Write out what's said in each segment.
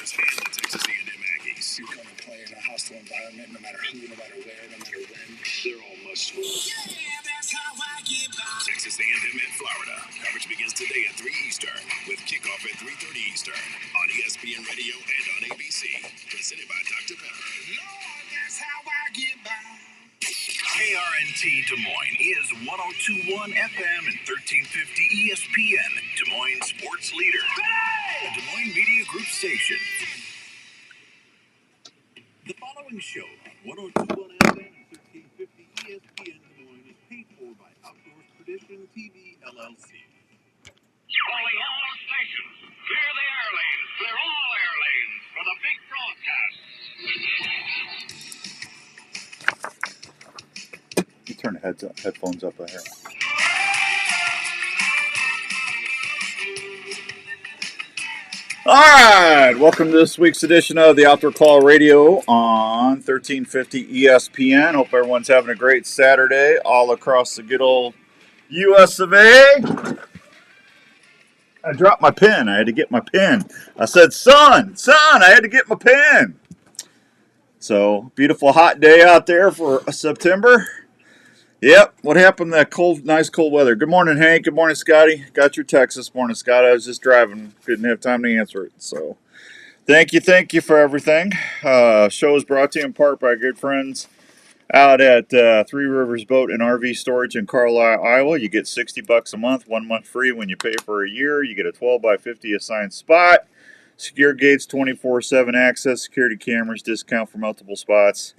As fan of the Texas A&M Aggies, you come and play in a hostile environment, no matter who, no matter where, no matter when. They're all must-wins. Yeah, that's how I get by. Texas A&M at Florida. Coverage begins today at 3 Eastern, with kickoff at 3:30 Eastern on ESPN Radio and on ABC. Presented by Dr. Pepper. Lord, that's how I get by. KRNT Des Moines is 102.1 FM and 1350 ESPN, Des Moines sports leader. A Des Moines Media Group station. The following show on 102.1 FM and 1350 ESPN Des Moines is paid for by Outdoor Tradition TV LLC. Calling all stations. Clear the air lanes. Clear all air lanes for the big broadcast. You turn the headphones up here. All right, welcome to this week's edition of the Outdoor Call Radio on 1350 ESPN. Hope everyone's having a great Saturday all across the good old US of A. I dropped my pen. I had to get my pen. I said, son, I had to get my pen. So, beautiful hot day out there for September. Yep, what happened to that nice cold weather? Good morning, Hank. Good morning, Scotty. Got your text this morning, Scott. I was just driving. Couldn't have time to answer it. So, thank you for everything. Show is brought to you in part by good friends out at Three Rivers Boat and RV Storage in Carlisle, Iowa. You get $60 a month, 1 month free when you pay for a year. You get a 12x50 assigned spot. Secure gates, 24/7 access, security cameras, discount for multiple spots.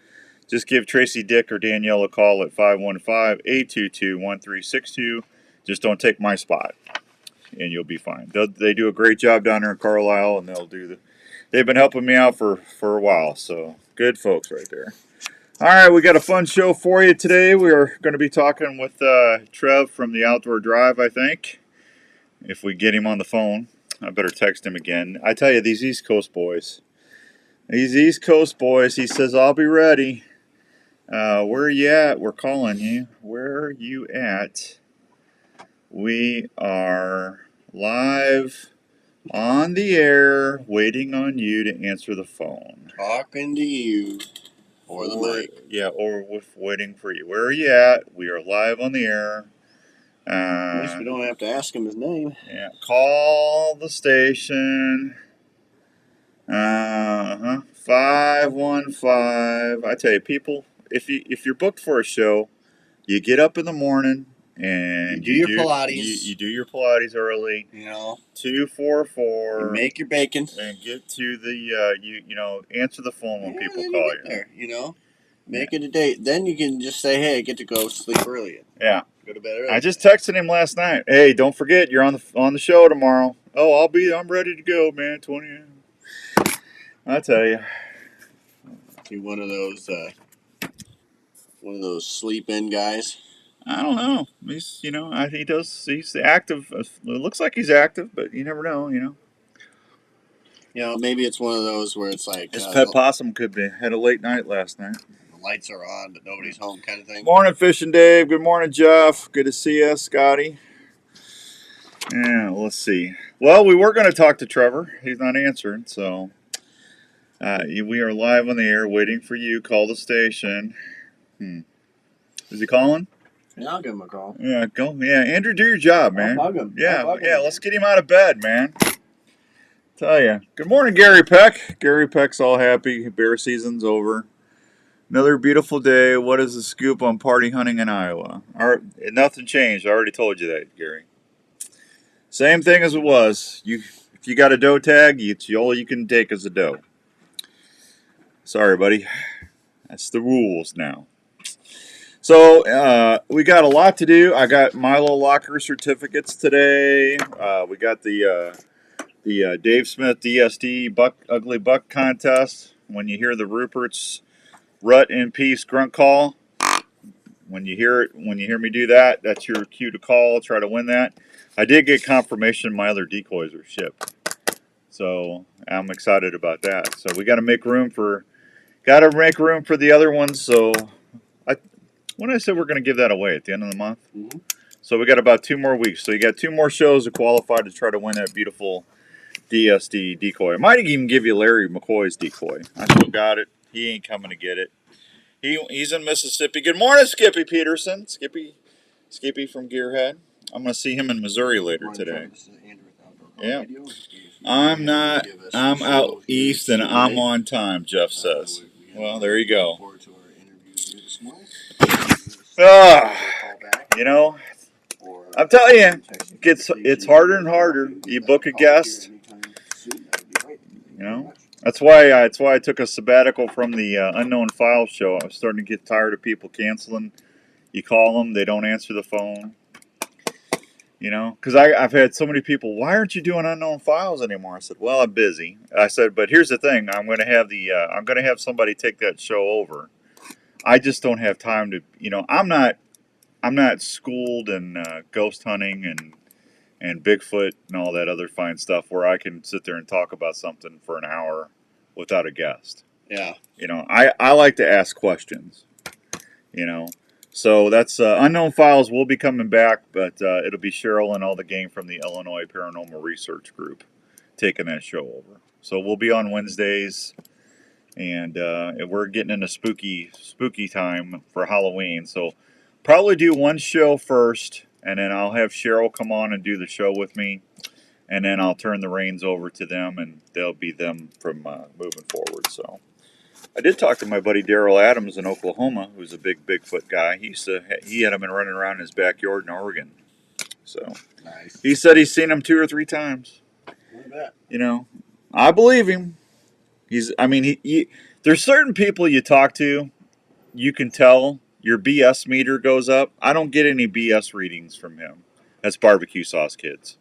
Just give Tracy, Dick, or Danielle a call at 515-822-1362. Just don't take my spot, and you'll be fine. They do a great job down there in Carlisle, and they've been helping me out for a while, so good folks right there. All right, we got a fun show for you today. We are going to be talking with Trev from the Outdoor Drive, I think, if we get him on the phone. I better text him again. I tell you, these East Coast boys, he says, I'll be ready. Where are you at? We're calling you. Where are you at? We are live on the air, waiting on you to answer the phone. Talking to you. Or the mic. Yeah, or waiting for you. Where are you at? We are live on the air. At least we don't have to ask him his name. Yeah, call the station. 515. I tell you, people, if you're booked for a show, you get up in the morning and you do your Pilates. You do your Pilates early. 244. You make your bacon and get to the answer the phone when people call you. There, make it a date. Then you can just say, hey, I get to go sleep early. Yeah. Go to bed early. I just texted him last night. Hey, don't forget you're on the show tomorrow. Oh, I'm ready to go, man. 20. I tell you. Be one of those sleep-in guys. I don't know. He's he's active. It looks like he's active, but you never know. Maybe it's one of those where it's like his pet possum had a late night last night. The lights are on, but nobody's home, kind of thing. Morning, Fishing Dave. Good morning, Jeff. Good to see you, Scotty. Yeah, let's see. Well, we were going to talk to Trevor. He's not answering, so we are live on the air, waiting for you. Call the station. Is he calling? Yeah, I'll give him a call. Yeah, go. Yeah, Andrew, do your job, man. I'll bug him. Yeah, let's get him out of bed, man. Tell you. Good morning, Gary Peck. Gary Peck's all happy. Bear season's over. Another beautiful day. What is the scoop on party hunting in Iowa? Nothing changed. I already told you that, Gary. Same thing as it was. If you got a doe tag, it's all you can take as a doe. Sorry, buddy. That's the rules now. So, we got a lot to do. I got Milo Locker certificates today. We got the Dave Smith DSD Ugly Buck contest. When you hear the Rupert's Rut in Peace grunt call, when you hear me do that, that's your cue to call. Try to win that. I did get confirmation my other decoys are shipped, so I'm excited about that. So we got to make room for the other ones. So when I said we're going to give that away at the end of the month, so we got about 2 more weeks. So you got 2 more shows to qualify to try to win that beautiful DSD decoy. I might even give you Larry McCoy's decoy. I still got it. He ain't coming to get it. He's in Mississippi. Good morning, Skippy Peterson. Skippy from Gearhead. I'm going to see him in Missouri later today. Yeah. I'm not. I'm out east and I'm on time, Jeff says. Well, there you go. You know, I'm telling you, it's harder and harder. You book a guest. You know, that's why I took a sabbatical from the Unknown Files show. I was starting to get tired of people canceling. You call them, they don't answer the phone. You know, because I've had so many people. Why aren't you doing Unknown Files anymore? I said, well, I'm busy. I said, but here's the thing. I'm going to have somebody take that show over. I just don't have time to. You know, I'm not schooled in ghost hunting and Bigfoot and all that other fine stuff where I can sit there and talk about something for an hour without a guest. Yeah. You know, I like to ask questions. You know, so that's Unknown Files will be coming back, but it'll be Cheryl and all the gang from the Illinois Paranormal Research Group taking that show over. So we'll be on Wednesdays, and we're getting into spooky time for Halloween. So probably do one show first, and then I'll have Cheryl come on and do the show with me, and then I'll turn the reins over to them, and they'll be them from moving forward. So I did talk to my buddy Daryl Adams in Oklahoma, who's a big Bigfoot guy. He had him been running around in his backyard in Oregon. So nice. He said he's seen him 2 or 3 times. I bet. You know, I believe him. There's certain people you talk to, you can tell your BS meter goes up. I don't get any BS readings from him. That's barbecue sauce, kids.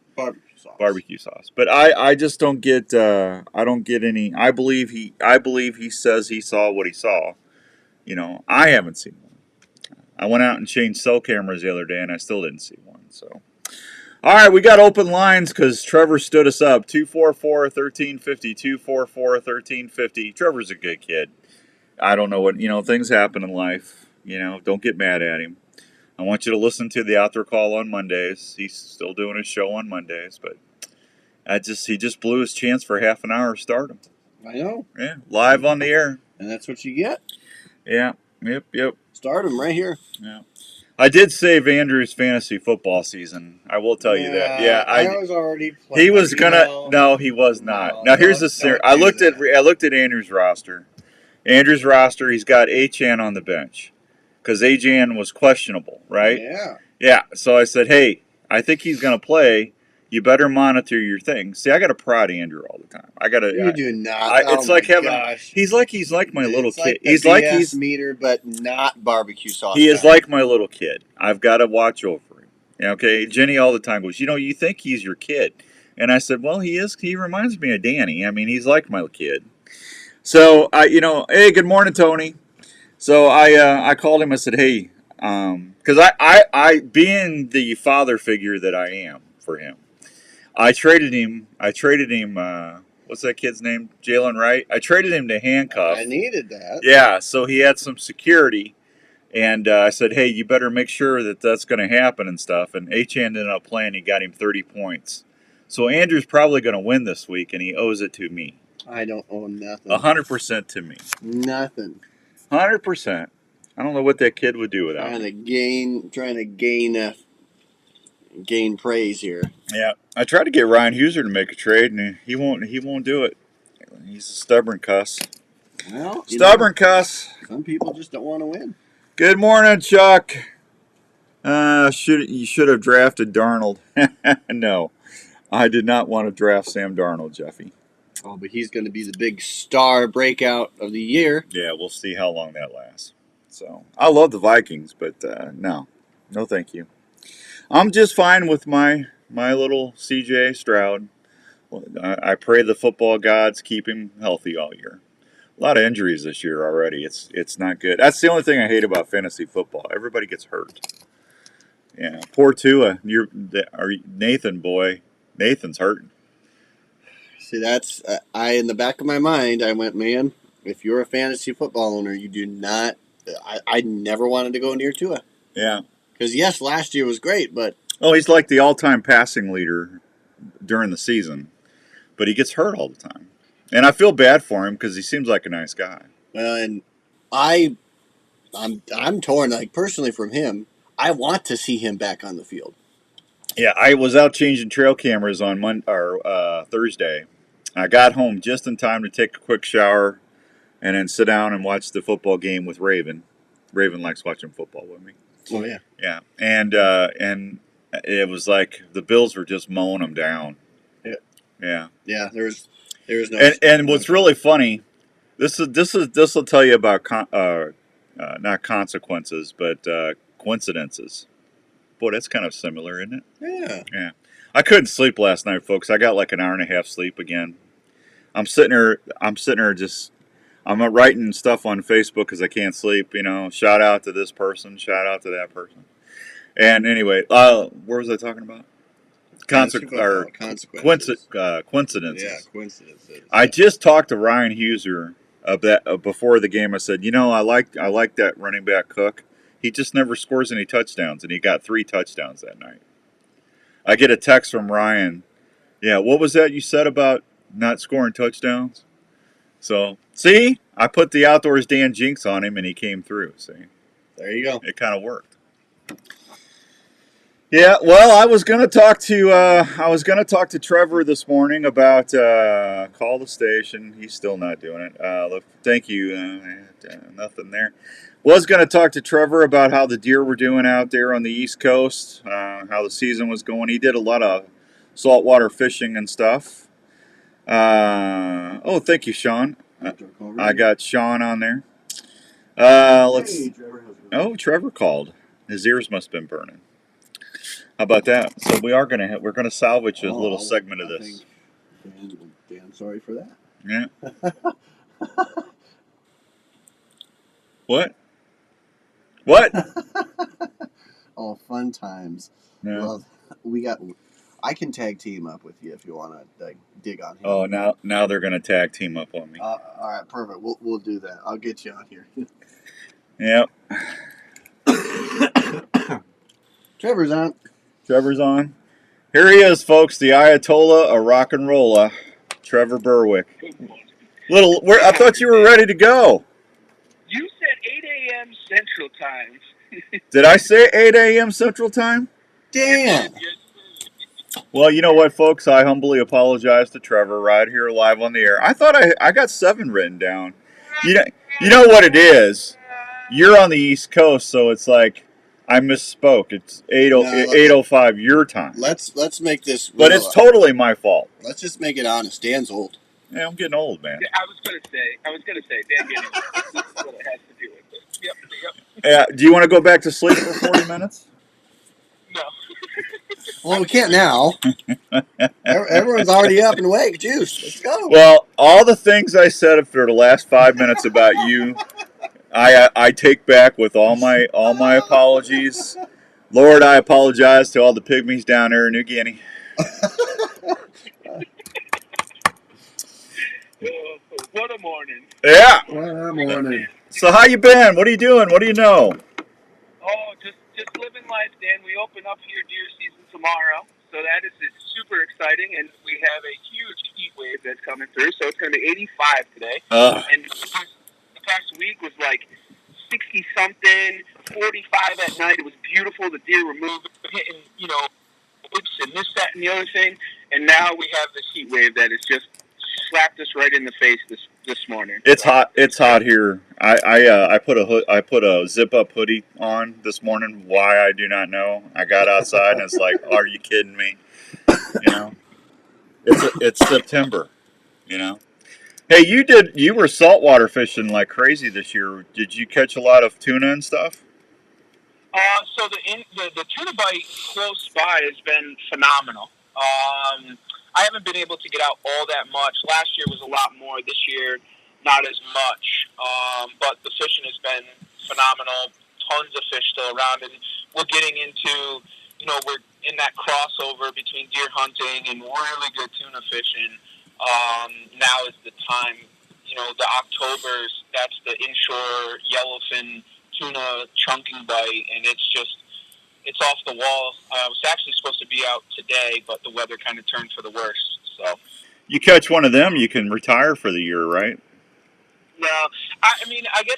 Barbecue sauce. But I just don't get I don't get any. I believe he says he saw what he saw. You know, I haven't seen one. I went out and changed cell cameras the other day and I still didn't see one. So all right, we got open lines because Trevor stood us up. 244-1350, 244-1350. Trevor's a good kid. I don't know what, things happen in life. Don't get mad at him. I want you to listen to the Outdoor Call on Mondays. He's still doing his show on Mondays, but he just blew his chance for half an hour of stardom. I know. Yeah, live on the air. And that's what you get. Yeah, yep. Stardom right here. Yeah. I did save Andrew's fantasy football season. I will tell you that. Yeah, I was already playing. He was gonna. No, he was not. Now here's the scenario. I looked at Andrew's roster. He's got Achan on the bench because Achan was questionable, right? Yeah. Yeah. So I said, hey, I think he's gonna play. You better monitor your things. See, I got to prod Andrew all the time. You do not. It's like having. Gosh. He's like my little kid. He's like he's meter, but not barbecue sauce. He is like my little kid. I've got to watch over him. Okay, Jenny all the time goes, you think he's your kid, and I said, well, he is. He reminds me of Danny. I mean, he's like my kid. So hey, good morning, Tony. So I called him. I said, hey, because I being the father figure that I am for him. I traded him. What's that kid's name? Jalen Wright. I traded him to handcuff. I needed that. Yeah, so he had some security, and I said, "Hey, you better make sure that's going to happen and stuff." And Achan ended up playing. He got him 30 points. So Andrew's probably going to win this week, and he owes it to me. I don't owe nothing. 100% to me. Nothing. 100%. I don't know what that kid would do without me. Trying to gain praise here. Yeah, I tried to get Ryan Huser to make a trade, and he won't do it. He's a stubborn cuss. Well, cuss. Some people just don't want to win. Good morning, Chuck. You should have drafted Darnold. No, I did not want to draft Sam Darnold, Jeffy. Oh, but he's going to be the big star breakout of the year. Yeah, we'll see how long that lasts. So I love the Vikings, but no, thank you. I'm just fine with my little CJ Stroud. I pray the football gods keep him healthy all year. A lot of injuries this year already. It's not good. That's the only thing I hate about fantasy football. Everybody gets hurt. Yeah, poor Tua. Nathan boy. Nathan's hurting. See, that's in the back of my mind. I went, man. If you're a fantasy football owner, you do not. I never wanted to go near Tua. Yeah. Because, yes, last year was great, but... Oh, he's like the all-time passing leader during the season. but he gets hurt all the time. And I feel bad for him because he seems like a nice guy. Well, and I'm torn. Like personally, from him, I want to see him back on the field. Yeah, I was out changing trail cameras on Thursday. I got home just in time to take a quick shower and then sit down and watch the football game with Raven. Raven likes watching football with me. Oh yeah, Yeah, and it was like the Bills were just mowing them down. Yeah. There's no. And what's really funny, this will tell you about not consequences, but coincidences. Boy, that's kind of similar, isn't it? Yeah. Yeah. I couldn't sleep last night, folks. I got like an hour and a half sleep again. I'm sitting there just. I'm writing stuff on Facebook because I can't sleep. Shout out to this person. Shout out to that person. And anyway, where was I talking about? Coincidences. Yeah, coincidences. I just talked to Ryan Huser before the game. I said, I like that running back Cook. He just never scores any touchdowns, and he got 3 touchdowns that night. I get a text from Ryan. Yeah, what was that you said about not scoring touchdowns? So, see, I put the Outdoors Dan jinx on him, and he came through. See, there you go. It kind of worked. Yeah, well, I was gonna talk to Trevor this morning about call the station. He's still not doing it. Look, thank you. Nothing there. Was gonna talk to Trevor about how the deer were doing out there on the East Coast, how the season was going. He did a lot of saltwater fishing and stuff. Thank you, Sean. I got Sean on there. Trevor called. His ears must have been burning. How about that? So we're gonna salvage a little segment of this. Dan, sorry for that. Yeah. What? What? Oh, fun times. Yeah. Well, I can tag team up with you if you want to dig on him. Oh, now they're gonna tag team up on me. All right, perfect. We'll do that. I'll get you on here. Yep. Trevor's on. Here he is, folks. The Ayatollah of rock and rolla, Trevor Berwick. I thought you were ready to go. You said 8 a.m. Central Time. Did I say 8 a.m. Central Time? Dan. Well, you know what, folks? I humbly apologize to Trevor right here live on the air. I thought I got 7 written down. You know what it is? You're on the East Coast, so it's like I misspoke. It's 8:05 your time. Let's make this. But it's totally my fault. Let's just make it honest. Dan's old. Yeah, I'm getting old, man. Yeah, I was gonna say, Dan, this is what it has to do with it. Yep. Yeah. Do you want to go back to sleep for 40 minutes? No. Well, we can't now. Everyone's already up and awake. Juice, let's go. Well, all the things I said for the last 5 minutes about you, I take back with all my apologies. Lord, I apologize to all the pygmies down there in New Guinea. What a morning. Yeah. What a morning. So how you been? What are you doing? What do you know? Oh, just living life, Dan. We open up here deer season tomorrow, so that is super exciting, and we have a huge heat wave that's coming through, so it's going to be 85 today. And the past week was like 60-something, 45 at night. It was beautiful. The deer were moving, hitting, oops, and this, that, and the other thing, and now we have this heat wave that is just slapped us right in the face this morning. It's hot. It's hot here. I put a zip up hoodie on this morning. Why, I do not know. I got outside and it's like, are you kidding me? It's September. Hey, you were saltwater fishing like crazy this year. Did you catch a lot of tuna and stuff? So the tuna bite close by has been phenomenal. I haven't been able to get out all that much. Last year was a lot more. This year, not as much. But the fishing has been phenomenal. Tons of fish still around. And we're getting into, we're in that crossover between deer hunting and really good tuna fishing. Now is the time. The Octobers, that's the inshore yellowfin tuna chunking bite. And it's off the wall. I was actually supposed to be out today, but the weather kind of turned for the worst. So, You catch one of them, you can retire for the year, right? No, I mean, I guess,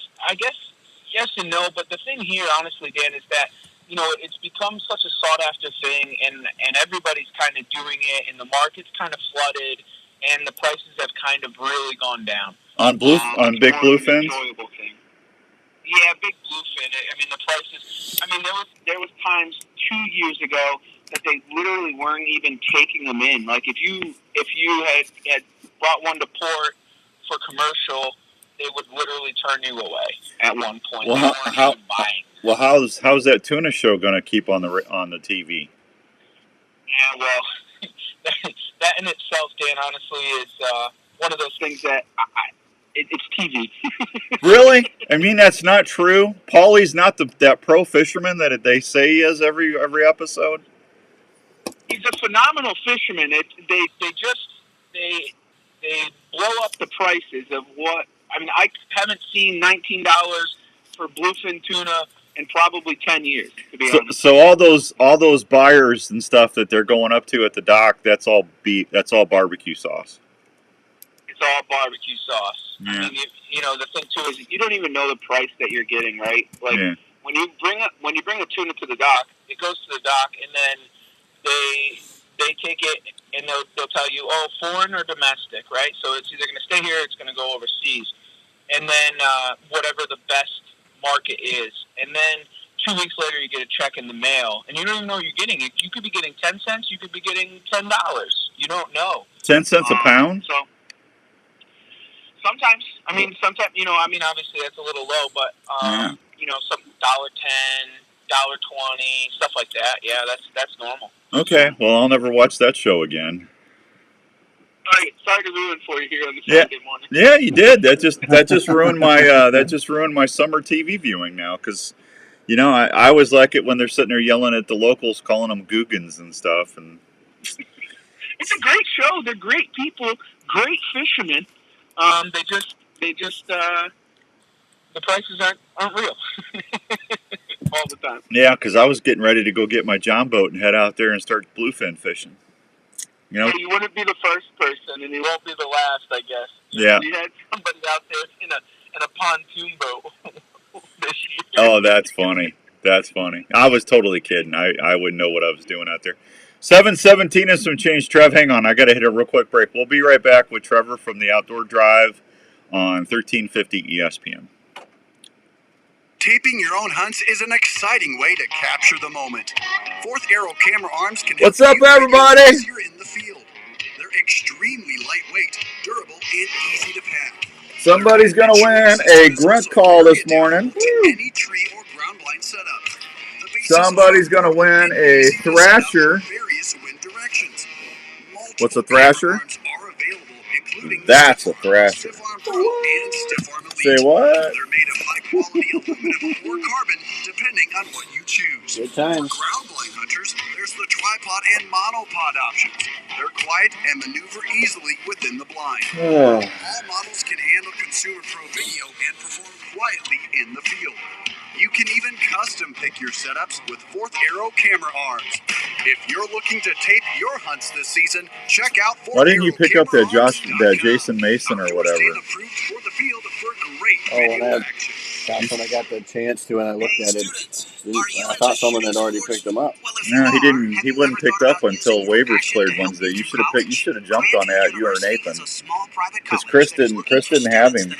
yes and no. But the thing here, honestly, Dan, is that it's become such a sought after thing, and everybody's kind of doing it, and the market's kind of flooded, and the prices have kind of really gone down. On big bluefins. Enjoyable thing. Yeah, big bluefin. I mean, the prices. I mean, there was times 2 years ago that they literally weren't even taking them in. Like if you had brought one to port for commercial, they would literally turn you away at one point. Well, they weren't even buying. Well, how's that tuna show going to keep on the TV? Yeah, well, that in itself, Dan, honestly, is one of those things that it's TV. Really? I mean, that's not true. Paulie's not that pro fisherman that they say he is every episode. He's a phenomenal fisherman. They blow up the prices of what. I mean, I haven't seen $19 for bluefin tuna in probably 10 years, to be honest. So all those buyers and stuff that they're going up to at the dock, that's all barbecue sauce. It's all barbecue sauce. Yeah. I mean, the thing too is you don't even know the price that you're getting, right? Like when you bring a tuna to the dock, it goes to the dock, and then they take it and they'll tell you, oh, foreign or domestic, right? So it's either going to stay here, or it's going to go overseas, and then whatever the best market is, and then 2 weeks later you get a check in the mail, and you don't even know you're getting it. You could be getting 10 cents, you could be getting $10. You don't know. 10 cents a pound. So sometimes, obviously that's a little low, but some $1.10, $1.20, stuff like that. Yeah, that's normal. Okay, well, I'll never watch that show again. Sorry to ruin for you here on the Saturday morning. Yeah, you did. That just ruined my summer TV viewing now, because I always like it when they're sitting there yelling at the locals, calling them googans and stuff, and it's a great show. They're great people, great fishermen. They just the prices aren't real all the time. Yeah, because I was getting ready to go get my John boat and head out there and start bluefin fishing. Yeah, you wouldn't be the first person, and you won't be the last, I guess. Yeah. You had somebody out there in a pontoon boat this year. Oh, that's funny. That's funny. I was totally kidding. I wouldn't know what I was doing out there. 7:17 and some change. Trev, hang on. I got to hit a real quick break. We'll be right back with Trevor from the Outdoor Drive on 1350 ESPN. Taping your own hunts is an exciting way to capture the moment. Fourth Arrow camera arms can What's up, everybody? Here in the field. They're extremely lightweight, durable, and easy to pack. Somebody's gonna win a grunt call this morning. Any tree or ground blind setup. Somebody's gonna win a Thrasher. What's a Thrasher? That's a Thrasher. Say what? They're made of high-quality aluminum or carbon, depending on what you choose. Good times. For ground blind hunters, there's the tripod and monopod options. They're quiet and maneuver easily within the blind. All models can handle Consumer Pro video and perform quietly in the field. You can even custom pick your setups with Fourth Arrow camera arms. If you're looking to tape your hunts this season, check out Fourth Why didn't you pick up that that Jason Mason or whatever? That's when I got the chance to, and I looked at it. I thought someone had already picked them up. No, he didn't. He wasn't picked up until waivers cleared Wednesday. You should have jumped on that. You or Nathan, because Chris didn't have him.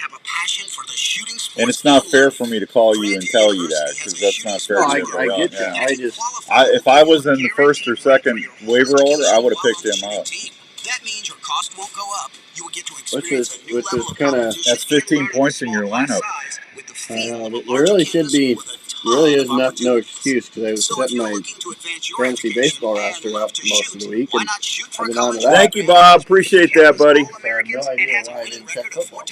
And it's not fair for me to call you and tell you that, because that's not fair. I get that. If I was in the first or second waiver order, I would have picked him up. That means your cost won't go up. You will get to Which is kind of, that's 15 points in your lineup. There really should be, really is no excuse, because I was setting my fantasy baseball roster up most of the week, and I've been on to that. Thank you, Bob. Appreciate that, buddy. I have no idea why I didn't check football.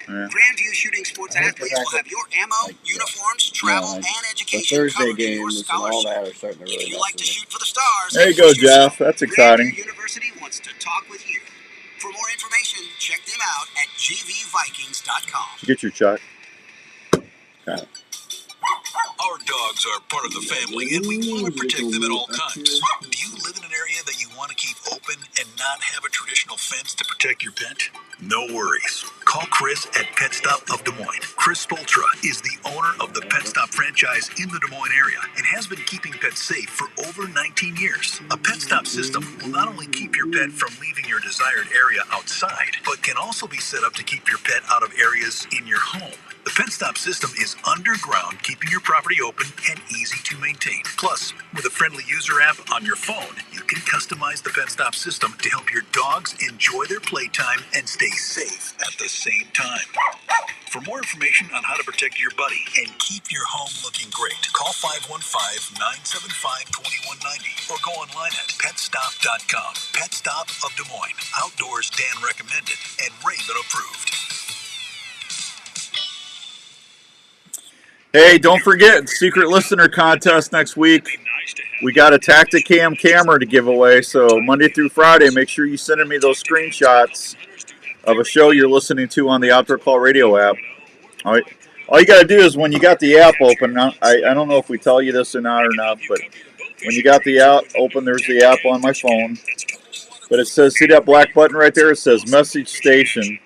Grandview Shooting Sports athletes will have your ammo, uniforms, travel, and education the Thursday covered in your games and all scholarship. that are starting to really If you mess like to with me. shoot for the stars, There you go, Jeff. That's exciting. Grandview University wants to talk with you. For more information, check them out at gvvikings.com. Did you get your shot? Our dogs are part of the family, and we want to protect them at all times. Do you live in an area that you want to to keep open and not have a traditional fence to protect your pet? No worries. Call Chris at Pet Stop of Des Moines. Chris Spoltra is the owner of the Pet Stop franchise in the Des Moines area and has been keeping pets safe for over 19 years. A Pet Stop system will not only keep your pet from leaving your desired area outside, but can also be set up to keep your pet out of areas in your home. The Pet Stop system is underground, keeping your property open and easy to maintain. Plus, with a friendly user app on your phone, you can customize the Pet Stop system to help your dogs enjoy their playtime and stay safe at the same time. For more information on how to protect your buddy and keep your home looking great, call 515-975-2190 or go online at petstop.com. Pet Stop of Des Moines. Outdoors Dan recommended and Raven approved. Hey, don't forget, secret listener contest next week. We got a Tacticam camera to give away, so Monday through Friday, make sure you send me those screenshots of a show you're listening to on the Outdoor Call Radio app. All right. All you got to do is when you got the app open, I don't know if we tell you this or not, but when you got the app open, there's the app on my phone. But it says, see that black button right there? It says Message Station.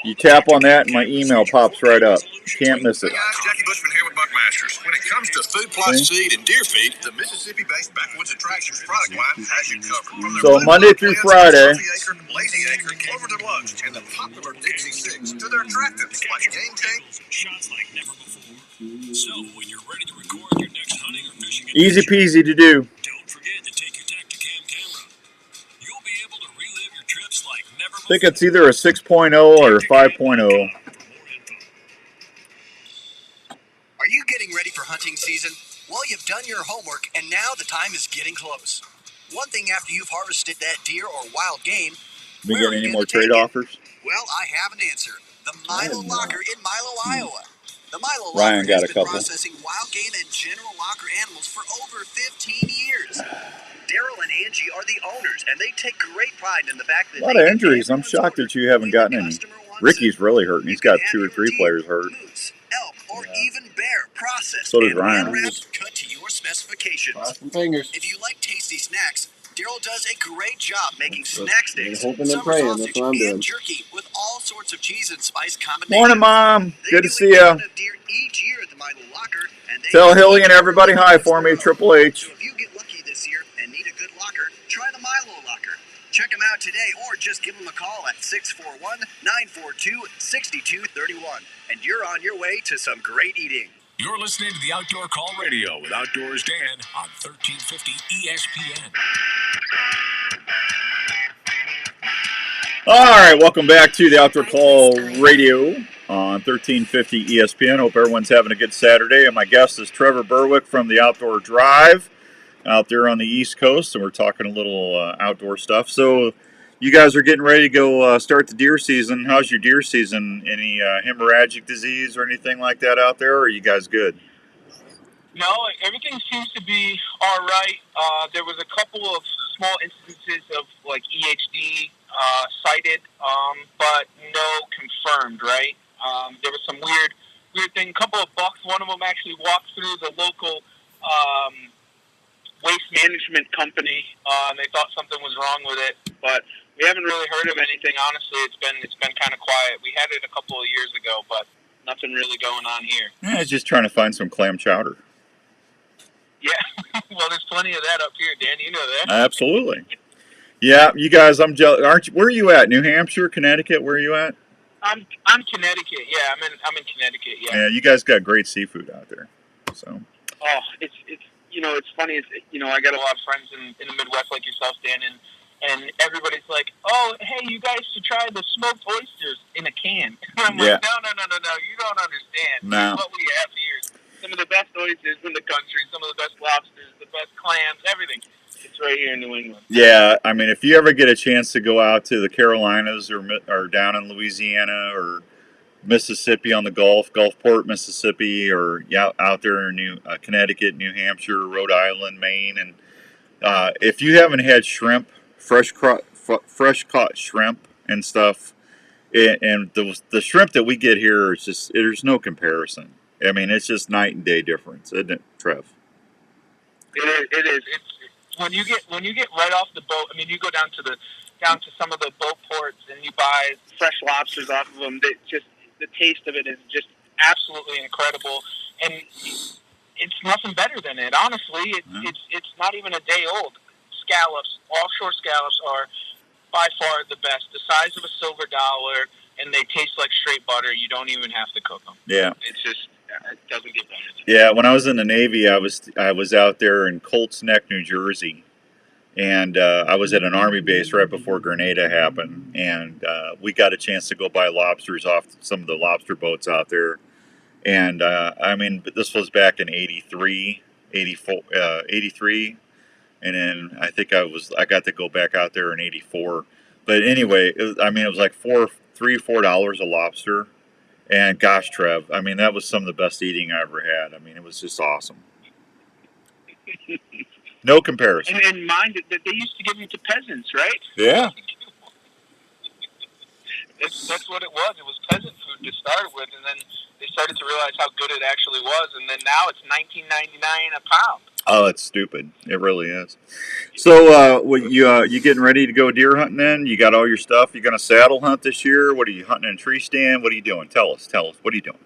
You tap on that and my email pops right up. Can't miss it. Hey guys, Jackie Bushman here with Buckmasters. When it comes to food plus seed and deer feed, the Mississippi-based Backwoods Attractions product line has you covered. From So Monday through Friday. Lazy Acre, Clover Deluxe, and the popular Dixie 6 to their attractives like Game Tank. Shots like never before. So when you're ready to record your next hunting or fishing, Easy peasy to do. don't forget to take your Tacticam camera. You'll be able to relive your trips like never I before. think it's either a 6.0 or a 5.0. Are you getting ready for hunting season? Well, you've done your homework, and now the time is getting close. One thing after you've harvested that deer or wild game, We where get are you any gonna more take trade it? offers? Well, I have an answer. The Milo Locker in Milo, Iowa. The Milo Ryan Locker got has a been couple. processing wild game and general locker animals for over 15 years. Daryl and Angie are the owners, and they take great pride in the fact that A lot they of get injuries. I'm everyone's shocked order. that you haven't When the gotten any. customer wants Ricky's it, really hurting. you He's can got have 2 or your 3 deer, players hurt. moose, elk, or even bear processed So does and Ryan. hand-wrapped cut to your specifications. Cross some fingers. If you like tasty snacks, Daryl does a great job making snack sticks, hoping and summer praying. That's sausage, what I'm doing. and jerky with all sorts of cheese and spice combinations. Morning, Mom. They Good to do see a ya. ton of deer each year at the Milo Locker, and they Tell have Hilly and lots everybody of hi across for the me, road. Triple H. So if you get lucky this year and need a good locker, try the Milo Locker. Check them out today or just give them a call at 641-942-6231. And you're on your way to some great eating. You're listening to the Outdoor Call Radio with Outdoors Dan on 1350 ESPN. All right, welcome back to the Outdoor Call Radio on 1350 ESPN. Hope everyone's having a good Saturday. And my guest is Trevor Berwick from the Outdoor Drive out there on the East Coast, and we're talking a little outdoor stuff. So you guys are getting ready to go start the deer season. How's your deer season? Any hemorrhagic disease or anything like that out there, or are you guys good? No, everything seems to be all right. There was a couple of small instances of like EHD cited, but no confirmed. Right? There was some weird thing. A couple of bucks. One of them actually walked through the local waste management company, and they thought something was wrong with it. But we haven't really heard of anything. Honestly, it's been kind of quiet. We had it a couple of years ago, but nothing really going on here. Yeah, I was just trying to find some clam chowder. Yeah, well, there's plenty of that up here, Dan. You know that. Absolutely. Yeah, you guys, I'm jealous. Aren't you? Where are you at? New Hampshire, Connecticut? Where are you at? I'm Connecticut. Yeah, I'm in Connecticut. Yeah. Yeah, you guys got great seafood out there. So. Oh, it's it's funny. I got a lot of friends in the Midwest like yourself, Dan, and everybody's like, oh, hey, you guys should try the smoked oysters in a can. I'm like, no, you don't understand. No. What we have here. Some of the best oysters in the country, some of the best lobsters, the best clams, everything. It's right here in New England. Yeah, I mean, if you ever get a chance to go out to the Carolinas or down in Louisiana or Mississippi on the Gulfport, Mississippi, or out there in Connecticut, New Hampshire, Rhode Island, Maine, and if you haven't had shrimp, fresh caught shrimp and stuff, and the shrimp that we get here is just there's no comparison. I mean, it's just night and day difference, isn't it, Trev? It is. It's when you get right off the boat, I mean, you go down to some of the boat ports and you buy fresh lobsters off of them. The taste of it is just absolutely incredible, and it's nothing better than it. Honestly, it's not even a day old. Scallops, offshore scallops, are by far the best. The size of a silver dollar, and they taste like straight butter. You don't even have to cook them. Yeah. It's just it doesn't get better. Yeah, when I was in the Navy, I was out there in Colts Neck, New Jersey, and I was at an Army base right before Grenada happened, and we got a chance to go buy lobsters off some of the lobster boats out there. And I mean, this was back in 83, 84, 83, and then I think I got to go back out there in 84. But anyway, it was like $4 a lobster. And gosh, Trev, I mean, that was some of the best eating I ever had. I mean, it was just awesome. No comparison. And mind that they used to give them to peasants, right? Yeah. That's what it was. It was peasant food to start with, and then they started to realize how good it actually was, and then now it's $19.99 a pound. Oh, it's stupid. It really is. So, you getting ready to go deer hunting then? You got all your stuff? You gonna saddle hunt this year? What are you hunting in a tree stand? What are you doing? Tell us. What are you doing?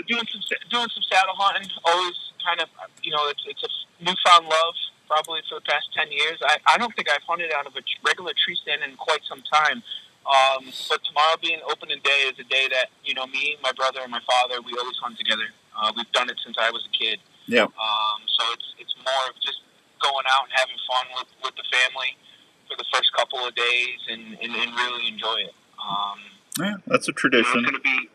Doing some saddle hunting. Always kind of, it's a newfound love. Probably for the past 10 years. I don't think I've hunted out of a regular tree stand in quite some time. But tomorrow being opening day is a day that, me, my brother, and my father, we always hunt together. We've done it since I was a kid. Yeah. So it's more of just going out and having fun with the family for the first couple of days and really enjoy it. Yeah, that's a tradition. It's gonna be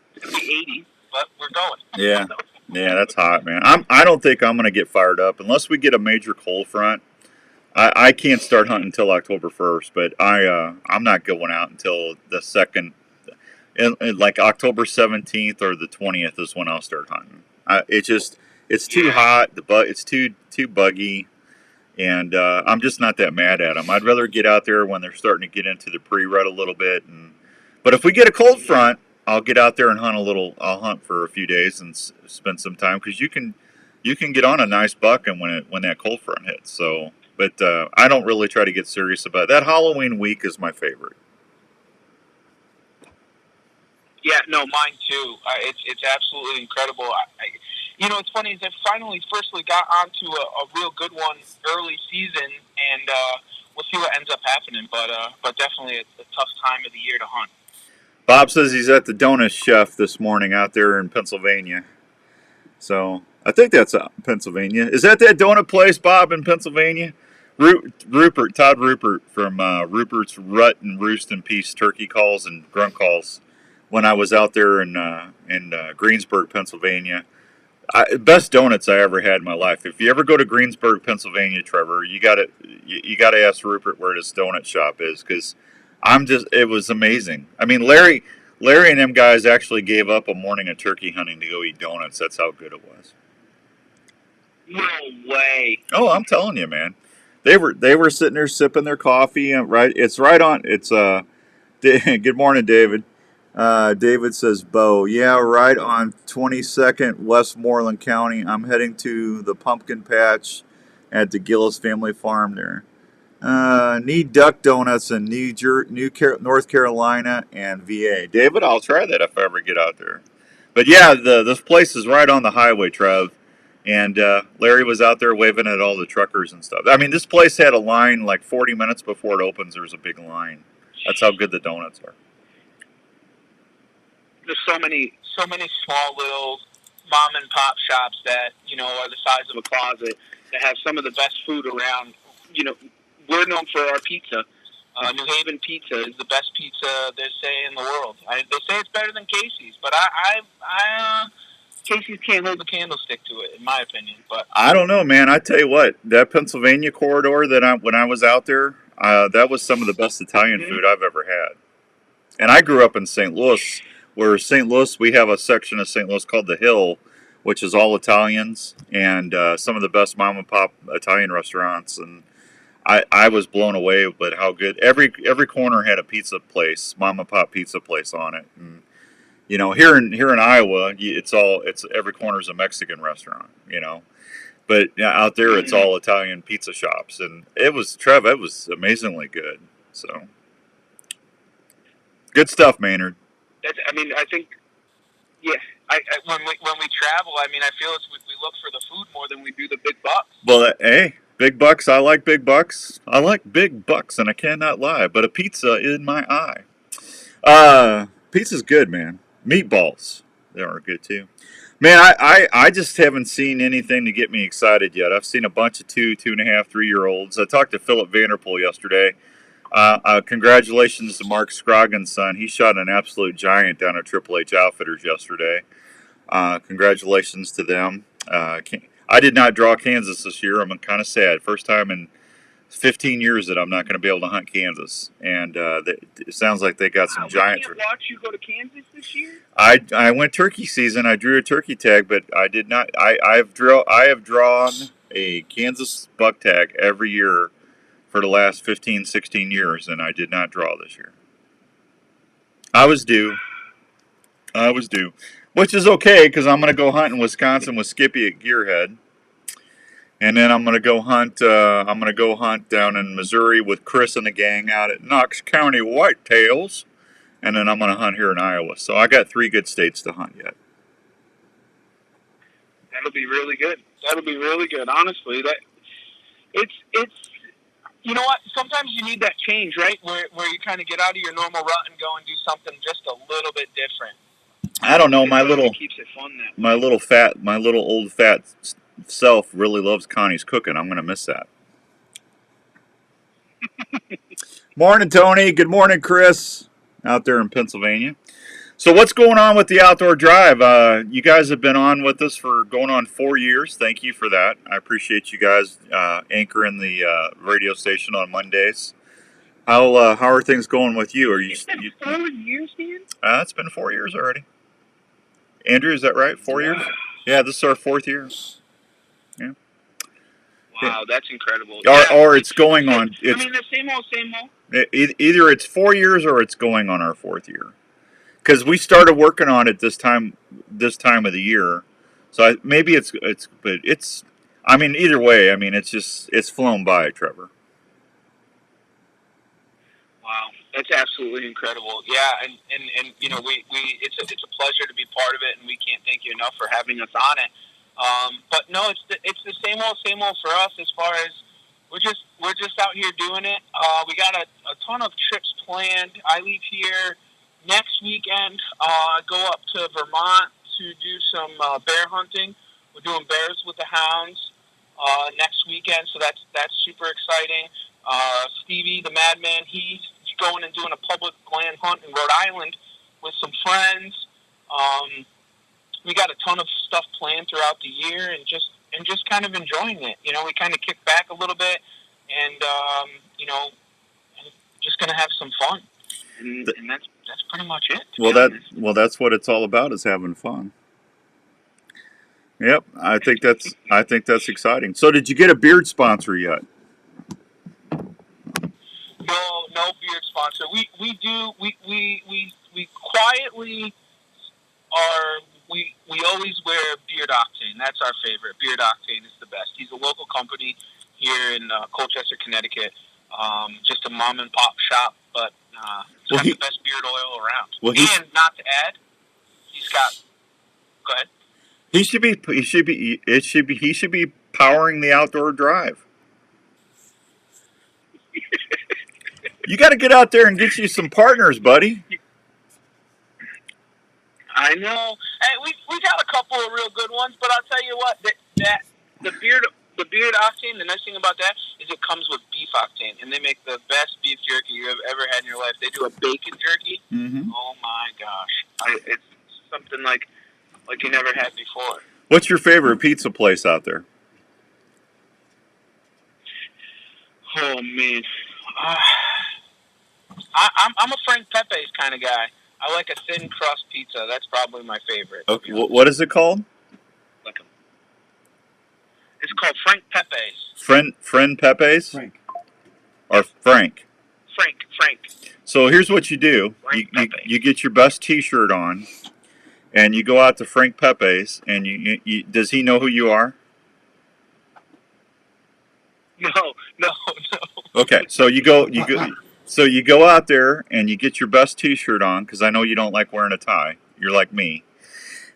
80, but we're going. Yeah. Yeah, that's hot, man. I don't think I'm gonna get fired up unless we get a major cold front. I can't start hunting until October 1st, but I'm not going out until the second, like October 17th or the 20th is when I'll start hunting. It's too hot. It's too buggy, and I'm just not that mad at them. I'd rather get out there when they're starting to get into the pre-rut a little bit. But if we get a cold front, I'll get out there and hunt a little. I'll hunt for a few days and spend some time because you can get on a nice buck and when that cold front hits. So, but I don't really try to get serious about it. That Halloween week is my favorite. Yeah, no, mine too. It's absolutely incredible. It's funny is I firstly got onto a real good one early season, and we'll see what ends up happening. But definitely a tough time of the year to hunt. Bob says he's at the Donut Chef this morning out there in Pennsylvania. So I think that's Pennsylvania. Is that donut place, Bob, in Pennsylvania? Todd Rupert from Rupert's Rut and Roost and Peace Turkey Calls and Grunt Calls. When I was out there in Greensburg, Pennsylvania, best donuts I ever had in my life. If you ever go to Greensburg, Pennsylvania, Trevor, you gotta ask Rupert where this donut shop is because it was amazing. I mean, Larry and them guys actually gave up a morning of turkey hunting to go eat donuts. That's how good it was. No way. Oh, I'm telling you, man. They were sitting there sipping their coffee. It's right on. It's Good morning, David. David says, Bo, yeah, right on 22nd, Westmoreland County. I'm heading to the pumpkin patch at the Gillis family farm there. Need duck donuts in North Carolina and VA. David, I'll try that if I ever get out there. But yeah, this place is right on the highway, Trev. And Larry was out there waving at all the truckers and stuff. I mean, this place had a line like 40 minutes before it opens. There's a big line. That's how good the donuts are. There's so many small little mom and pop shops that are the size of a closet that have some of the best food around. We're known for our pizza. New Haven pizza is the best pizza they say in the world. They say it's better than Casey's, but Casey's can't hold a candlestick to it, in my opinion. But I don't know, man. I tell you what, that Pennsylvania corridor when I was out there, that was some of the best Italian food I've ever had. And I grew up in St. Louis. Where St. Louis, we have a section of St. Louis called the Hill, which is all Italians and some of the best mom and pop Italian restaurants. And I was blown away with how good every corner had a pizza place, mom and pop pizza place on it. And here in Iowa, it's every corner is a Mexican restaurant. But yeah, out there it's all Italian pizza shops, and it was Trev. It was amazingly good. So good stuff, Maynard. I think, yeah. When we travel, I feel we look for the food more than we do the big bucks. Well, hey, big bucks. I like big bucks. I like big bucks, and I cannot lie. But a pizza in my eye. Pizza's good, man. Meatballs, they are good too. Man, I just haven't seen anything to get me excited yet. I've seen a bunch of 2.5, 3-year-olds. I talked to Philip Vanderpool yesterday. Congratulations to Mark Scroggins' son. He shot an absolute giant down at Triple H Outfitters yesterday. Congratulations to them. I did not draw Kansas this year. I'm kind of sad. First time in 15 years that I'm not going to be able to hunt Kansas. And it sounds like they got some giant. We can't watch you go to Kansas this year? I went turkey season. I drew a turkey tag, but I did not. I have drawn a Kansas buck tag every year for the last 15, 16 years, and I did not draw this year. I was due, which is okay because I'm going to go hunt in Wisconsin with Skippy at Gearhead, and then I'm going to go hunt. Down in Missouri with Chris and the gang out at Knox County Whitetails, and then I'm going to hunt here in Iowa. So I got 3 good states to hunt yet. That'll be really good. Honestly, it's. You know what? Sometimes you need that change, right? Where you kind of get out of your normal rut and go and do something just a little bit different. I don't know. My little keeps it fun that way. my little old fat self really loves Connie's cooking. I'm going to miss that. Morning, Tony. Good morning, Chris, out there in Pennsylvania. So what's going on with the Outdoor Drive? You guys have been on with us for going on 4 years. Thank you for that. I appreciate you guys anchoring the radio station on Mondays. How are things going with you? It's been 4 years, Dan? It's been 4 years already. Andrew, is that right? 4 years? Yeah, this is our 4th year. Yeah. Wow, that's incredible. Or it's going on. The same old. Either it's 4 years or it's going on our 4th year. Because we started working on it this time of the year, so maybe it's either way. It's flown by, Trevor. Wow, that's absolutely incredible. Yeah, and we it's a pleasure to be part of it, and we can't thank you enough for having us on it. But no, it's the same old for us. As far as we're just out here doing it. We got a ton of trips planned. I leave here next weekend. Go up to Vermont to do some bear hunting. We're doing bears with the hounds next weekend, so that's super exciting. Stevie, the madman, he's going and doing a public land hunt in Rhode Island with some friends. We got a ton of stuff planned throughout the year, and just kind of enjoying it. We kind of kick back a little bit, and just gonna have some fun. And that's pretty much it. That's what it's all about, is having fun. Yep, I think that's exciting. So, did you get a beard sponsor yet? No beard sponsor. We do. We quietly are. We always wear Beard Octane. That's our favorite. Beard Octane is the best. He's a local company here in Colchester, Connecticut. Just a mom and pop shop, but it's got the best beard oil around. And not to add, he's got. Go ahead. He should be powering the Outdoor Drive. You got to get out there and get you some partners, buddy. I know. Hey, we got a couple of real good ones, but I'll tell you what, that the beard octane. The nice thing about that is it comes with beef octane, and they make the best beef jerky you have ever had in your life. They do a bacon jerky. Mm-hmm. Oh my gosh, it's something like you never had before. What's your favorite pizza place out there? Oh man, I'm a Frank Pepe's kind of guy. I like a thin crust pizza. That's probably my favorite. Okay, what is it called? It's called Frank Pepe's. Friend Pepe's? Frank. Or Frank? Frank. So here's what you do. You get your best T-shirt on, and you go out to Frank Pepe's, and you does he know who you are? No. Okay, so you go out there and you get your best T-shirt on because I know you don't like wearing a tie. You're like me,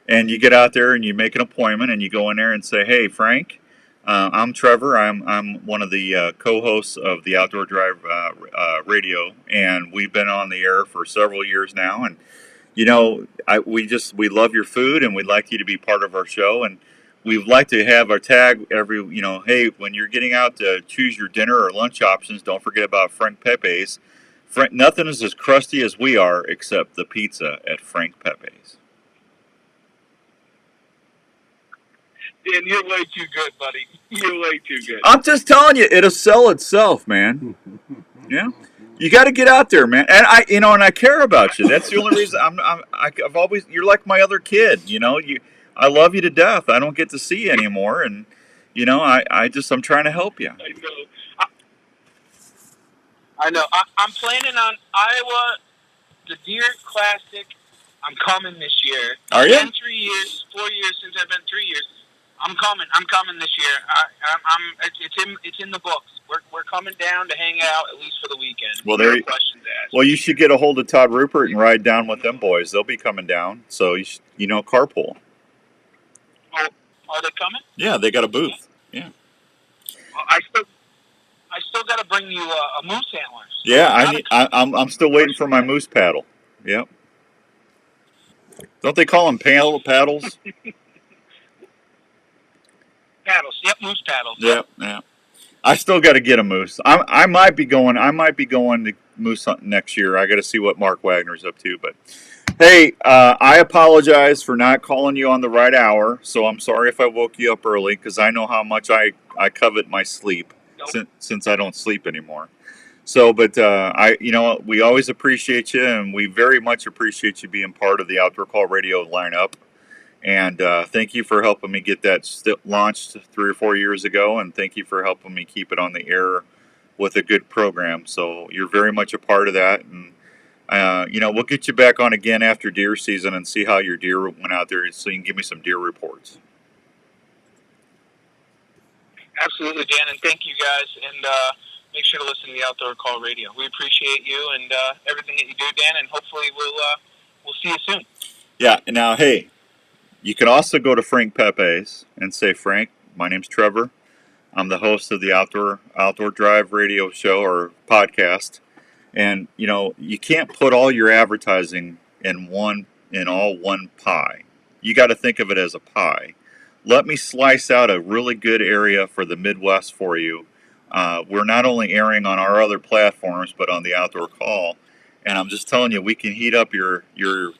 and you get out there and you make an appointment and you go in there and say, "Hey, Frank, I'm Trevor. I'm one of the co-hosts of the Outdoor Drive radio, and we've been on the air for several years now. And we love your food, and we'd like you to be part of our show. And we'd like to have our tag every, hey, when you're getting out to choose your dinner or lunch options, don't forget about Frank Pepe's. Nothing is as crusty as we are except the pizza at Frank Pepe's." Dan, you're way too good, buddy. You're way too good. I'm just telling you, it'll sell itself, man. Yeah, you got to get out there, man. And I care about you. That's the only reason I've always. You're like my other kid. I love you to death. I don't get to see you anymore, and I'm trying to help you. I know. I'm planning on Iowa, the Deer Classic. I'm coming this year. Are you? It's been 3 years, 4 years since I've been 3 years. I'm coming this year. It's in the books. We're coming down to hang out at least for the weekend. Well, no questions asked. Well, you should get a hold of Todd Rupert and ride down with them boys. They'll be coming down. So carpool. Oh, are they coming? Yeah, they got a booth. Yeah. Well, I still got to bring you a moose antler. So yeah, I'm still waiting for my moose paddle. Yep. Don't they call them paddles? Paddles. Yep, moose paddles. Yeah. I still got to get a moose. I might be going to moose hunt next year. I got to see what Mark Wagner's up to. But hey, I apologize for not calling you on the right hour. So I'm sorry if I woke you up early because I know how much I covet my sleep since I don't sleep anymore. So, but we always appreciate you, and we very much appreciate you being part of the Outdoor Call Radio lineup. And thank you for helping me get that launched 3 or 4 years ago, and thank you for helping me keep it on the air with a good program. So you're very much a part of that, and we'll get you back on again after deer season and see how your deer went out there, so you can give me some deer reports. Absolutely, Dan, and thank you guys, and make sure to listen to the Outdoor Call Radio. We appreciate you and everything that you do, Dan, and hopefully we'll see you soon. Yeah. Now, hey. You can also go to Frank Pepe's and say, "Frank, my name's Trevor. I'm the host of the Outdoor Drive radio show or podcast. And, you can't put all your advertising in all one pie. You got to think of it as a pie. Let me slice out a really good area for the Midwest for you. We're not only airing on our other platforms, but on the Outdoor Call. And I'm just telling you, we can heat up your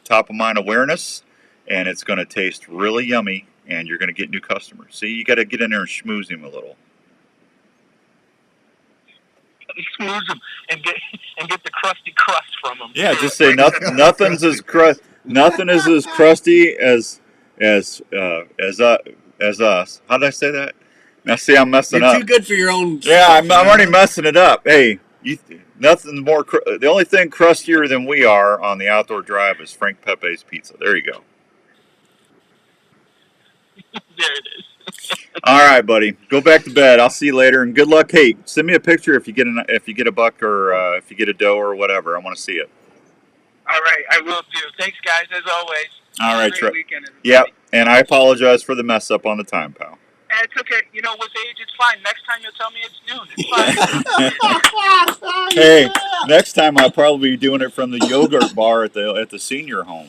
top-of-mind awareness, and it's going to taste really yummy, and you're going to get new customers. See, you got to get in there and schmooze him a little. Schmooze him and get the crusty crust from him. Yeah, just say nothing is as crusty as us. How did I say that? Now, see, I'm messing up. You're too good for your own. Yeah, I'm already messing it up. Hey, nothing more. The only thing crustier than we are on the Outdoor Drive is Frank Pepe's Pizza. There you go. There it is. All right, buddy. Go back to bed. I'll see you later, and good luck. Hey, send me a picture if you get a buck or if you get a doe or whatever. I want to see it. All right, I will do. Thanks, guys, as always. All right, Trev. Weekend, yep, and I apologize for the mess up on the time, pal. It's okay. With age, it's fine. Next time you'll tell me it's noon. It's fine. Hey, next time I'll probably be doing it from the yogurt bar at the senior home.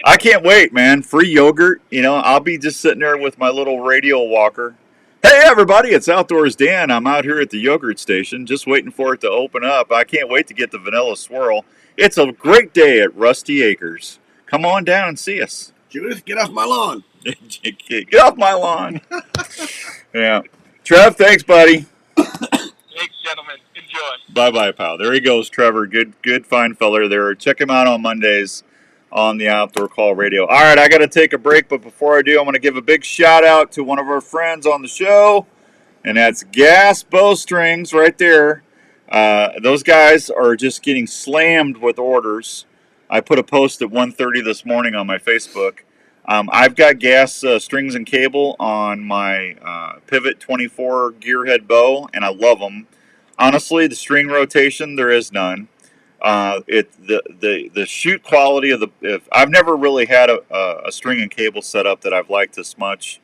I can't wait, man. Free yogurt. I'll be just sitting there with my little radio walker. Hey, everybody, it's Outdoors Dan. I'm out here at the yogurt station just waiting for it to open up. I can't wait to get the vanilla swirl. It's a great day at Rusty Acres. Come on down and see us. Judith, get off my lawn. Get off my lawn. Yeah. Trev, thanks, buddy. Thanks, gentlemen. Enjoy. Bye-bye, pal. There he goes, Trevor. Good fine feller there. Check him out on Mondays on the Outdoor Call Radio. All right, I got to take a break, but before I do, I'm going to give a big shout-out to one of our friends on the show, and that's Gas Bowstrings right there. Those guys are just getting slammed with orders. I put a post at 1:30 this morning on my Facebook. I've got gas strings and cable on my Pivot 24 gearhead bow, and I love them. Honestly, the string rotation, there is none. The shoot quality of I've never really had a string and cable setup that I've liked this much.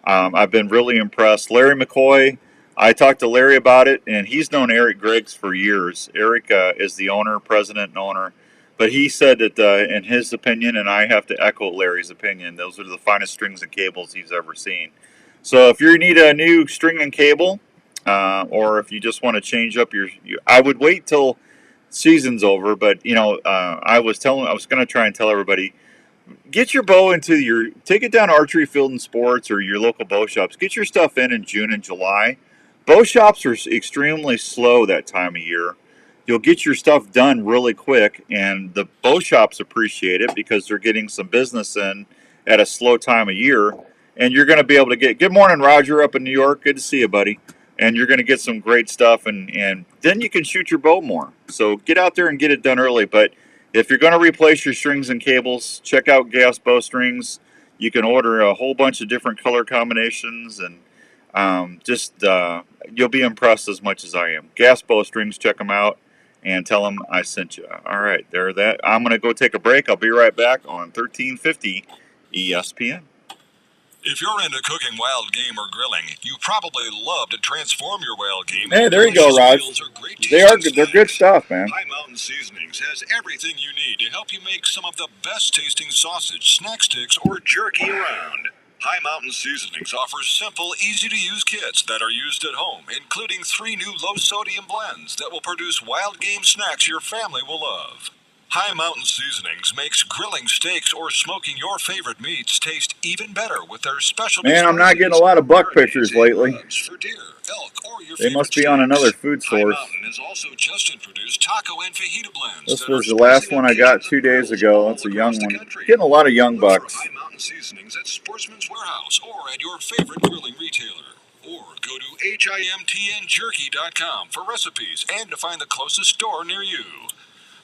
I've been really impressed. Larry McCoy, I talked to Larry about it, and he's known Eric Griggs for years. Eric is the owner, president, and owner. But he said that, in his opinion, and I have to echo Larry's opinion, those are the finest strings and cables he's ever seen. So if you need a new string and cable, or if you just want to change up I would wait till season's over. But I was going to try and tell everybody, get your bow take it down to Archery Field and Sports or your local bow shops. Get your stuff in June and July. Bow shops are extremely slow that time of year. You'll get your stuff done really quick, and the bow shops appreciate it because they're getting some business in at a slow time of year. And you're going to be able to good morning, Roger, up in New York. Good to see you, buddy. And you're going to get some great stuff, and then you can shoot your bow more. So get out there and get it done early. But if you're going to replace your strings and cables, check out Gas Bowstrings. You can order a whole bunch of different color combinations, and you'll be impressed as much as I am. Gas Bowstrings, check them out and tell them I sent you. All right, there that. I'm going to go take a break. I'll be right back on 1350 ESPN. If you're into cooking wild game or grilling, you probably love to transform your wild game. Hey, there you go, Raj. They're good stuff, man. High Mountain Seasonings has everything you need to help you make some of the best tasting sausage, snack sticks, or jerky around. High Mountain Seasonings offers simple, easy-to-use kits that are used at home, including 3 new low-sodium blends that will produce wild game snacks your family will love. High Mountain Seasonings makes grilling steaks or smoking your favorite meats taste even better with their special. Man, I'm not getting a lot of buck pictures lately. For deer, elk, or your they must be on another food source. High Mountain has also just introduced taco and fajita blends. This was the last one I got 2 days ago. It's a young one. Getting a lot of young bucks. High Mountain Seasonings at Sportsman's Warehouse or at your favorite grilling retailer. Or go to HIMTNJerky.com for recipes and to find the closest store near you.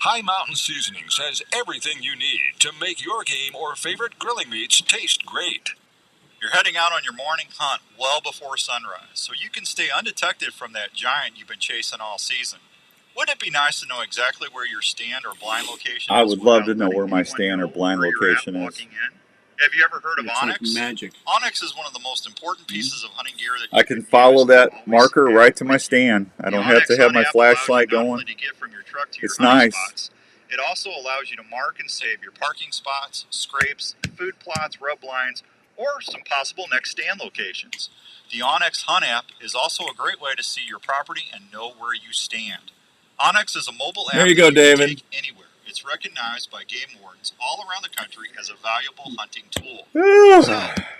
High Mountain Seasonings has everything you need to make your game or favorite grilling meats taste great. You're heading out on your morning hunt well before sunrise, so you can stay undetected from that giant you've been chasing all season. Wouldn't it be nice to know exactly where your stand or blind location is? I would love to know where my stand or blind location is. Have you ever heard of Onyx? Like magic. Onyx is one of the most important pieces of hunting gear that I can follow that marker right to my stand. I don't have to have my flashlight going. It's nice. It also allows you to mark and save your parking spots, scrapes, food plots, rub lines, or some possible next stand locations. The Onyx Hunt app is also a great way to see your property and know where you stand. Onyx is a mobile app there you go, that you David. can take anywhere. It's recognized by game wardens all around the country as a valuable hunting tool. So,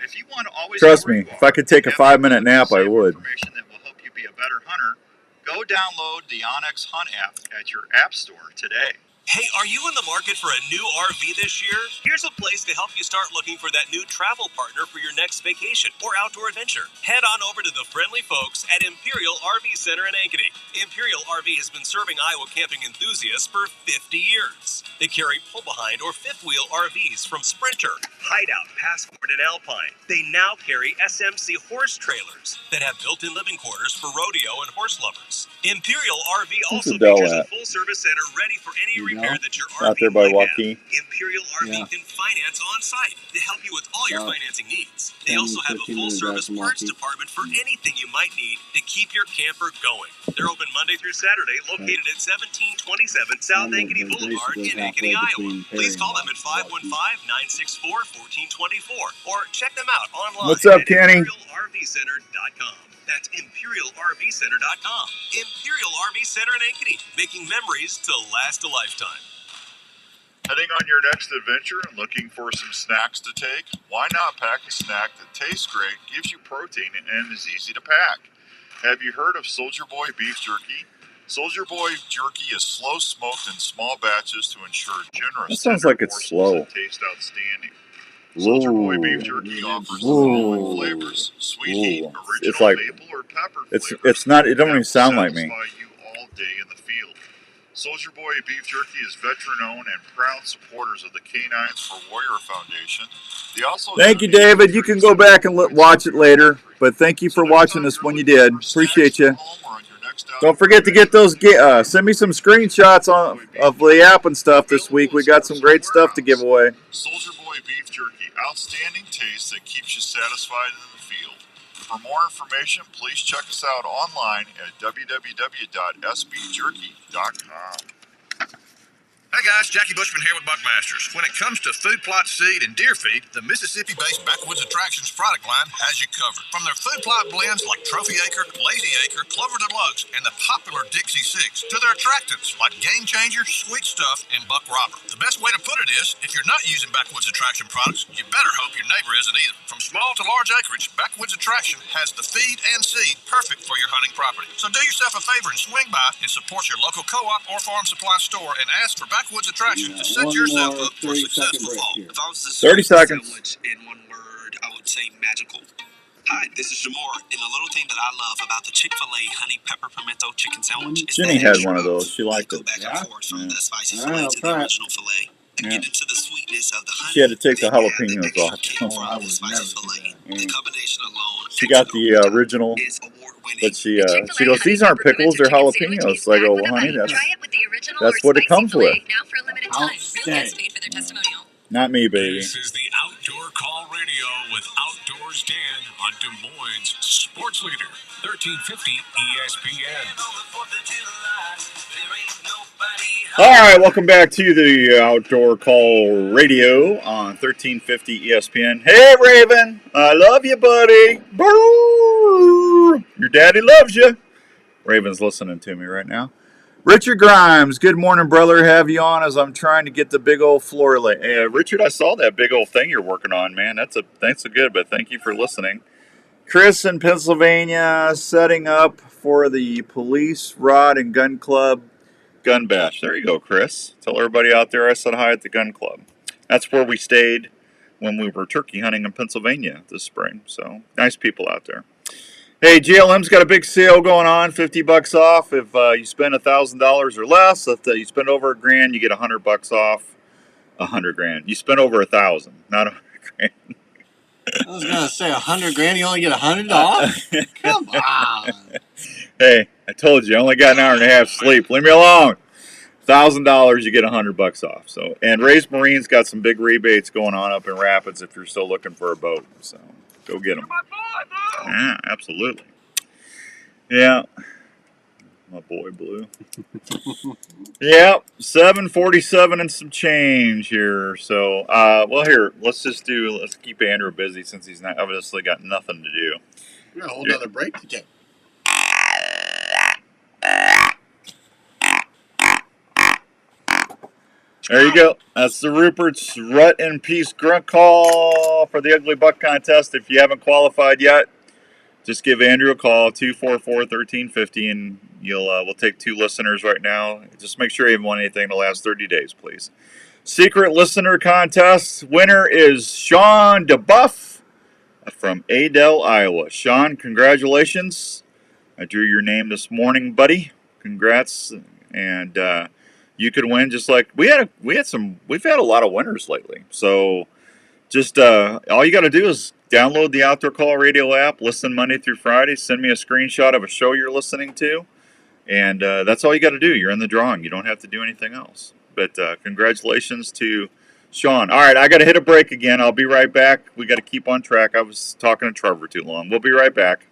if you want to always trust me, if I could take a 5-minute nap, I would. Information that will help you be a better hunter. Go download the Onyx Hunt app at your app store today. Hey, are you in the market for a new RV this year? Here's a place to help you start looking for that new travel partner for your next vacation or outdoor adventure. Head on over to the friendly folks at Imperial RV Center in Ankeny. Imperial RV has been serving Iowa camping enthusiasts for 50 years. They carry pull-behind or fifth-wheel RVs from Sprinter, Hideout, Passport, and Alpine. They now carry SMC horse trailers that have built-in living quarters for rodeo and horse lovers. Imperial RV also features a full-service center ready for any repair that your RV out there by might Waukee. have. Imperial RV can finance on-site to help you with all your financing needs. They also have a full-service parts department for anything you might need to keep your camper going. They're open Monday through Saturday, located at 1727 South Ankeny Boulevard in Ankeny, Iowa. Please call them at 515-964-1424 or check them out online. What's up, Kenny? ImperialRVCenter.com. That's ImperialRVCenter.com. Imperial RV Center in Ankeny, making memories to last a lifetime. Heading on your next adventure and looking for some snacks to take? Why not pack a snack that tastes great, gives you protein, and is easy to pack? Have you heard of Soldier Boy beef jerky? Soldier Boy jerky is slow smoked in small batches to ensure generous. That sounds like it's slow. That taste outstanding. Soldier Boy beef jerky offers the following flavors: sweet heat, original It's like maple or pepper it's flavors not. It don't even that sound like me. satisfy you all day in the field. Soldier Boy Beef Jerky is veteran-owned and proud supporters of the Canines for Warrior Foundation. They also thank you, David. You can go back and watch it later, but thank you for watching this when you did. Appreciate you. Don't forget to get those. Send me some screenshots of the app and stuff this week. We got some great stuff to give away. Soldier Boy Beef Jerky, outstanding taste that keeps you satisfied in the field. For more information, please check us out online at www.sbjerky.com. Hey guys, Jackie Bushman here with Buckmasters. When it comes to food plot seed and deer feed, the Mississippi-based Backwoods Attractions product line has you covered. From their food plot blends like Trophy Acre, Lazy Acre, Clover Deluxe, and the popular Dixie 6, to their attractants like Game Changer, Sweet Stuff, and Buck Robber. The best way to put it is, if you're not using Backwoods Attraction products, you better hope your neighbor isn't either. From small to large acreage, Backwoods Attraction has the feed and seed perfect for your hunting property. So do yourself a favor and swing by and support your local co-op or farm supply store and ask for Backwoods Attraction to set yourself up for a successful fall. If I was to 30 seconds. Sandwich in one word, I would say magical. Hi, this is Jamor, and the little thing that I love about the Chick-fil-A honey pepper pimento chicken sandwich is Jenny that had one of those. She liked it. Go back and forth from the spicy filet to the original filet. To get into the sweetness of the honey, she had to take the jalapenos off. The spicy filet. The combination alone. She got the original, but she goes, these aren't pickles, they're jalapenos. So I go, well, honey, that's what it comes with. Not me, baby. This is the Outdoor Call Radio with Outdoors Dan on Des Moines Sports Leader, 1350 ESPN. All right, welcome back to the Outdoor Call Radio on 1350 ESPN. Hey, Raven, I love you, buddy. Brrr. Your daddy loves you. Raven's listening to me right now. Richard Grimes, good morning, brother. Have you on as I'm trying to get the big old floor laid. Hey, Richard, I saw that big old thing you're working on, man. That's a good, but thank you for listening. Chris in Pennsylvania, setting up for the Police Rod and Gun Club Gun Bash. There you go, Chris. Tell everybody out there I said hi at the gun club. That's where we stayed when we were turkey hunting in Pennsylvania this spring. So, nice people out there. Hey, GLM's got a big sale going on, $50 off. If you spend $1,000 or less, if you spend over $1,000, you get $100 off. $100,000. You spend over $1,000, not $100,000. I was gonna say $100,000. You only get $100 off. Come on. Hey, I told you, I only got an hour and a half sleep. Leave me alone. $1,000, you get $100 off. So, and Raised Marine's got some big rebates going on up in Rapids if you're still looking for a boat. So, go get them. Yeah, absolutely. Yeah. My boy Blue. Yep, 747 and some change here. So, well, here, let's keep Andrew busy since he's not obviously got nothing to do. We got a whole other break to take. There you go. That's the Rupert's Rut in Peace grunt call for the Ugly Buck contest. If you haven't qualified yet, just give Andrew a call, 244-1350, and we'll take 2 listeners right now. Just make sure you haven't won anything in the last 30 days, please. Secret listener contest winner is Sean DeBuff from Adel, Iowa. Sean, congratulations. I drew your name this morning, buddy. Congrats, and you could win just like we've had a lot of winners lately. So just all you got to do is download the Outdoor Call Radio app, listen Monday through Friday, send me a screenshot of a show you're listening to, and that's all you got to do. You're in the drawing. You don't have to do anything else. But congratulations to Sean. All right, I got to hit a break again. I'll be right back. We got to keep on track. I was talking to Trevor too long. We'll be right back.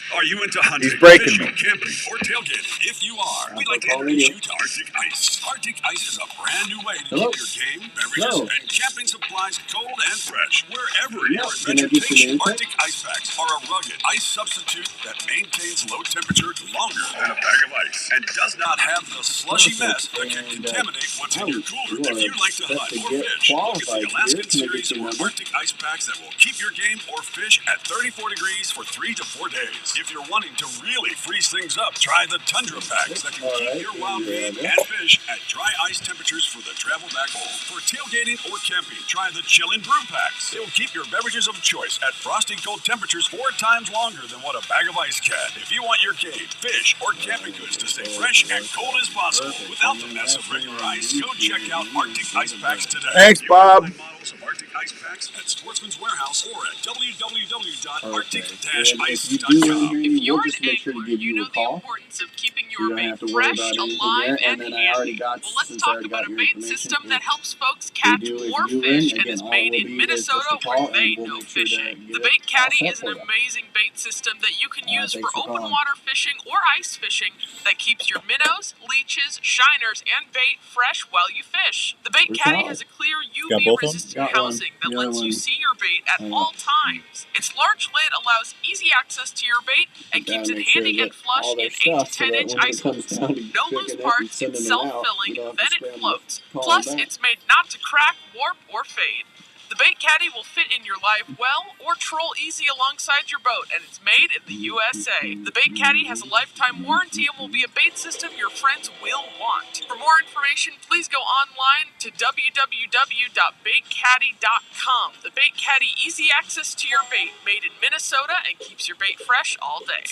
Are you into hunting, He's breaking fishing, me. camping, or tailgating? If you are, we'd like to introduce you to Arctic Ice. Arctic Ice is a brand new way to keep your game, beverages, and camping supplies cold and fresh. Wherever your adventure takes you, Arctic Ice Packs are a rugged ice substitute that maintains low temperature longer than a bag of ice and does not have the slushy mess that can contaminate what's in your cooler. If you like to hunt or fish, look at the Alaskan series or Arctic Ice Packs that will keep your game or fish at 34 degrees for 3 to 4 days. days. If you're wanting to really freeze things up, try the Tundra packs that can keep your wild meat and fish at dry ice temperatures for the travel back home. For tailgating or camping, try the Chill and Brew packs. They'll keep your beverages of choice at frosty cold temperatures 4 times longer than what a bag of ice can. If you want your game, fish, or camping goods to stay fresh and cold as possible without the mess of regular ice, go check out Arctic Ice Packs today. Thanks, Bob. Models of Arctic Ice Packs at Sportsman's Warehouse or at www.arctic-ice.com. If you're an angler, you know the importance of keeping your bait fresh, alive, and handy. Well, let's talk about a bait system that helps folks catch more fish and is made in Minnesota where they know fishing. The Bait Caddy is an amazing bait system that you can use for open water fishing or ice fishing that keeps your minnows, leeches, shiners, and bait fresh while you fish. The Bait Caddy has a clear UV-resistant housing that lets you see your bait at all times. Its large lid allows easy access to your bait and keeps it handy and flush in 8 to 10 inch ice holes. No loose parts, it's self-filling, then it floats. Plus, it's made not to crack, warp, or fade. The Bait Caddy will fit in your live well or troll easy alongside your boat, and it's made in the USA. The Bait Caddy has a lifetime warranty and will be a bait system your friends will want. For more information, please go online to www.baitcaddy.com. The Bait Caddy, easy access to your bait, made in Minnesota and keeps your bait fresh all day.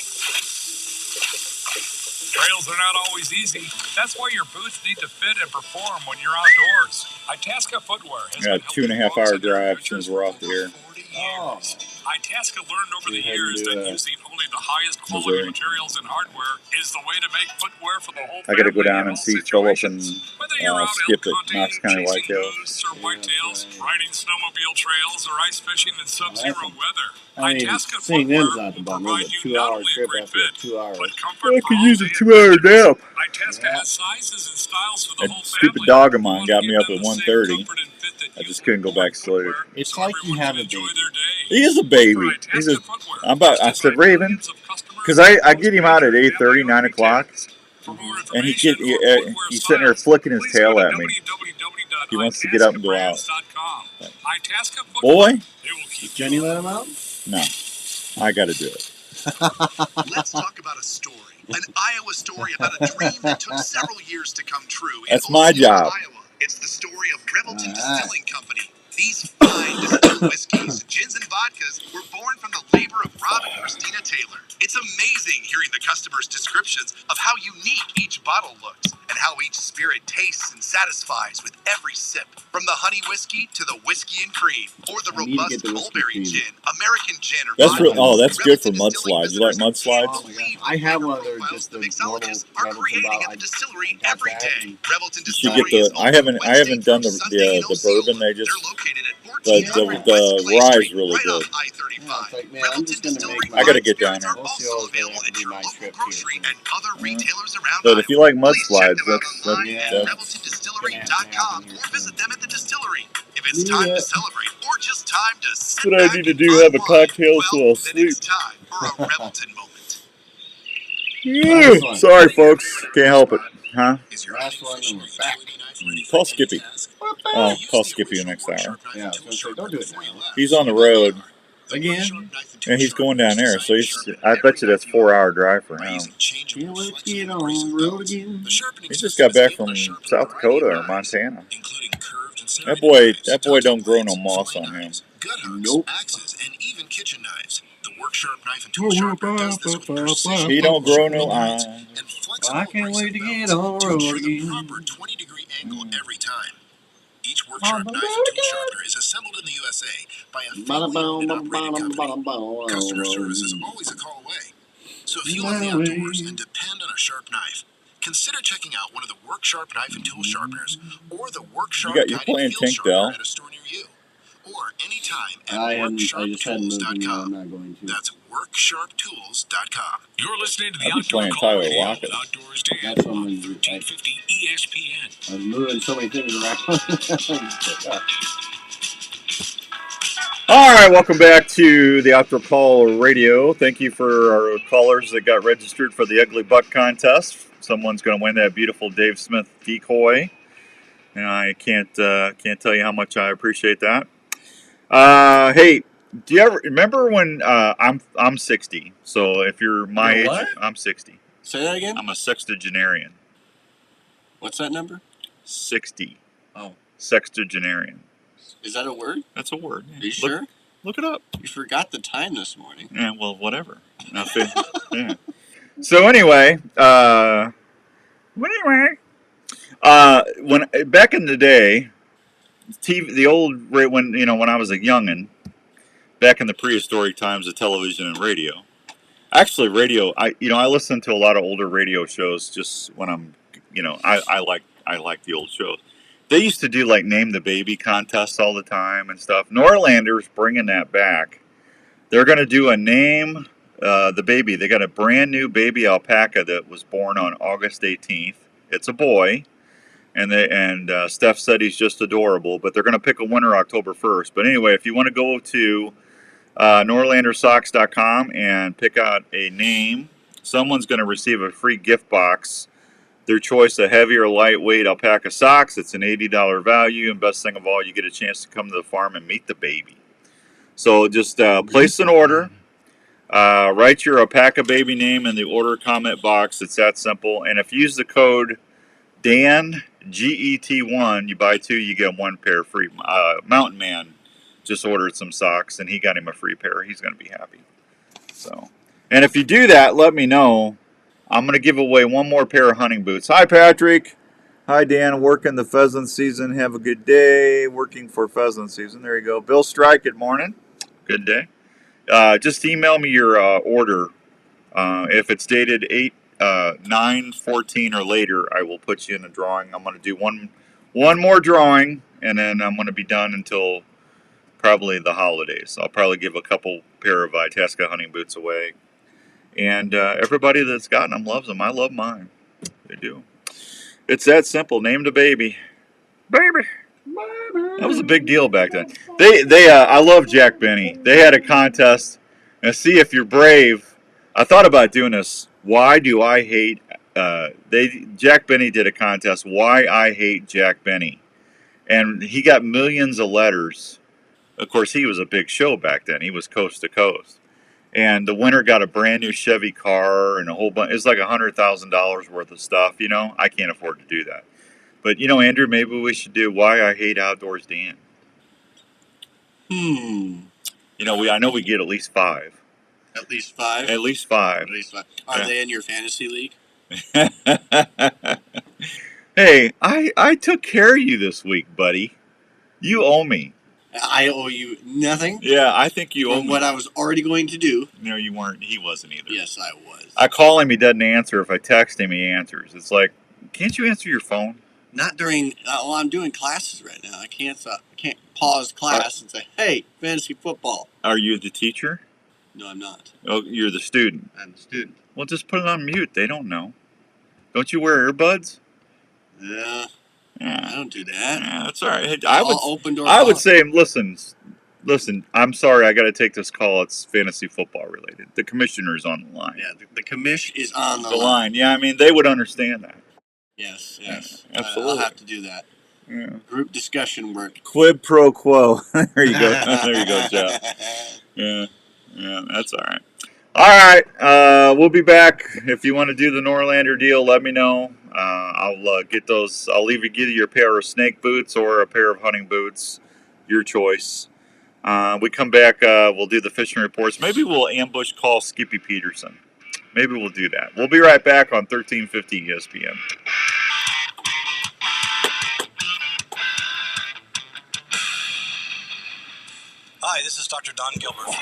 Trails are not always easy. That's why your boots need to fit and perform when you're outdoors. Itasca Footwear has Got a 2.5-hour drive since we're off the air. Itasca learned over the years that using only the highest quality materials and hardware is the way to make footwear for the whole family. I got to go down and see Philip and Whether you're out Skip elk at Knox County hunting, chasing Whitetails. moose or whitetails, riding snowmobile trails, or ice fishing in sub-zero weather, I mean, Itasca seeing them's Footwear not the will bum. provide It's a you not 2-hour only a trip great after a fit, 2 hours. but comfort I for could all use a day 2-hour nap. Itasca has sizes and styles for the That whole stupid family. dog of mine You got wanna me give up them at the same 1:30. comfort and fit that I you just couldn't go back to sleep. footwear, It's so like you everyone have can a enjoy baby. their day. He is a baby. He's a. I said Raven, because I get him out at 8:30, 9 o'clock, and he's sitting there flicking his tail at me. He wants to get up and go out. Boy, Does Jenny let him out? no, I got to do it. Let's talk about a story. An Iowa story about a dream that took several years to come true. That's my job. Iowa. It's the story of Revelton Distilling Company. These fine distilled whiskeys, gins, and vodkas were born from the labor of Rob and Christina Taylor. It's amazing hearing the customers' descriptions of how unique each bottle looks and how each spirit tastes and satisfies with every sip. From the honey whiskey to the whiskey and cream, or the I need to robust get the whiskey mulberry cream. gin, American gin, or That's vodka. that's good for Revelton mudslides. You Distilling like visitors can't mudslides? believe I have one of flavor those, profiles just the mixologists normal are Revelton creating bottle. at the distillery I got every that, day. and Revelton You should Distillery get is the. open I haven't done Wednesday through Sunday in the bourbon. Osceola. They just. They're located at The 1400 West Clay rye is Street, really right good. off I-35. Yeah, it's like, man, I'm Revelton just gonna Distillery make I gotta wine get down spirits there. are also Osceola's gonna available have to at be your my local trip grocery here. and other retailers around But if you Iowa. like Please check mudslides, them out that's online at that's reveltondistillery.com or visit them at the distillery. If it's time to celebrate or just time to sit what I back need to and do. Have a unwind, cocktail so well, I'll then sleep. it's time for a Revelton moment. Last one. Sorry, folks. Can't help it. Huh? Last one, and we're back. Call Skippy. We're back. Oh, call Skippy the next hour. Yeah, I was gonna say, don't do it now. He's on the road, Again? and he's going down there. So I bet you that's 4-hour drive for him. Yeah, let's get on the road again. He just got back from South Dakota or Montana. That boy don't grow no moss on him. Nope. Axes, and even kitchen knives. The Work Sharp Knife and Tool Sharpener does this with precision. He don't grow no eye. And flexible I can't bracing wait to get belts on the to road ensure the again. proper 20-degree angle every time. Each Work Sharp Knife and Tool Sharpener is assembled in the USA by a family-owned and operated company. Customer service is always a call away. So if you love the outdoors and depend on a sharp knife, consider checking out one of the Work Sharp Knife and Tool Sharpeners or the Work Sharp you're Guided playing Field Tank Sharpener Dell? at a store near you. Or anytime at I just hadn't moved, and now I'm worksharptools.com. not going to. That's worksharptools.com. You're listening to the I'll be Outdoor playing Call Tyler Radio Lockett. with Outdoors Dan That's on something 1350 ESPN. I was moving so many things around. All right, welcome back to the Outdoor Call Radio. Thank you for our callers that got registered for the Ugly Buck contest. Someone's going to win that beautiful Dave Smith decoy, and I can't tell you how much I appreciate that. Hey, Do you ever remember when I'm 60? So if you're my You're age, what? I'm 60. Say that again? I'm a sextagenarian. What's that number? 60. Oh. Sextagenarian. Is that a word? That's a word. Are you sure? Look it up. You forgot the time this morning. Yeah, well, whatever. Yeah. So anyway, when back in the day, TV, the old when I was a youngin, back in the prehistoric times of television and radio. Actually, radio. I listen to a lot of older radio shows just when I'm, I like the old shows. They used to do like name the baby contests all the time and stuff. Norlander's bringing that back. They're going to do a name the baby. They got a brand new baby alpaca that was born on August 18th. It's a boy, and Steph said he's just adorable. But they're going to pick a winner October 1st. But anyway, if you want to go to NorlanderSocks.com and pick out a name, someone's going to receive a free gift box. Their choice of heavy or lightweight alpaca socks. It's an $80 value, and best thing of all, you get a chance to come to the farm and meet the baby. So just place an order. Write your alpaca baby name in the order comment box. It's that simple. And if you use the code DAN, GET1, you buy 2, you get 1 pair free. Mountain Man just ordered some socks, and he got him a free pair. He's going to be happy. So, and if you do that, let me know. I'm going to give away 1 more pair of hunting boots. Hi, Patrick. Hi, Dan. Working the pheasant season. Have a good day. Working for pheasant season. There you go. Bill Strike, good morning. Good day. Just email me your order. If it's dated 8/9/14 or later, I will put you in a drawing. I'm going to do one more drawing, and then I'm going to be done until probably the holidays. I'll probably give a couple pair of Itasca hunting boots away. And everybody that's gotten them loves them. I love mine. They do. It's that simple. Name the baby. Baby. That was a big deal back then. I love Jack Benny. They had a contest. And see if you're brave. I thought about doing this. Why do I hate? Jack Benny did a contest. Why I hate Jack Benny, and he got millions of letters. Of course, he was a big show back then. He was coast to coast, and the winner got a brand new Chevy car and a whole bunch. It's like $100,000 worth of stuff. I can't afford to do that. But Andrew, maybe we should do Why I Hate Outdoors Dan. I know we get at least 5. At least 5? At least 5. At least 5. Are they in your fantasy league? Hey, I took care of you this week, buddy. You owe me. I owe you nothing? Yeah, I think you owe me. What I was already going to do. No, you weren't. He wasn't either. Yes, I was. I call him, he doesn't answer. If I text him, he answers. It's like, can't you answer your phone? Not during, I'm doing classes right now. I can't pause class and say, hey, fantasy football. Are you the teacher? No, I'm not. Oh, you're the student. I'm the student. Well, just put it on mute. They don't know. Don't you wear earbuds? Yeah. I don't do that. Yeah, that's all right. I would say, listen, I'm sorry, I got to take this call. It's fantasy football related. The commissioner's on the line. Yeah, the commish is on the line. Yeah, they would understand that. Yes. Yeah, absolutely. I'll have to do that. Yeah. Group discussion work. Quid pro quo. There you go. There you go, Jeff. Yeah, that's all right. All right, we'll be back. If you want to do the Norlander deal, let me know. I'll get those. I'll either give you a pair of snake boots or a pair of hunting boots. Your choice. We come back. We'll do the fishing reports. Maybe we'll ambush call Skippy Peterson. Maybe we'll do that. We'll be right back on 1350 ESPN. Hi, this is Dr. Don Gilbert from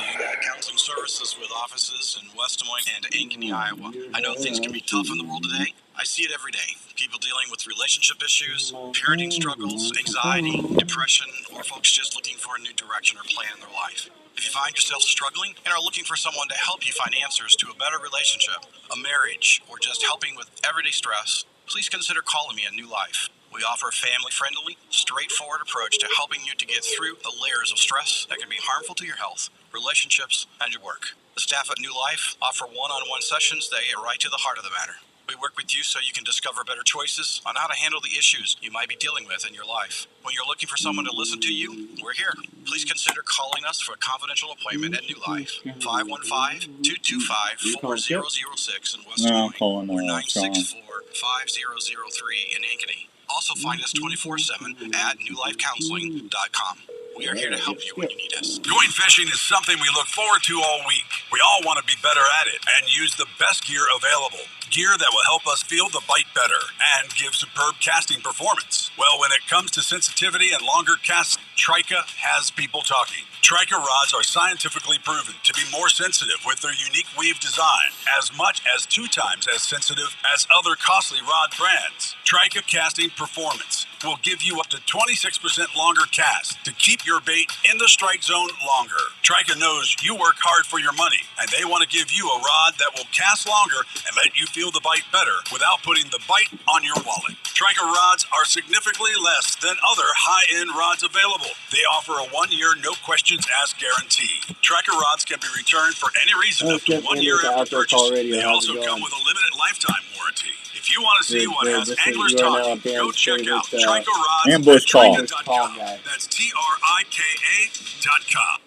Counseling Services with offices in West Des Moines and Ankeny, Iowa. I know things can be tough in the world today. I see it every day. People dealing with relationship issues, parenting struggles, anxiety, depression, or folks just looking for a new direction or plan in their life. If you find yourself struggling and are looking for someone to help you find answers to a better relationship, a marriage, or just helping with everyday stress, please consider calling me a New Life. We offer a family-friendly, straightforward approach to helping you to get through the layers of stress that can be harmful to your health, relationships, and your work. The staff at New Life offer one-on-one sessions that get right to the heart of the matter. We work with you so you can discover better choices on how to handle the issues you might be dealing with in your life. When you're looking for someone to listen to you, we're here. Please consider calling us for a confidential appointment at New Life. 515-225-4006 in West Des Moines or 964-5003 in Ankeny. Also find us 24/7 at newlifecounseling.com. We are here to help you when you need us. Going fishing is something we look forward to all week. We all want to be better at it and use the best gear available. Gear that will help us feel the bite better and give superb casting performance. Well, when it comes to sensitivity and longer casts, Trika has people talking. Trika rods are scientifically proven to be more sensitive with their unique weave design, as much as 2 times as sensitive as other costly rod brands. Trika casting performance will give you up to 26% longer cast to keep your bait in the strike zone longer. Trika knows you work hard for your money, and they want to give you a rod that will cast longer and let you feel the bite better without putting the bite on your wallet. Trika rods are significantly less than other high-end rods available. They offer a 1-year, no-questions-asked guarantee. Trika rods can be returned for any reason up to 1 year after purchase. They also come with a limited lifetime warranty. If you want to see what has anglers talking, go check out Trika rods Ambush at call. Trika.com. That's TRIKA.com.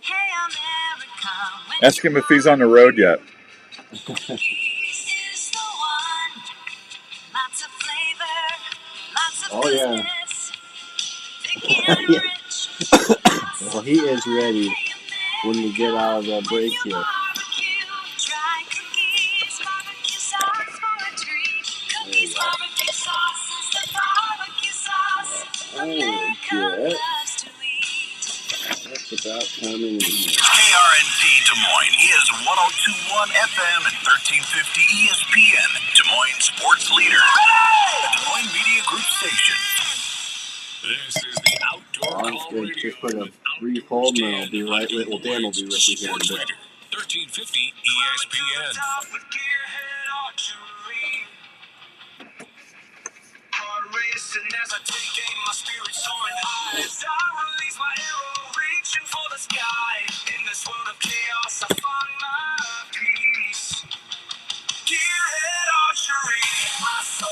Ask him if he's on the road yet. Oh, yeah. Yeah. Well, he is ready when we get out of the break here. That's about coming in here. KRNT Des Moines is 102.1 FM and 1350 ESPN, Des Moines sports leader. A Des Moines Media Group station. This is the Outdoor Call Radio. Just put a brief hold and I'll be right with, well, Dan will be with you here in a bit. 1350 ESPN. Racing as I take aim, my spirit soaring high. As I release my arrow, reaching for the sky. In this world of chaos, I find my peace. Gearhead archery, my soul.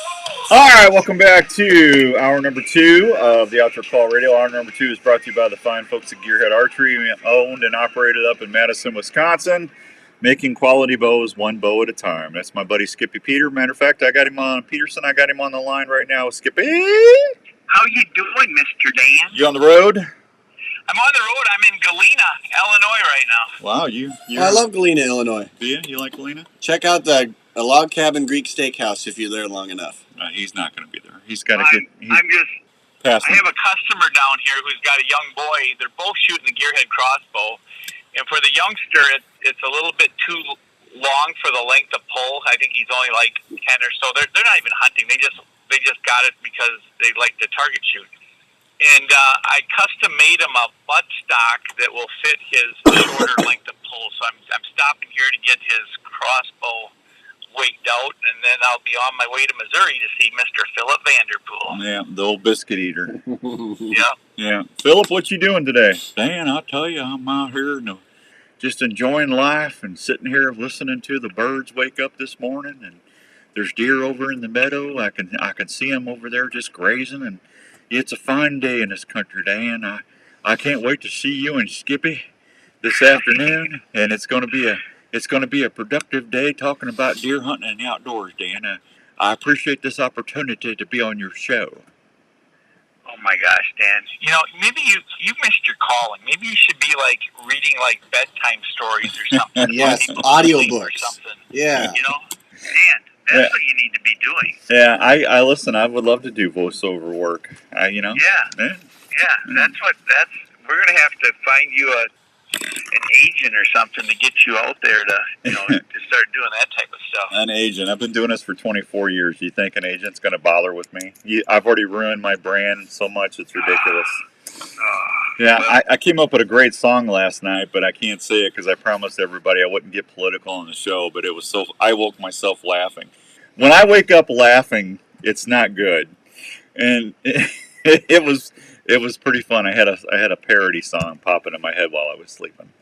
All right, welcome back to hour number 2 of the Outdoor Call Radio. Hour number 2 is brought to you by the fine folks at Gearhead Archery, owned and operated up in Madison, Wisconsin, making quality bows one bow at a time. That's my buddy Skippy Peter. Matter of fact, I got him on Peterson. I got him on the line right now. Skippy, How you doing, Mr. Dan? you on the road? I'm on the road. I'm in Galena, Illinois right now. Wow, you. I love Galena, Illinois. Do you? You like Galena? Check out the Log Cabin Greek Steakhouse if you're there long enough. He's not going to be there. He's got to get. I have a customer down here who's got a young boy. They're both shooting the Gearhead crossbow. And for the youngster, it's a little bit too long for the length of pull. I think he's only like 10 or so. They're not even hunting. They just got it because they like to target shoot. And I custom made him a buttstock that will fit his shorter length of pull. So I'm stopping here to get his crossbow waked out, and then I'll be on my way to Missouri to see Mr. Philip Vanderpool. Yeah, the old biscuit eater. Yeah. Yeah. Philip, what you doing today? Dan, I'll tell you, I'm out here just enjoying life and sitting here listening to the birds wake up this morning, and there's deer over in the meadow. I can see them over there just grazing, and it's a fine day in this country, Dan. I can't wait to see you and Skippy this afternoon, and it's going to be a productive day talking about deer hunting and the outdoors, Dan. I appreciate this opportunity to be on your show. Oh my gosh, Dan! You know, maybe you missed your calling. Maybe you should be like reading like bedtime stories or something. Yes, audiobooks or something. Yeah. You know, Dan, that's what you need to be doing. Yeah, I listen. I would love to do voiceover work. You know. Yeah. We're gonna have to find you an agent or something to get you out there to to start doing that type of stuff. An agent. I've been doing this for 24 years. You think an agent's going to bother with me? I've already ruined my brand so much, it's ridiculous. I came up with a great song last night, but I can't say it because I promised everybody I wouldn't get political on the show, but it was I woke myself laughing. When I wake up laughing, it's not good. And it was pretty fun. I had a parody song popping in my head while I was sleeping.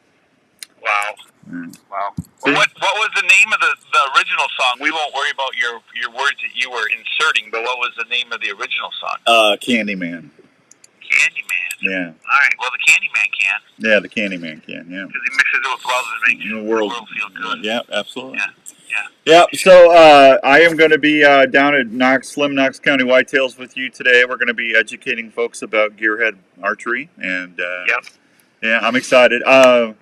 Wow. Mm. Wow. See? What was the name of the original song? We won't worry about your words that you were inserting, but what was the name of the original song? Candyman. Candyman. Yeah. All right. Well, the Candyman can. Yeah, the Candyman can. Yeah. Because he mixes it with love and makes The the world world feel good. Yeah, absolutely. Yeah. Yeah. So I am going to be down at Slim Knox County Whitetails with you today. We're going to be educating folks about gearhead archery, and yeah, I'm excited. I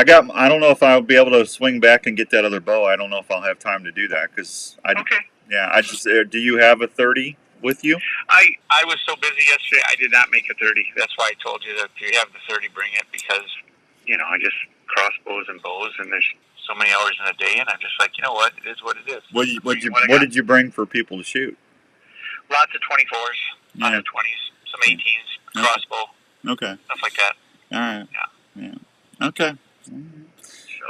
don't know if I'll be able to swing back and get that other bow. I don't know if I'll have time to do that because I just do you have a 30 with you? I was so busy yesterday, I did not make a 30. That's why I told you that if you have the 30, bring it, because I just crossbows and bows, and there's so many hours in a day, and I'm just like, you know what, it is what it is. What did you bring for people to shoot? Lots of 24s, lots of 20s, some 18s, crossbow, stuff like that. All right. Yeah. Okay.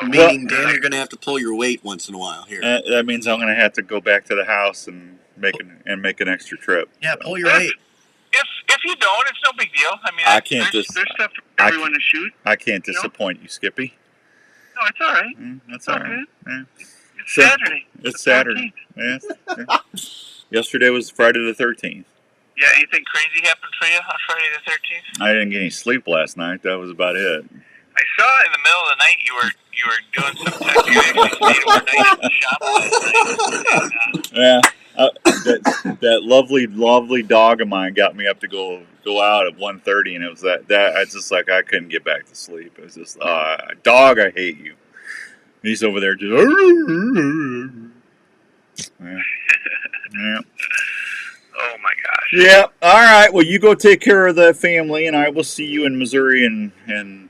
Meaning, Dan, you're going to have to pull your weight once in a while here. That means I'm going to have to go back to the house and make an extra trip. Yeah, pull your weight. If you don't, it's no big deal. I mean, there's stuff for everyone to shoot. I can't disappoint you, Skippy. No, it's all right. That's all right. Yeah. It's Saturday. It's Saturday. Yeah. Yesterday was Friday the 13th. Yeah, anything crazy happened for you on Friday the 13th? I didn't get any sleep last night. That was about it. I saw in the middle of the night you were doing some tech. You actually stayed overnight in the shop last night. Yeah. That lovely dog of mine got me up to go out at 1:30, and it was that I just like I couldn't get back to sleep. It was just dog, I hate you. He's over there just yeah. Oh my gosh. Yeah. All right. Well, you go take care of the family, and I will see you in Missouri in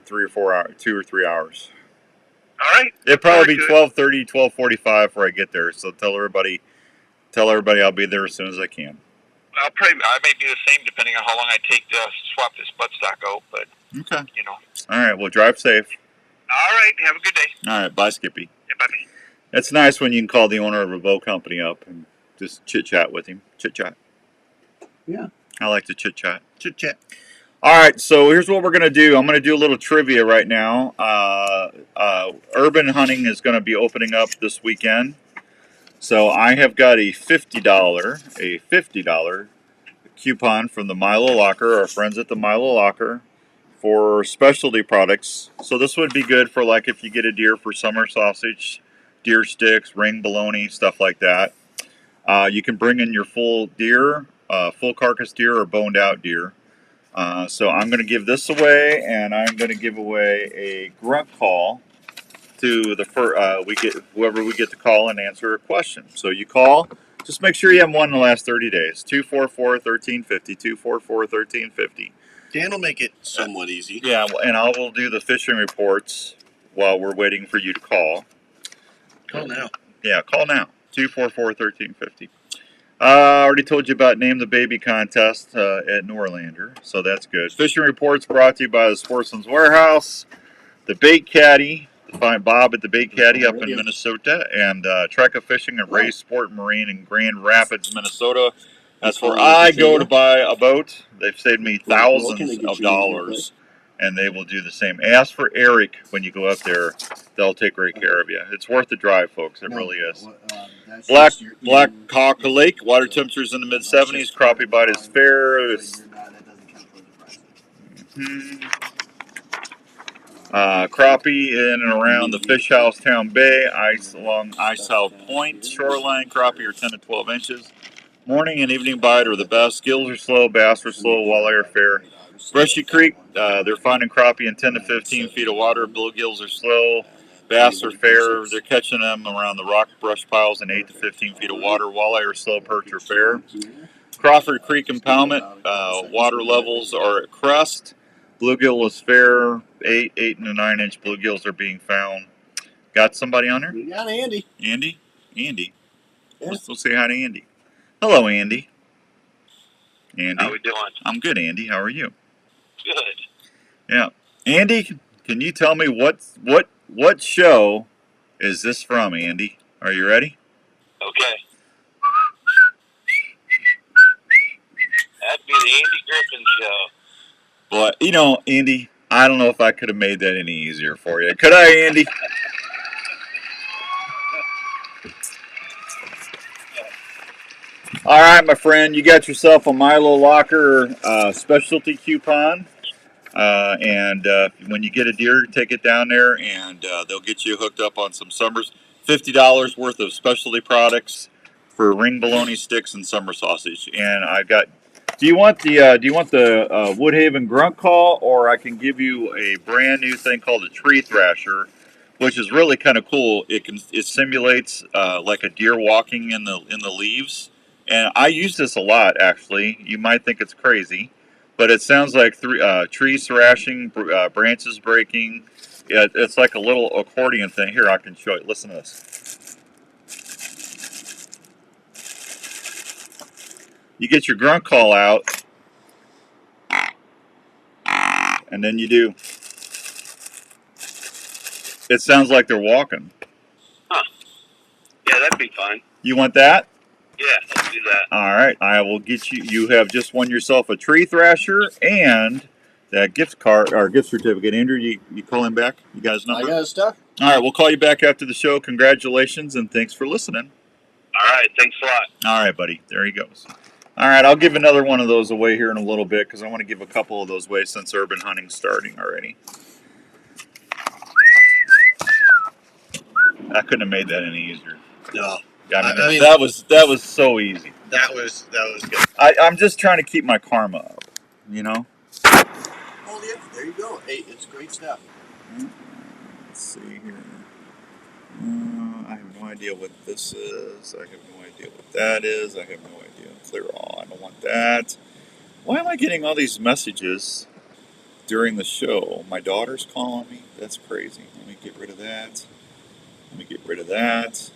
3 or 4 hours, 2 or 3 hours. All right. It'll probably be 12:30, 12:45 before I get there. So tell everybody I'll be there as soon as I can. I may do the same depending on how long I take to swap this buttstock out, but okay. All right. Well, drive safe. All right. Have a good day. All right. Bye, Skippy. Yeah, bye. It's nice when you can call the owner of a bow company up and just chit chat with him. Chit chat. Yeah. I like to chit chat. Chit chat. All right, so here's what we're going to do. I'm going to do a little trivia right now. Urban hunting is going to be opening up this weekend. So I have got a $50 coupon from the Milo Locker, our friends at the Milo Locker, for specialty products. So this would be good for like if you get a deer for summer sausage, deer sticks, ring bologna, stuff like that. You can bring in your full deer, full carcass deer or boned out deer. So I'm going to give this away, and I'm going to give away a grunt call to whoever we get to call and answer a question. So you call, just make sure you have one in the last 30 days. 244-1350, 244-1350. Dan will make it somewhat easy. Yeah, and I will do the fishing reports while we're waiting for you to call. Call now. Yeah, call now. 244-1350. I already told you about Name the Baby contest at Norlander, so that's good. Fishing reports brought to you by the Sportsman's Warehouse, the Bait Caddy, find Bob at the Bait Caddy up in Minnesota, and Trekka Fishing and Ray Sport and Marine in Grand Rapids, Minnesota. That's where I go to buy a boat. They've saved me thousands of dollars, and they will do the same. Ask for Eric when you go up there. They'll take great care of you. It's worth the drive, folks. It really is. Black Hawk Lake, water temperatures in the mid-70s. Crappie bite is fair. Crappie in and around the Fish House Town Bay, ice along Ice House Point, shoreline. Crappie are 10 to 12 inches. Morning and evening bite are the best. Gills are slow, bass are slow, walleye are fair. Brushy Creek, they're finding crappie in 10 to 15 feet of water. Bluegills are slow, bass are fair. They're catching them around the rock brush piles in 8 to 15 feet of water. Walleye are slow, perch are fair. Crawford Creek impoundment, water levels are at crest. Bluegill is fair. 8 and 9 inch bluegills are being found. Got somebody on there? We got Andy. Andy? Andy. Yeah. Let's say hi to Andy. Hello, Andy. Andy. How we doing? I'm good, Andy. How are you? Good. Yeah. Andy, can you tell me what show is this from, Andy? Are you ready? Okay. That'd be the Andy Griffin Show. Well, you know, Andy, I don't know if I could have made that any easier for you. Could I, Andy? All right, my friend, you got yourself a Milo Locker specialty coupon. And when you get a deer, take it down there, and they'll get you hooked up on some summers. $50 worth of specialty products for ring bologna sticks and summer sausage. And I got. Do you want the Woodhaven grunt call, or I can give you a brand new thing called a tree thrasher, which is really kind of cool. It simulates like a deer walking in the leaves, and I use this a lot actually. You might think it's crazy, but it sounds like trees thrashing, branches breaking. It's like a little accordion thing. Here, I can show you. Listen to this. You get your grunt call out, and then you do. It sounds like they're walking. Huh. Yeah, that'd be fun. You want that? Yeah, let's do that. All right, I will get you. You have just won yourself a tree thrasher and that gift card or gift certificate. Andrew, you call him back? You got his number? I got his stuff. All right, we'll call you back after the show. Congratulations and thanks for listening. All right, thanks a lot. All right, buddy. There he goes. All right, I'll give another one of those away here in a little bit because I want to give a couple of those away since urban hunting's starting already. I couldn't have made that any easier. No. I mean, that was so easy. That was good. I'm just trying to keep my karma up, you know? Oh, yeah, there you go. Hey, it's great stuff. Let's see here. I have no idea what this is. I have no idea what that is. I have no idea. Clear all. I don't want that. Why am I getting all these messages during the show? My daughter's calling me. That's crazy. Let me get rid of that. Let me get rid of that.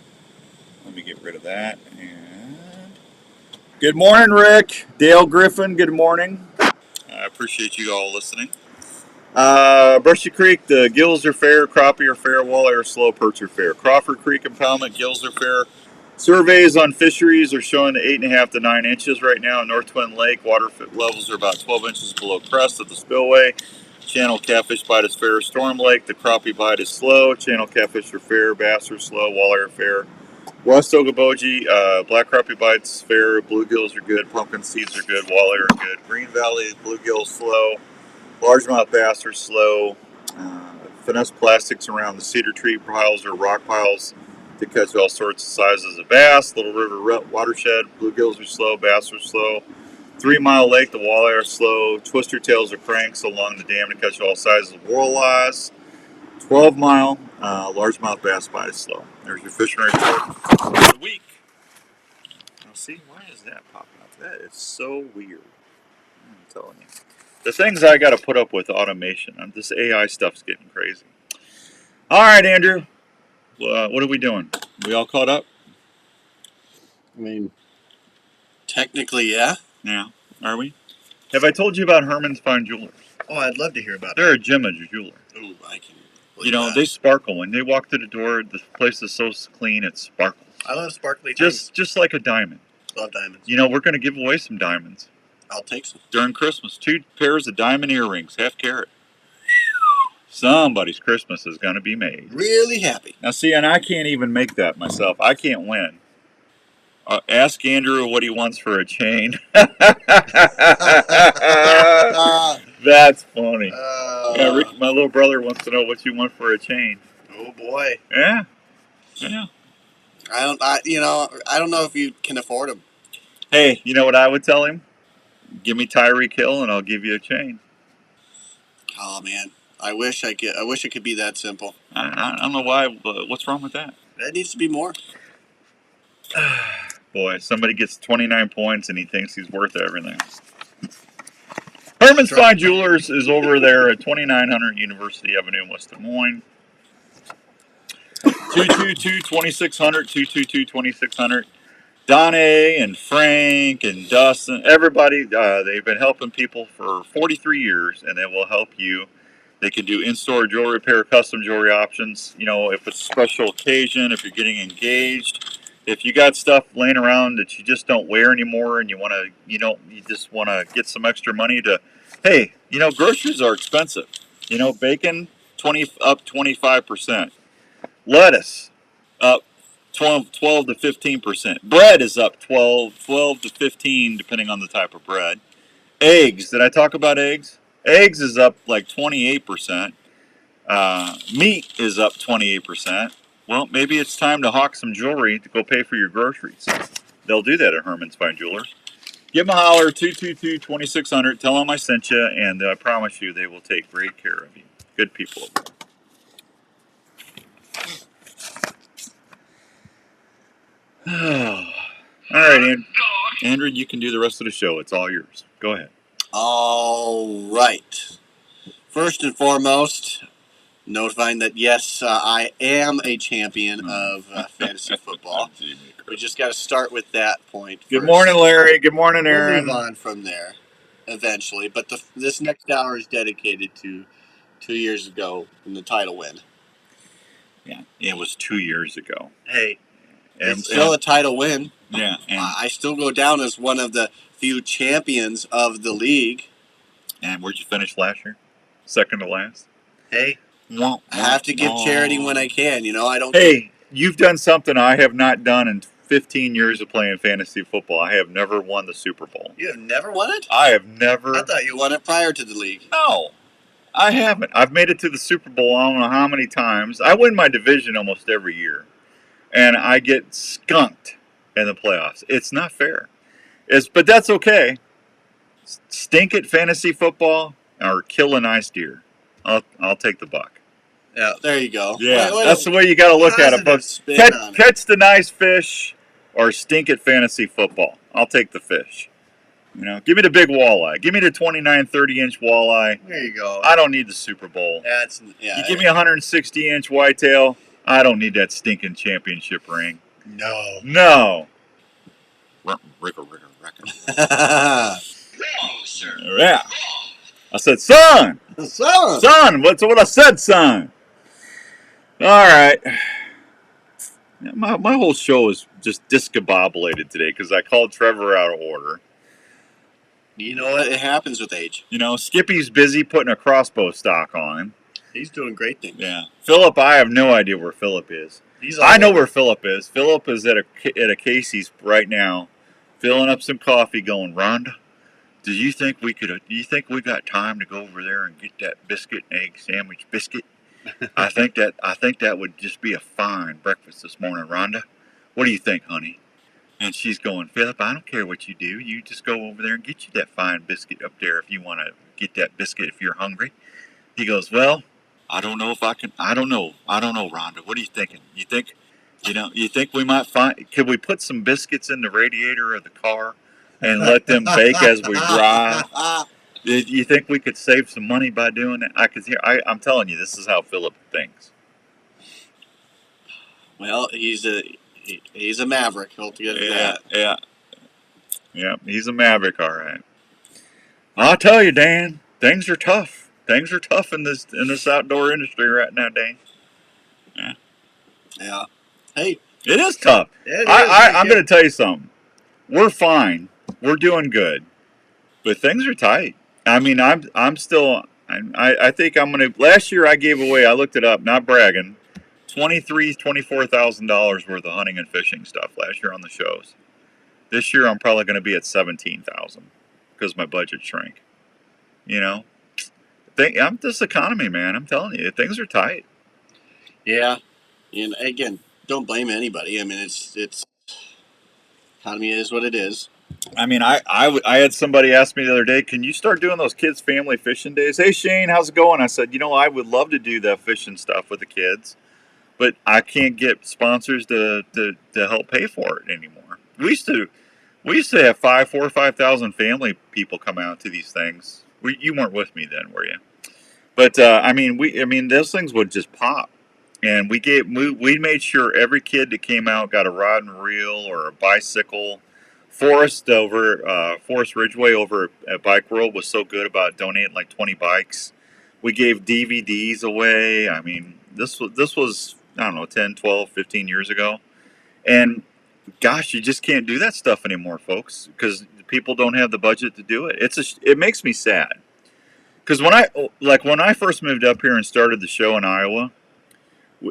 Let me get rid of that. And good morning, Rick. Dale Griffin, good morning. I appreciate you all listening. Brushy Creek, the gills are fair, crappie are fair, walleye are slow, perch are fair. Crawford Creek impoundment, gills are fair. Surveys on fisheries are showing 8.5 to 9 inches right now. North Twin Lake, water levels are about 12 inches below crest at the spillway. Channel catfish bite is fair. Storm Lake, the crappie bite is slow. Channel catfish are fair, bass are slow, walleye are fair. West Okoboji, black crappie bites fair, bluegills are good, pumpkin seeds are good, walleye are good. Green Valley, bluegills slow. Largemouth bass are slow. Finesse plastics around the cedar tree piles or rock piles to catch all sorts of sizes of bass. Little River watershed, bluegills are slow, bass are slow. 3 Mile Lake, the walleye are slow. Twister tails or cranks along the dam to catch all sizes of walleyes. 12 Mile, largemouth bass bite is slow. There's your fishing report for the week. Now see, why is that popping up? That is so weird. I'm telling you. The things I got to put up with automation. This AI stuff's getting crazy. All right, Andrew. What are we doing? We all caught up? I mean, technically, yeah. Yeah. Are we? Have I told you about Herman's Fine Jewelers? Oh, I'd love to hear about They're a gem of jeweler. Oh, I can. You know, they sparkle. When they walk through the door, the place is so clean, it sparkles. I love sparkly things. Just like a diamond. Love diamonds. You know, we're going to give away some diamonds. I'll take some. During Christmas, 2 pairs of diamond earrings, half carat. Somebody's Christmas is going to be made. Really happy. Now, see, and I can't even make that myself. I can't win. Ask Andrew what he wants for a chain. That's funny. Yeah, Rick, my little brother wants to know what you want for a chain. Oh boy. Yeah. Yeah. I don't know if you can afford them. Hey, you know what I would tell him? Give me Tyreek Hill and I'll give you a chain. Oh man, I wish it could be that simple. I don't know why. What's wrong with that? That needs to be more. Boy, somebody gets 29 points and he thinks he's worth everything. Herman's Fine Jewelers is over there at 2900 University Avenue in West Des Moines. 222-2600, 222-2600. Donnie and Frank and Dustin, everybody, they've been helping people for 43 years, and they will help you. They can do in-store jewelry repair, custom jewelry options. You know, if it's a special occasion, if you're getting engaged, if you got stuff laying around that you just don't wear anymore, and you just want to get some extra money to, hey, you know, groceries are expensive. You know, bacon up 25%. Lettuce up 12 to 15%. Bread is up 12 to 15 depending on the type of bread. Eggs. Did I talk about eggs? Eggs is up like 28%. Meat is up 28%. Well, maybe it's time to hawk some jewelry to go pay for your groceries. They'll do that at Herman's Fine Jewelers. Give them a holler, 222-2600. Tell them I sent you, and I promise you they will take great care of you. Good people. All right, Andrew, you can do the rest of the show. It's all yours. Go ahead. All right. First and foremost, notifying that, yes, I am a champion of fantasy football. We just got to start with that point first. Good morning, Larry. Good morning, Aaron. We'll move on from there eventually. But this next hour is dedicated to 2 years ago in the title win. Yeah, it was 2 years ago. Hey, it's still a title win. Yeah. And I still go down as one of the few champions of the league. And where'd you finish last year? Second to last? Hey, I have to give charity when I can. You know, I don't. Hey, you've done something I have not done in 15 years of playing fantasy football. I have never won the Super Bowl. You have never won it? I have never. I thought you won it prior to the league. No, I haven't. I've made it to the Super Bowl I don't know how many times. I win my division almost every year. And I get skunked in the playoffs. It's not fair. But that's okay. Stink at fantasy football or kill a nice deer. I'll take the buck. Yeah, there you go. Yeah, that's the way you got to look at it. But catch the nice fish or stink at fantasy football. I'll take the fish. You know, give me the big walleye. Give me the 29, 30-inch walleye. There you go. I don't need the Super Bowl. You give me a 160-inch whitetail. I don't need that stinking championship ring. No. Wrong, sir. Yeah. I said, son. Son. What's what I said, son. All right. My whole show is just discombobulated today because I called Trevor out of order. You know what? It happens with age. You know, Skippy's busy putting a crossbow stock on him. He's doing great things. Yeah. Philip, I have no idea where Philip is. I know where Philip is. Philip is at a Casey's right now, filling up some coffee, going, Rhonda, do you think we got time to go over there and get that biscuit and egg sandwich biscuit? I think that would just be a fine breakfast this morning, Rhonda. What do you think, honey? And she's going, Philip, I don't care what you do. You just go over there and get you that fine biscuit up there if you want to get that biscuit if you're hungry. He goes, well, I don't know if I can. I don't know, Rhonda. What are you thinking? You think we might could we put some biscuits in the radiator of the car and let them bake as we drive? You think we could save some money by doing that? I'm telling you, this is how Philip thinks. Well, he's a maverick altogether. Yeah, he's a maverick, all right. I'll tell you, Dan, things are tough. Things are tough in this outdoor industry right now, Dan. Yeah. Hey, it is tough. I'm going to tell you something. We're fine. We're doing good, but things are tight. I mean, I'm still. I think I'm going to. Last year, I gave away. I looked it up. Not bragging. $24,000 worth of hunting and fishing stuff last year on the shows. This year, I'm probably going to be at $17,000 because my budget shrank. You know. I'm this economy, man. I'm telling you, things are tight. Yeah, and again, don't blame anybody. I mean, it's economy is what it is. I mean, I had somebody ask me the other day, can you start doing those kids' family fishing days? Hey, Shane, how's it going? I said, I would love to do that fishing stuff with the kids, but I can't get sponsors to help pay for it anymore. We used to have 4,000 or 5,000 family people come out to these things. You weren't with me then, were you? But I mean, those things would just pop, and we made sure every kid that came out got a rod and reel or a bicycle. Forrest Ridgeway over at Bike World was so good about donating like 20 bikes. We gave DVDs away. I mean, this was I don't know 10, 12, 15 years ago, and gosh, you just can't do that stuff anymore, folks, because people don't have the budget to do it. It makes me sad. Because when I first moved up here and started the show in Iowa,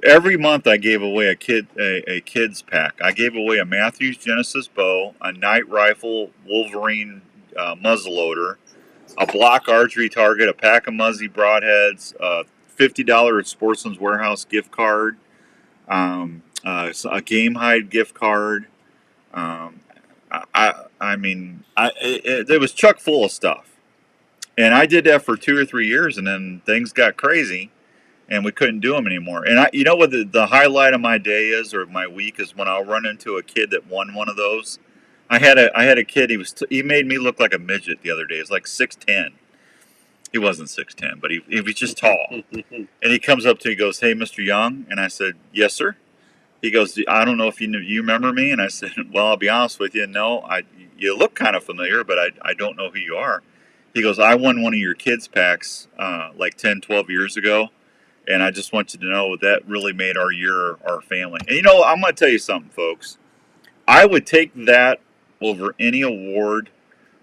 every month I gave away a kid's pack. I gave away a Matthews Genesis bow, a Night Rifle Wolverine muzzleloader, a block archery target, a pack of Muzzy broadheads, a $50 at Sportsman's Warehouse gift card, a Game Hide gift card. It was chock full of stuff. And I did that for 2 or 3 years, and then things got crazy, and we couldn't do them anymore. And you know what the highlight of my day is, or my week, is when I'll run into a kid that won one of those. I had a kid. He made me look like a midget the other day. He's like 6'10". He wasn't 6'10", but he was just tall. And he comes up to me, and goes, "Hey, Mr. Young," and I said, "Yes, sir." He goes, "I don't know if you remember me," and I said, "Well, I'll be honest with you. No, you look kind of familiar, but I don't know who you are." He goes, "I won one of your kids' packs like 10, 12 years ago, and I just want you to know that really made our year, our family." And you know, I'm going to tell you something, folks. I would take that over any award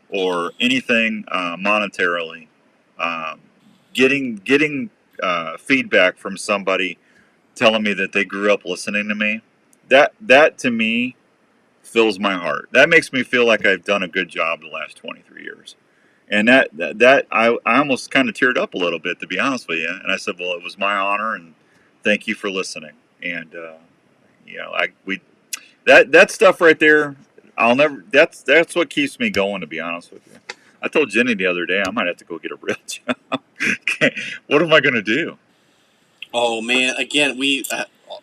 or anything monetarily. Getting feedback from somebody telling me that they grew up listening to me, that to me fills my heart. That makes me feel like I've done a good job the last 23 years. And that I almost kind of teared up a little bit, to be honest with you. And I said, "Well, it was my honor, and thank you for listening." And that stuff right there, I'll never. That's what keeps me going, to be honest with you. I told Jenny the other day I might have to go get a real job. Okay, what am I going to do? Oh man! Again,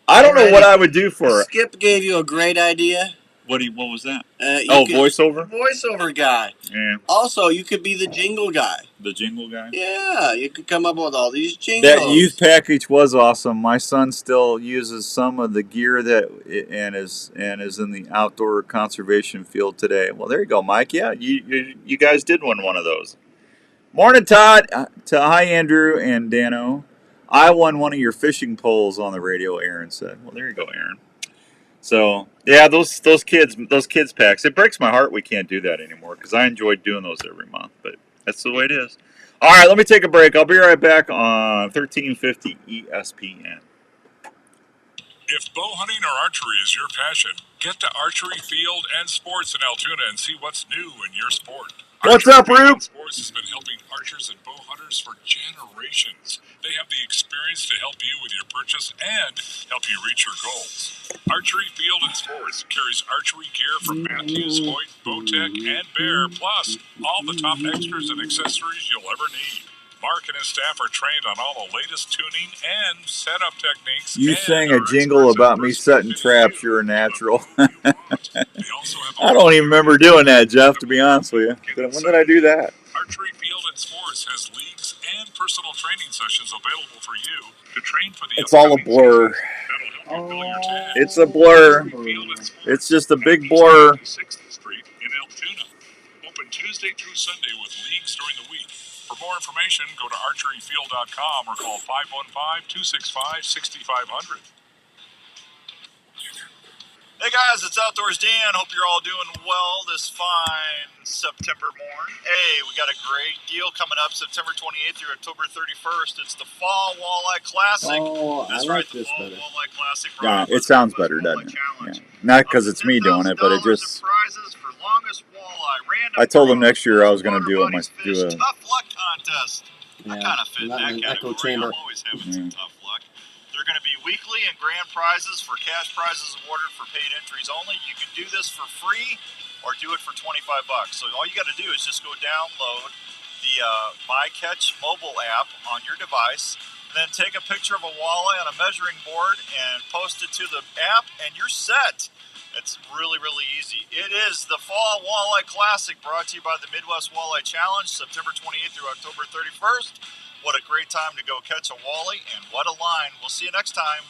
I don't know what I would do for it. Skip gave you a great idea. What was that? Voiceover? Voiceover? Voiceover guy. Yeah. Also, you could be the jingle guy. The jingle guy? Yeah, you could come up with all these jingles. That youth package was awesome. My son still uses some of the gear and is in the outdoor conservation field today. Well, there you go, Mike. Yeah, you guys did win one of those. Morning, Todd. Hi, Andrew and Dano. I won one of your fishing poles on the radio, Aaron said. Well, there you go, Aaron. So, yeah, those kids packs. It breaks my heart we can't do that anymore, because I enjoyed doing those every month, but that's the way it is. All right, let me take a break. I'll be right back on 1350 ESPN. If bow hunting or archery is your passion, get to Archery Field and Sports in Altoona and see what's new in your sport. What's up, Rube? Sports has been helping archers and bow hunters for generations. They have the experience to help you with your purchase and help you reach your goals. Archery Field and Sports carries archery gear from Matthews, Hoyt, Bowtech, and Bear, plus all the top extras and accessories you'll ever need. Mark and his staff are trained on all the latest tuning and setup techniques. You sang a jingle about me setting traps. You're a natural. I don't even remember doing that, Jeff, to be honest with you. When did I do that? Archery Field and Sports has leagues and personal training sessions available for you to train for the. It's all a blur. It's a blur. It's just a big blur. 6th Street in Altoona. Open Tuesday through Sunday with leagues during the week. For more information, go to archeryfield.com or call 515-265-6500. Hey guys, it's Outdoors Dan. Hope you're all doing well this fine September morning. Hey, we got a great deal coming up September 28th through October 31st. It's the Fall Walleye Classic. Oh, That's I like right, this better. Walleye Classic. Yeah, it sounds better, doesn't it? Yeah. Not because it's me doing it, but it just. I told them next year I was going to do it. Tough luck contest. Yeah, I kind of fit in that echo category. chamber. I'm always having some tough luck. They're going to be weekly and grand prizes for cash prizes awarded for paid entries only. You can do this for free or do it for $25. So all you got to do is just go download the MyCatch mobile app on your device, and then take a picture of a walleye on a measuring board and post it to the app, and you're set. It's really, really easy. It is the Fall Walleye Classic, brought to you by the Midwest Walleye Challenge, September 28th through October 31st. What a great time to go catch a walleye, and what a line. We'll see you next time.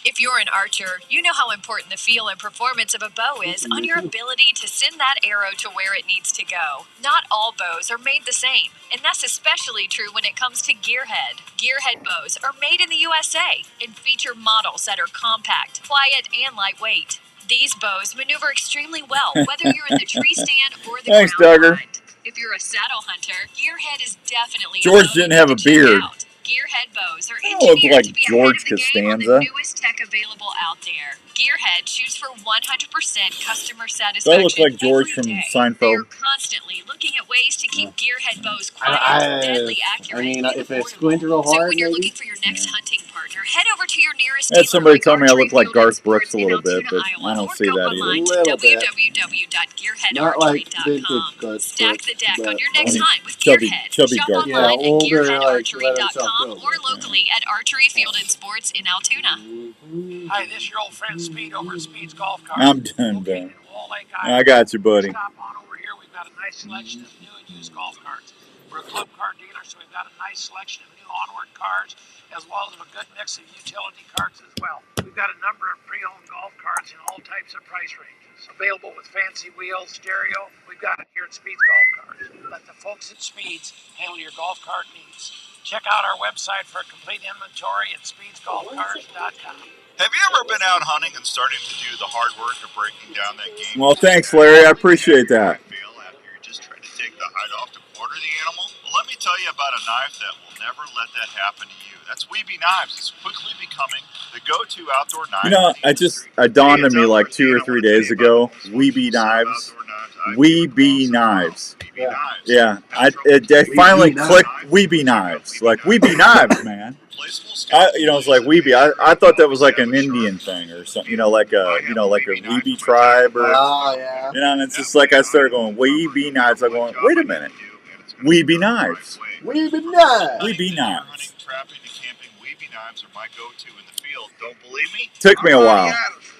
If you're an archer, you know how important the feel and performance of a bow is on your ability to send that arrow to where it needs to go. Not all bows are made the same, and that's especially true when it comes to Gearhead. Gearhead bows are made in the USA and feature models that are compact, quiet, and lightweight. These bows maneuver extremely well, whether you're in the tree stand or the Thanks, ground Duggar. behind. If If you're a saddle hunter, Gearhead is definitely George didn't have a beard. Gearhead bows are I don't look engineered like to be George ahead of the game on the Costanza. newest tech available out there. Gearhead shoots for 100% customer Do satisfaction. I look like George every from day. Seinfeld? They are constantly looking at ways to keep Gearhead bows quiet, deadly accurate, I mean, and if it's affordable. squint real So hard, when you're maybe. looking for your next hunting partner, head over to your nearest I had dealer somebody like tell me I Archery look like Field Garth and Brooks Sports a in little bit, Altoona, but Iowa, I don't or see go that online either. to Little bit. Not like vintage www.gearheadarchery.com. Garth Stack Brooks, the deck but on your next Only hunt with chubby Gearhead. Shop Garth yeah, online Brooks. at older, like let himself gearheadarchery.com go. or locally at Archery Field and Sports in Altoona. Hi, this is your old friend Speed over at Speed's Golf Cart. I'm done, Located man. in Wall Lake, I Iowa. got you, buddy. Stop on over here. We've got a nice selection of new and used golf carts. We're a club car dealer, so we've got a nice selection of new onward cars, as well as a good mix of utility carts as well. We've got a number of pre-owned golf carts in all types of price ranges. Available with fancy wheels, stereo. We've got it here at Speed's Golf Cars. Let the folks at Speed's handle your golf cart needs. Check out our website for a complete inventory at speedsgolfcars.com. Have you ever been out hunting and starting to do the hard work of breaking down that game? Well, thanks, Larry. I appreciate that. Feel after you're just trying to take the hide off to quarter the animal? Well, let me tell you about a knife that will never let that happen to you. That's Weeby Knives. It's quickly becoming the go-to outdoor knife. You know, it dawned on me like 2 or 3 days ago. Weeby Knives. Weeby Knives. Yeah, I finally clicked Weeby Knives. Like Weeby Knives, man. It's like Weeby. I thought that was like an Indian thing or something. Like a Weeby tribe or. Yeah. And it's just like I started going Weeby Knives. I'm going, wait a minute, Weeby Knives. Weeby Knives. Weeby Knives. Trapping to camping, Weeby Knives are my go-to in the field. Don't believe me? Took me a while.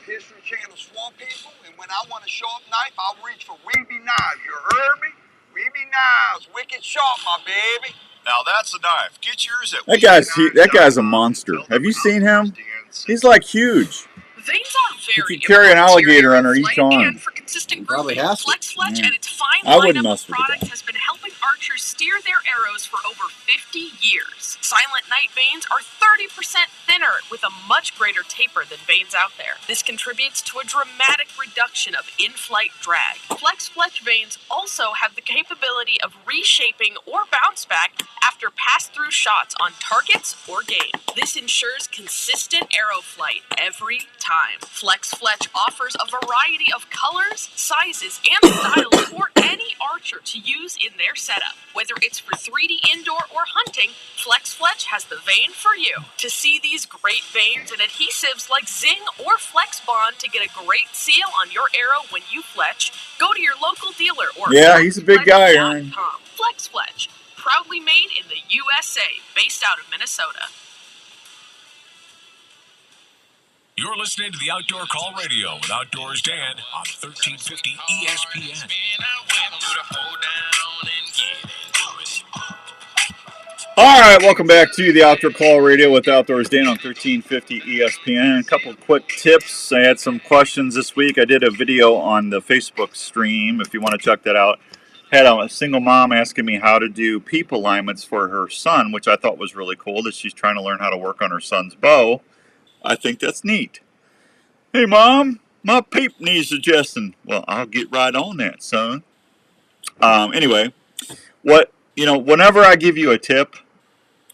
History Channel Swamp People, and when I want a sharp knife, I'll reach for Weeby Knives. You heard me? Weeby Knives, wicked sharp, my baby. Now that's a knife. Get yours at That guy's a monster. Have you seen him? He's like huge. Veins are very You could carry an alligator under important each arm. and for consistent Probably grooming. has to. Flex Fletch and its fine I wouldn't lineup mess of with products that. has been helping archers steer their arrows for over 50 years. Silent night veins are 30% thinner with a much greater taper than veins out there. This contributes to a dramatic reduction of in-flight drag. Flex Fletch veins also have the capability of reshaping or bounce back after pass-through shots on targets or game. This ensures consistent arrow flight every time. Flex Fletch offers a variety of colors, sizes, and styles for any archer to use in their setup. Whether it's for 3D indoor or hunting, Flex Fletch has the vein for you. To see these great veins and adhesives like Zing or Flex Bond to get a great seal on your arrow when you fletch, go to your local dealer or Yeah, he's a big guy, Aaron. FlexFletch.com. Flex Fletch, proudly made in the USA, based out of Minnesota. You're listening to the Outdoor Call Radio with Outdoors Dan on 1350 ESPN. All right, welcome back to the Outdoor Call Radio with Outdoors Dan on 1350 ESPN. A couple of quick tips. I had some questions this week. I did a video on the Facebook stream, if you want to check that out. Had a single mom asking me how to do peep alignments for her son, which I thought was really cool, that she's trying to learn how to work on her son's bow. I think that's neat. Hey, Mom, my peep needs adjusting. Well, I'll get right on that, son. Anyway, whenever I give you a tip,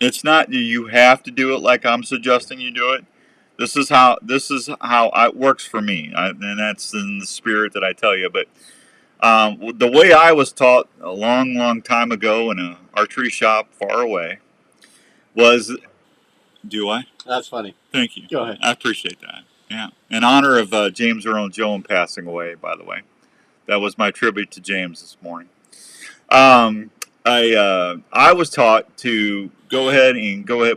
it's not you have to do it like I'm suggesting you do it. This is how it works for me, and that's in the spirit that I tell you. But the way I was taught a long, long time ago in an archery shop far away was, do I? That's funny. Thank you. Go ahead. I appreciate that. Yeah. In honor of James Earl Jones passing away, by the way. That was my tribute to James this morning. I was taught to go ahead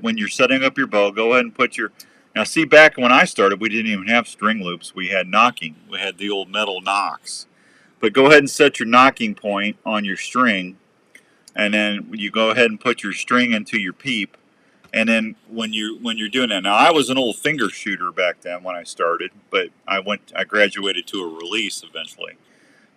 when you're setting up your bow, go ahead and put your... Now, see, back when I started, we didn't even have string loops. We had knocking. We had the old metal knocks. But go ahead and set your knocking point on your string, and then you go ahead and put your string into your peep. And then when you're doing that, now I was an old finger shooter back then when I started, but I graduated to a release eventually.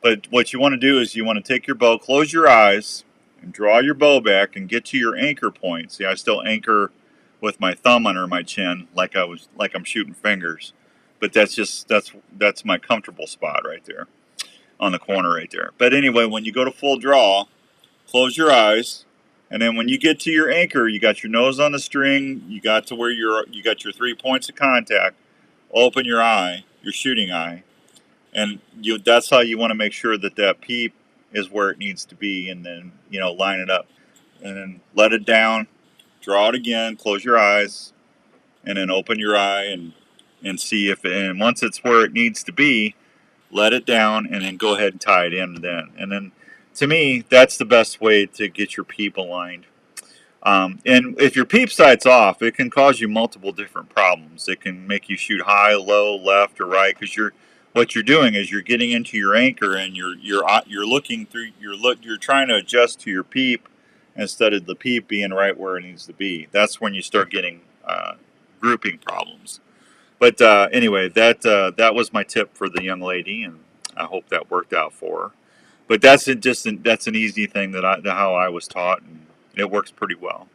But what you want to do is you want to take your bow, close your eyes, and draw your bow back and get to your anchor point. See, I still anchor with my thumb under my chin like I'm shooting fingers, but that's my comfortable spot right there on the corner right there. But anyway, when you go to full draw, close your eyes, and then when you get to your anchor, you got your nose on the string, you got to where you got your 3 points of contact. Open your eye, your shooting eye, and that's how you want to make sure that peep is where it needs to be, and then line it up, and then let it down, draw it again, close your eyes, and then open your eye and see if and once it's where it needs to be, let it down, and then go ahead and tie it in then. And then, to me, that's the best way to get your peep aligned. And if your peep sight's off, it can cause you multiple different problems. It can make you shoot high, low, left, or right, because what you're doing is you're getting into your anchor and you're looking through you're trying to adjust to your peep instead of the peep being right where it needs to be. That's when you start getting grouping problems. But anyway, that was my tip for the young lady, and I hope that worked out for her. But that's an easy thing how I was taught, and it works pretty well.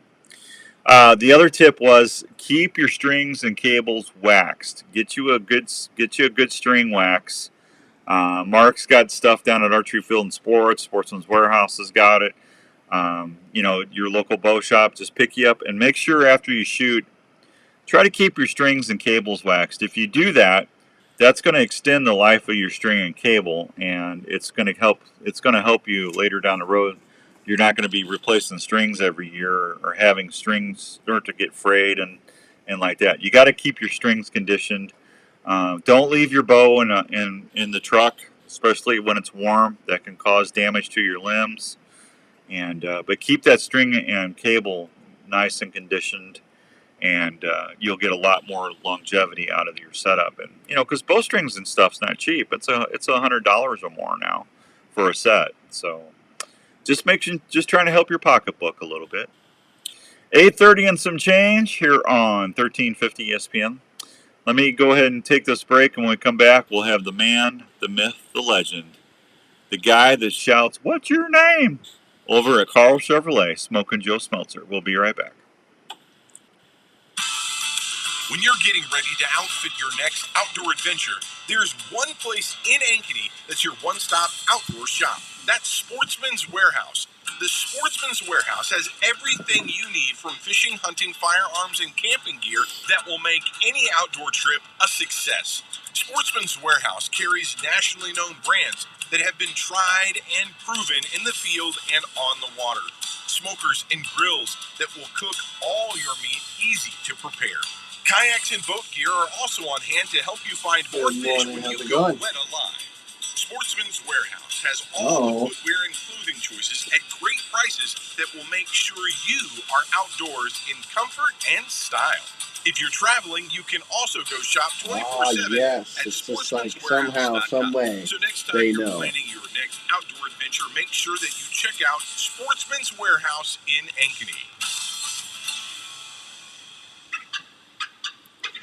The other tip was keep your strings and cables waxed. Get you a good string wax. Mark's got stuff down at Archery Field and Sportsman's Warehouse has got it. Your local bow shop, just pick you up and make sure after you shoot, try to keep your strings and cables waxed. If you do that, that's going to extend the life of your string and cable, and it's going to help you later down the road. You're not going to be replacing strings every year or having strings start to get frayed and like that. You got to keep your strings conditioned. Don't leave your bow in the truck, especially when it's warm. That can cause damage to your limbs. But keep that string and cable nice and conditioned, and you'll get a lot more longevity out of your setup. And because bowstrings and stuff's not cheap. It's $100 or more now for a set. So just trying to help your pocketbook a little bit. 8:30 and some change here on 1350 ESPN. Let me go ahead and take this break, and when we come back, we'll have the man, the myth, the legend, the guy that shouts, "What's your name?" over at Carl Chevrolet, Smokin' Joe Smeltzer. We'll be right back. When you're getting ready to outfit your next outdoor adventure, there's one place in Ankeny that's your one-stop outdoor shop. That's Sportsman's Warehouse. The Sportsman's Warehouse has everything you need from fishing, hunting, firearms, and camping gear that will make any outdoor trip a success. Sportsman's Warehouse carries nationally known brands that have been tried and proven in the field and on the water. Smokers and grills that will cook all your meat easy to prepare. Kayaks and boat gear are also on hand to help you find more fish when you go wet alive. Sportsman's Warehouse has all the footwear and clothing choices at great prices that will make sure you are outdoors in comfort and style. If you're traveling, you can also go shop 24/7 at sportsmanswarehouse.com. Some way, so next time you're planning your next outdoor adventure, make sure that you check out Sportsman's Warehouse in Ankeny.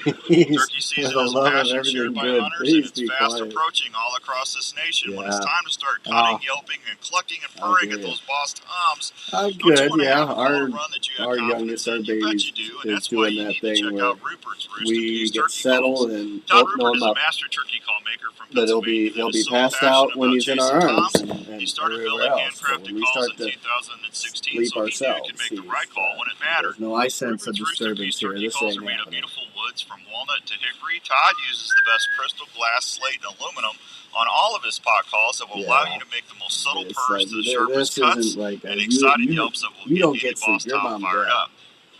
Turkey season is a passion shared by hunters, and it's fast approaching all across this nation. When it's time to start cutting, yelping, and clucking and purring at those boss toms, don't you want to have a run that you have confidence in? You bet you do, and that's why you need to check out Rupert's Roost and Peas Turkey Calls. Todd Rupert is a master turkey call maker from Pennsylvania. He'll be passed out when he's in our arms. He started building handcrafted calls in 2016, so he knew he could make the right call when it mattered. No, I sense a disturbance here. This ain't happening. Beautiful woods from walnut to hickory. Todd uses the best crystal, glass, slate, and aluminum on all of his pot calls that will allow you to make the most subtle purrs to the sharpest cuts and exciting yelps that will get any boss top fired up.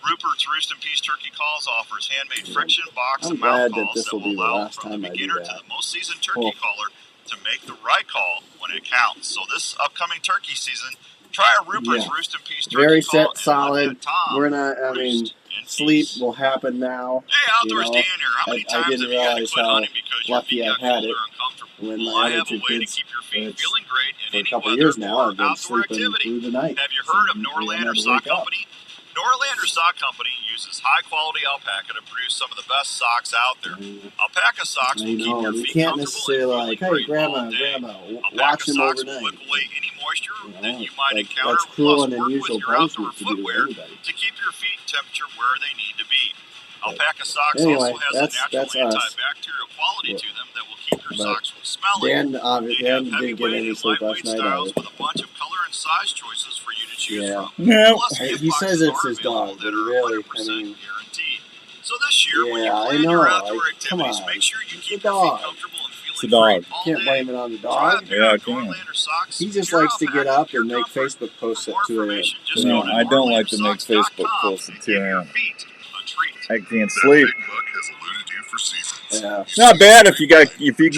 Rupert's Roost and Peas Turkey Calls offers handmade friction box and mount calls that will allow from the beginner to the most seasoned turkey caller to make the right call when it counts. So this upcoming turkey season, try a Rupert's Roost and Peas Turkey Very Call. set, solid. We're not, sleep will happen now. Hey, Outdoors Dan here. How many times have you had to quit hunting because your feet got cold or uncomfortable? Well, I have a way to keep your feet feeling great in any weather or outdoor activity. Have you heard of Norlander Sock Company? Norlander Sock Company uses high-quality alpaca to produce some of the best socks out there. Alpaca socks will keep your feet comfortable and feeling great all day. Alpaca socks will whip away any moisture that you might encounter, plus work with your outdoor footwear to keep your feet temperature where they need to be. Alpaca socks also has a natural antibacterial quality to them that will keep your socks from smelling. Dan didn't get any sleep last night either. With a bunch of color and size choices for you to choose Yeah. from. No. Plus, gift He says boxes it's are his available dog, that but are really, 100% I mean, guaranteed. So this year, when you yeah, I plan your know. outdoor Come activities, on. make sure you It's keep the your feet dog. comfortable and It's a feeling dog. great all Can't day. blame it on the Try a dog. pair Yeah, I of can. Norlander socks He with just pure likes to get alpaca up pure and make comfort. Facebook posts For at more 2 a.m. information, just No, go to I don't like to make Facebook NorlanderSocks.com posts at and 2 give your a.m. feet a treat. I can't That sleep. big buck has eluded you for seasons. Yeah. It's not bad if you can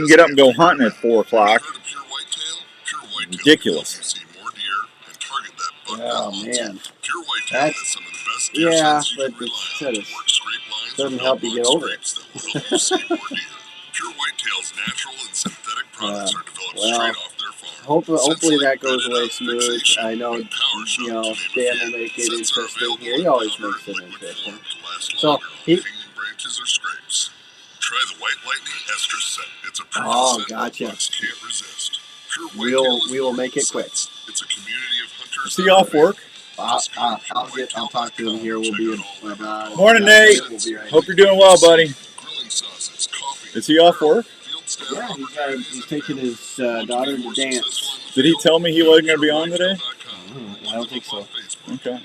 get up and go hunting at 4 o'clock. Heard of pure whitetail? Pure whitetail Ridiculous. can help you see more deer and target that buck that Oh, haunts you. man. Pure whitetail has That's, some of the best deer yeah, signs you but can rely it's, on to work straight lines or doesn't build help you buck get over it. scrapes that will help you see more deer. Pure Whitetail's natural and synthetic products are developed Well, straight off their farm. hopefully Scents like that goes bedded away up smooth. fixation I know, and power you shot, know, to name a Dan few. will make it Scents are interesting available here. He in always powder makes and it liquid interesting. form to last So, longer on hanging branches or scrapes. Try the White Lightning Estrus scent. It's a proven scent gotcha. that bucks can't resist. Pure We Whitetail is will more make than it quick. scents. It's a community of hunters Is he that are off work? loyal. Just go to I'll talk to him here. We'll be in about Morning, a Nate. minute. We'll be right Hope back. you're doing well, buddy. Grilling sauces, coffee, Is he off work? field staff Yeah, opportunities, he's and taking family. his Want to daughter be to more dance. successful in the Did he field? tell me he wasn't going to be on today? PureWhitetail.com. I don't think so. Okay.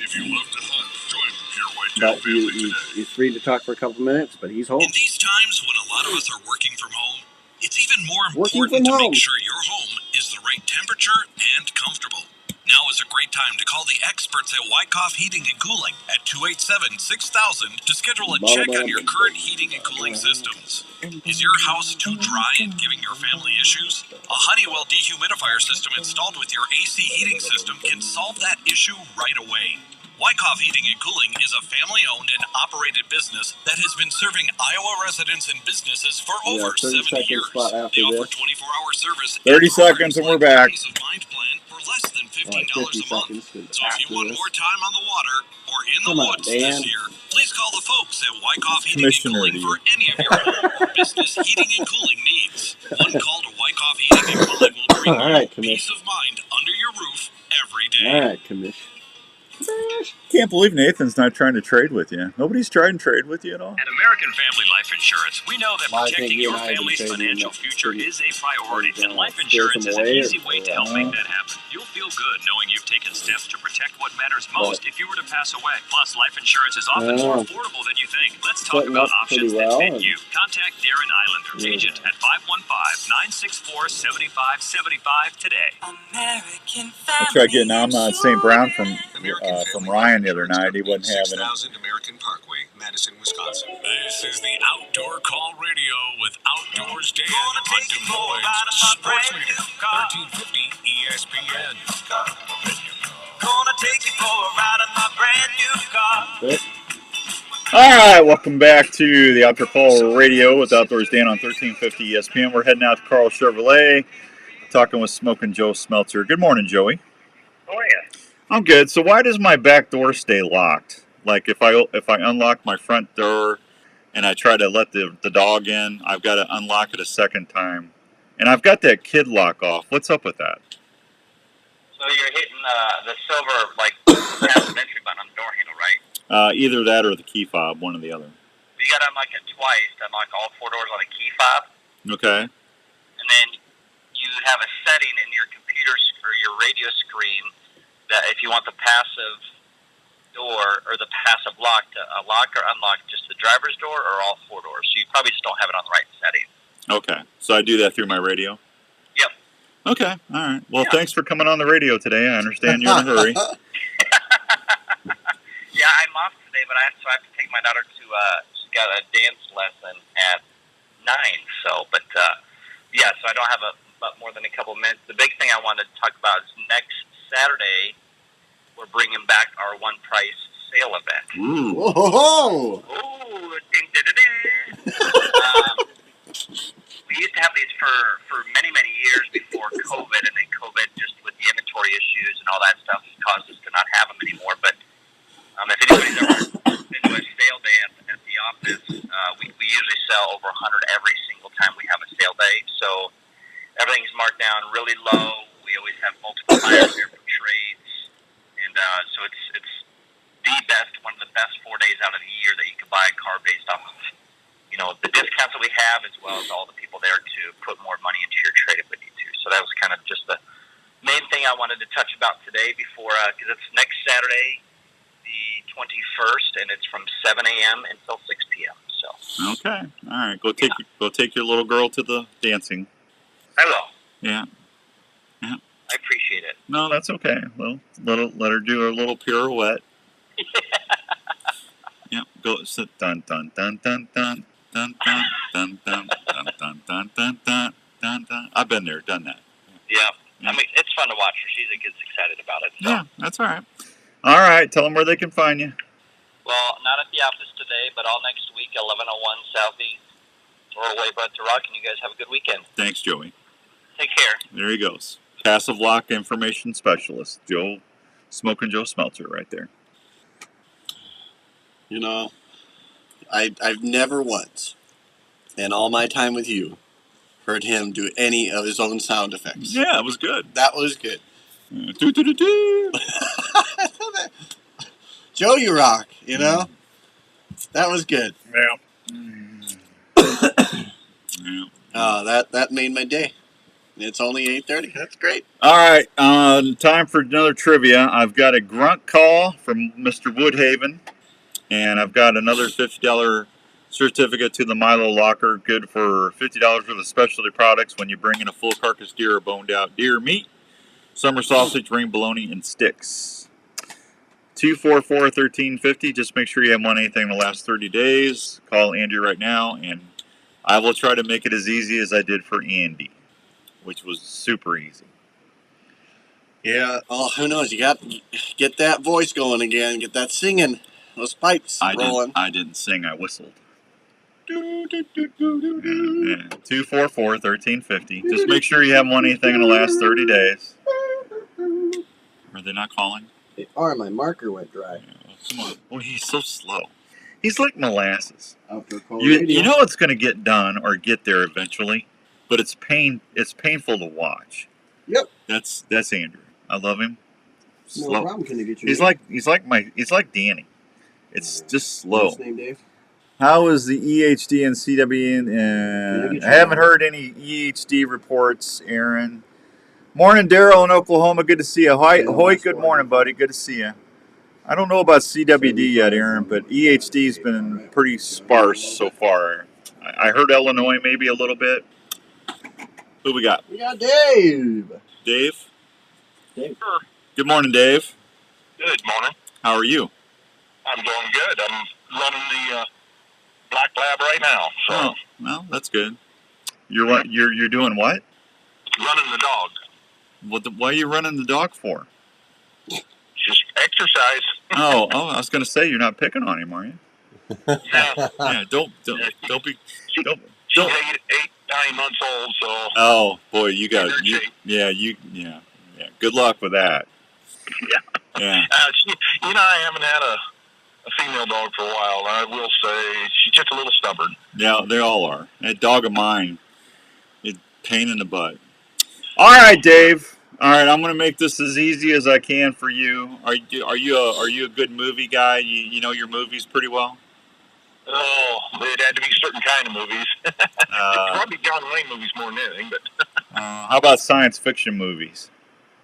If you love to hunt, join the Pure Whitetail But family today. he's free to talk for a couple minutes, but he's home. In these times when a lot of us are working from home, it's even more Working important from to home. make sure your home is the right temperature and comfortable. Now is a great time to call the experts at Wyckoff Heating and Cooling at 287-6000 to schedule a check on your current heating and cooling systems. Is your house too dry and giving your family issues? A Honeywell dehumidifier system installed with your AC heating system can solve that issue right away. Wyckoff Heating and Cooling is a family-owned and operated business that has been serving Iowa residents and businesses for over 70 years. They offer 24-hour service. 30 seconds and we're back. Peace of Mind plan for less than $15 a month. So if you after want this. more time on the water or in the Come on, woods Dan. this year, please call the folks at Wyckoff Heating and Commissioner Cooling to for you. any of your home or business heating and cooling needs. One call to Wyckoff Heating and Cooling will bring All right, you peace of mind under your roof every day. All right, Commish. Can't believe Nathan's not trying to trade with you. Nobody's tried to trade with you at all? At American Family Life Insurance, we know that Well, I think protecting you your and I have been family's trading financial enough future to- is a priority, and life scare insurance them is an away, easy way to help or- make that happen. You'll feel good knowing you've taken steps to protect what matters most if you were to pass away. Plus, life insurance is often more affordable than you think. Let's talk Setting about up pretty options well, that fit and- you. Contact Darren Islander, agent at 515-964-7575 today. I tried getting on St. Brown from Ryan the other night. He wasn't having it. 6000 American Parkway, Madison, Wisconsin. This is the Outdoor Call Radio with Outdoors Dan on Des Moines Sports Leader, 1350 ESPN. Gonna take you for a ride in my brand new car. All right, welcome back to the Outdoor Call Radio with Outdoors Dan on 1350 ESPN. We're heading out to Carl Chevrolet, talking with Smoking Joe Smeltzer. Good morning, Joey. How are you? I'm good. So why does my back door stay locked? Like if I unlock my front door and I try to let the dog in, I've got to unlock it a second time. And I've got that kid lock off. What's up with that? So you're hitting the silver, like, passive entry button on the door handle, right? Either that or the key fob, one or the other. You got to unlock it twice to unlock all four doors on a key fob. Okay. And then you have a setting in your computer or your radio screen that if you want the passive door or the passive lock to lock or unlock just the driver's door or all four doors. So you probably just don't have it on the right setting. Okay. So I do that through my radio? Yep. Okay. All right. Well, thanks for coming on the radio today. I understand you're in a hurry. Yeah, I'm off today, but I have to take my daughter to, she's got a dance lesson at 9. So, but, yeah, so I don't have more than a couple of minutes. The big thing I wanted to talk about is next Saturday, we're bringing back our one price sale event. Ooh. Whoa! Ooh, we used to have these for many, many years before COVID, and then COVID, just with the inventory issues and all that stuff, caused us to not have them anymore. But if anybody's ever been to a sale day at the office, we usually sell over 100 every single time we have a sale day. So everything's marked down really low. We always have multiple buyers there for trades, and so it's the best, one of the best 4 days out of the year that you can buy a car based off of, the discounts that we have, as well as all the people there to put more money into your trade if we need to. So that was kind of just the main thing thing I wanted to touch about today before, because it's next Saturday, the 21st, and it's from 7 a.m. until 6 p.m. So. Okay. All right. Go take your little girl to the dancing. I will. Yeah. Yeah. I appreciate it. No, that's okay. Well, let her do her little pirouette. Yeah. Go sit. Dun dun dun dun dun dun dun dun dun dun dun dun dun dun dun dun. I've been there, done that. Yeah. I mean, it's fun to watch her. She gets excited about it. So. Yeah, that's all right. All right. Tell them where they can find you. Well, not at the office today, but all next week, 1101 Southeast, Laurel Way, Bud to Rock, and you guys have a good weekend. Thanks, Joey. Take care. There he goes. Passive Lock Information Specialist, Smoking Joe Smelter right there. You know, I've never once, in all my time with you, heard him do any of his own sound effects. Yeah, it was good. That was good. Joe, you rock, you know? That was good. Yeah. Yeah. Oh, that made my day. It's only 8:30. That's great. All right, time for another trivia. I've got a grunt call from Mr. Woodhaven, and I've got another $50 certificate to the Milo Locker, good for $50 worth of specialty products when you bring in a full carcass deer or boned out deer meat, summer sausage, ring bologna, and sticks. 244-1350. Just make sure you haven't won anything in the last 30 days. Call Andy right now, and I will try to make it as easy as I did for Andy, which was super easy. Yeah. Oh, who knows? You got to get that voice going again. Get that singing. Those pipes rolling. I didn't sing. I whistled. 244-1350. Just make sure you haven't won anything in the last 30 days. Are they not calling? They are. My marker went dry. Yeah, come on. Oh, he's so slow. He's like molasses. Outdoor You know it's going to get done or get there eventually, but it's painful to watch. Yep. That's Andrew. I love him. Slow. No problem. Can I get your he's name? He's like Danny. It's just slow. What's his name, Dave? How is the EHD and CWN? I haven't heard any EHD reports, Aaron. Morning, Daryl in Oklahoma. Good to see you. Hoyt, good morning, buddy. Good to see you. I don't know about CWD yet, Aaron, but EHD's been pretty sparse so far. I heard Illinois maybe a little bit. Who we got? We got Dave. Dave? Dave. Good morning, Dave. Good morning. How are you? I'm doing good. I'm running the Black Lab right now. So. Oh, well, that's good. You're doing what? Running the dog. Why are you running the dog for? Just exercise. Oh, I was going to say you're not picking on him, are you? Yeah, don't be. She's 8, 9 months old, so. Oh boy, yeah. Good luck with that. Yeah. I haven't had a female dog for a while. I will say she's just a little stubborn. Yeah, they all are. That dog of mine, it's pain in the butt. All right, Dave. All right, I'm going to make this as easy as I can for you. Are you a good movie guy? You know your movies pretty well? Oh, it had to be certain kind of movies. Probably John Wayne movies more than anything, but. How about science fiction movies?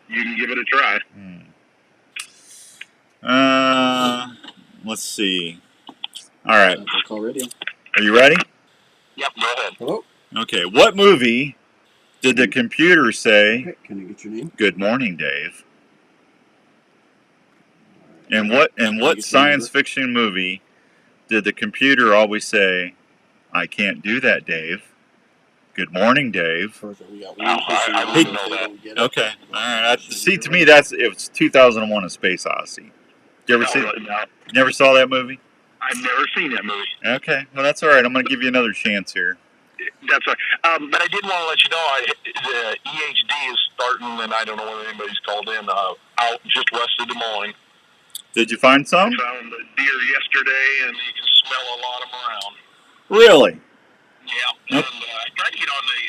You can give it a try. Let's see. All right. Call radio. Are you ready? Yep, go ahead. Hello? Okay, what movie did the computer say, Okay, can I get your name? "Good morning, Dave"? And what science fiction movie did the computer always say, "I can't do that, Dave"? Good morning, Dave. Perfect. We got I wouldn't know that. Okay. All right. See, to me, it was 2001: A Space Odyssey. Did you ever see? No. Never saw that movie? I've never seen that movie. Okay. Well, that's all right. I'm going to give you another chance here. That's right. But I did want to let you know the EHD is starting, and I don't know whether anybody's called in, out just west of Des Moines. Did you find some? I found a deer yesterday, and you can smell a lot of them around. Really? Yeah. And I tried to get on the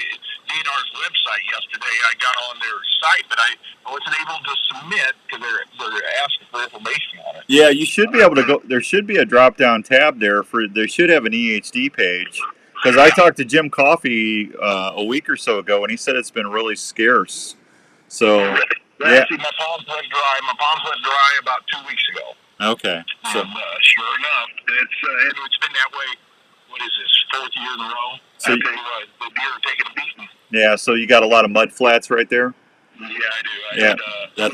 DNR's website yesterday. I got on their site, but I wasn't able to submit because they're asking for information on it. Yeah, you should be able to go. There should be a drop-down tab there they should have an EHD page. Because I talked to Jim Coffey a week or so ago, and he said it's been really scarce. So Well, Yeah. actually, my ponds went dry. My ponds went dry about 2 weeks ago. Okay. So And sure enough, it's been that way. What is this, 4th year in a row? So I tell you what, the deer are taking a beating. yeah, so you got a lot of mud flats right there? Yeah, I do. I Yeah, had that's-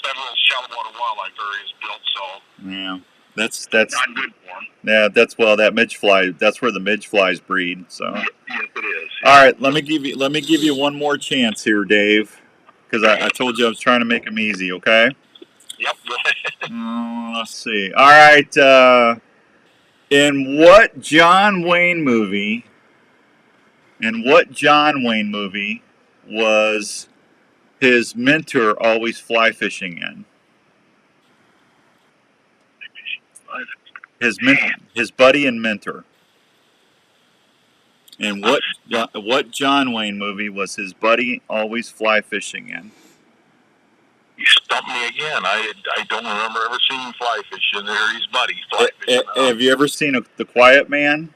several shallow water wildlife areas built, so Yeah. That's not good for them. yeah, that midge fly, that's where the midge flies breed, so. Yes, it is. All right, let me give you one more chance here, Dave, because I told you I was trying to make them easy, okay? Yep. Let's see. All right, in what John Wayne movie was his mentor always fly fishing in? His buddy and mentor. And what John Wayne movie was his buddy always fly fishing in? You stumped me again. I don't remember ever seeing fly fishing there. He's buddy fly fishing. Have you ever seen The Quiet Man?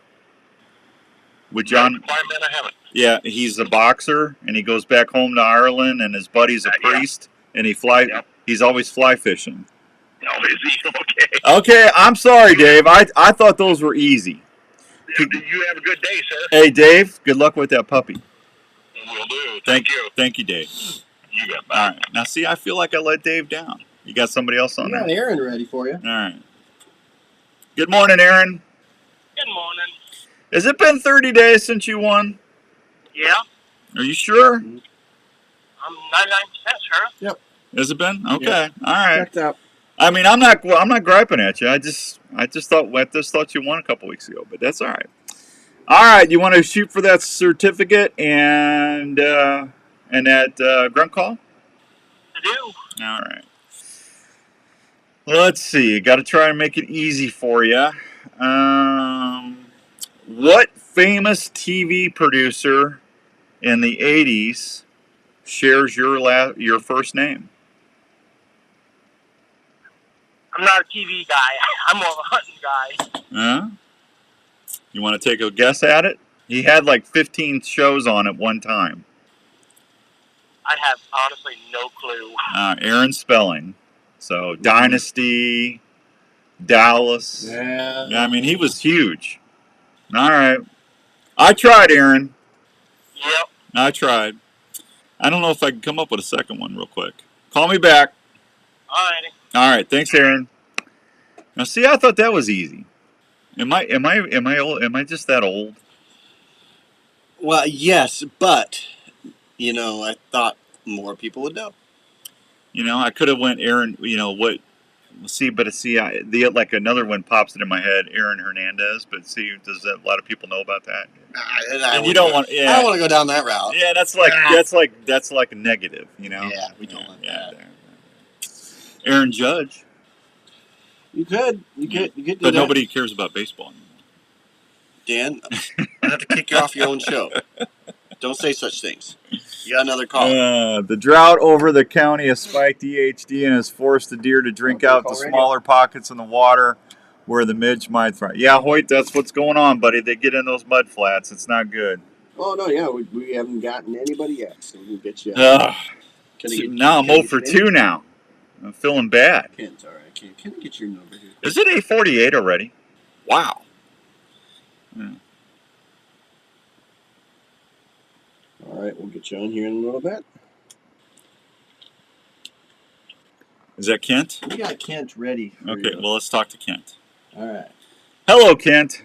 With John? No, The Quiet Man, I haven't. Yeah, he's a boxer, and he goes back home to Ireland, and his buddy's a priest, and he's always fly fishing. Oh, is he? Okay. Okay, I'm sorry, Dave. I thought those were easy. Yeah, you have a good day, sir. Hey, Dave, good luck with that puppy. Will do. Thank you. Thank you, Dave. You got All right. Now, see, I feel like I let Dave down. You got somebody else on there? got Aaron ready for you. All right. Good morning, Aaron. Good morning. Has it been 30 days since you won? Yeah, Are you sure? I'm 99% sure. Yep. Has it been? Okay. Yep. All right. Checked out. I mean, I'm not griping at you. I just thought you won a couple weeks ago, but that's all right. All right, you want to shoot for that certificate and that grunt call? I do. All right. Let's see. Got to try and make it easy for you. What famous TV producer in the 80s shares your first name? I'm not a TV guy. I'm more of a hunting guy. Huh? You want to take a guess at it? He had like 15 shows on at one time. I have honestly no clue. Aaron Spelling. So, Dynasty, Dallas. Yeah. I mean, he was huge. All right. I tried, Aaron. Yep. I tried. I don't know if I can come up with a second one real quick. Call me back. Alrighty. All right. Thanks, Aaron. Now, see, I thought that was easy. Am I old? Am I just that old? Well, yes, but I thought more people would know. I could have went Aaron. What? Like another one pops into my head, Aaron Hernandez. But see, does a lot of people know about that? And you don't want. Yeah, I don't want to go down that route. Yeah, that's like a negative. Yeah, we don't want that. Aaron Judge. You could do but that. Nobody cares about baseball anymore. Dan, I have to kick you off your own show. Don't say such things. You got another call. The drought over the county has spiked EHD and has forced the deer to drink out the smaller pockets in the water where the midge might thrive. Yeah, Hoyt, that's what's going on, buddy. They get in those mud flats. It's not good. Oh, no, yeah. We haven't gotten anybody yet, so we'll get you. Now I'm 0 for 2 now. I'm feeling bad. Kent, all right. Can I get your number here? Is it 8:48 already? Wow. Yeah. All right, we'll get you on here in a little bit. Is that Kent? We got Kent ready. Okay, well, let's talk to Kent. All right. Hello, Kent.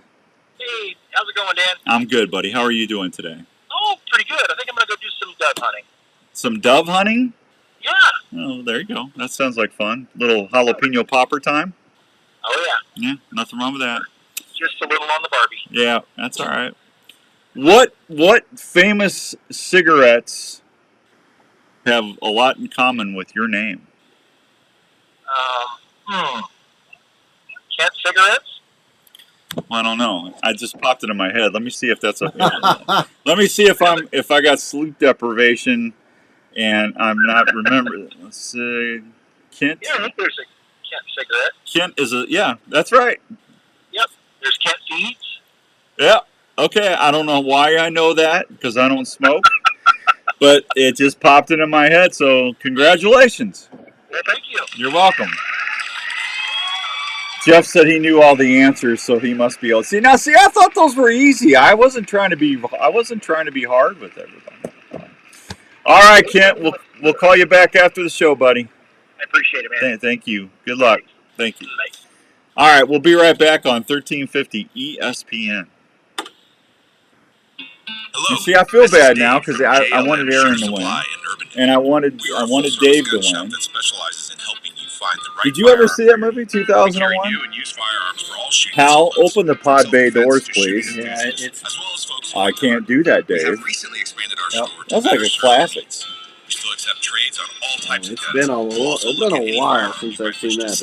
Hey, how's it going, Dan? I'm good, buddy. How are you doing today? Oh, pretty good. I think I'm going to go do some dove hunting. Some dove hunting? Yeah. Oh, there you go. That sounds like fun. Little jalapeno popper time? Oh, yeah. Yeah, nothing wrong with that. Just a little on the Barbie. Yeah, that's all right. What famous cigarettes have a lot in common with your name? Kent cigarettes? I don't know. I just popped it in my head. Let me see if that's a. Let me see if I got sleep deprivation, and I'm not remembering. Let's see, Kent. Yeah, I think there's a Kent cigarette. Kent is that's right. Yep. There's Kent seeds. Yeah. Okay. I don't know why I know that because I don't smoke. But it just popped into my head, so congratulations. Well, thank you. You're welcome. Jeff said he knew all the answers, so he must be able to see. Now, see, I thought those were easy. I wasn't trying to be hard with everybody. All right, Kent, we'll call you back after the show, buddy. I appreciate it, man. Thank you. Good luck. Thank you. All right, we'll be right back on 1350 ESPN. Hello, you see, I feel bad now because I wanted Aaron to win, and I wanted Dave to win. Did you ever see that movie, 2001? Hal, open the pod bay doors, please. Yeah, I can't do that, Dave. Yep. That's like a classic. It's been a while since I've seen that.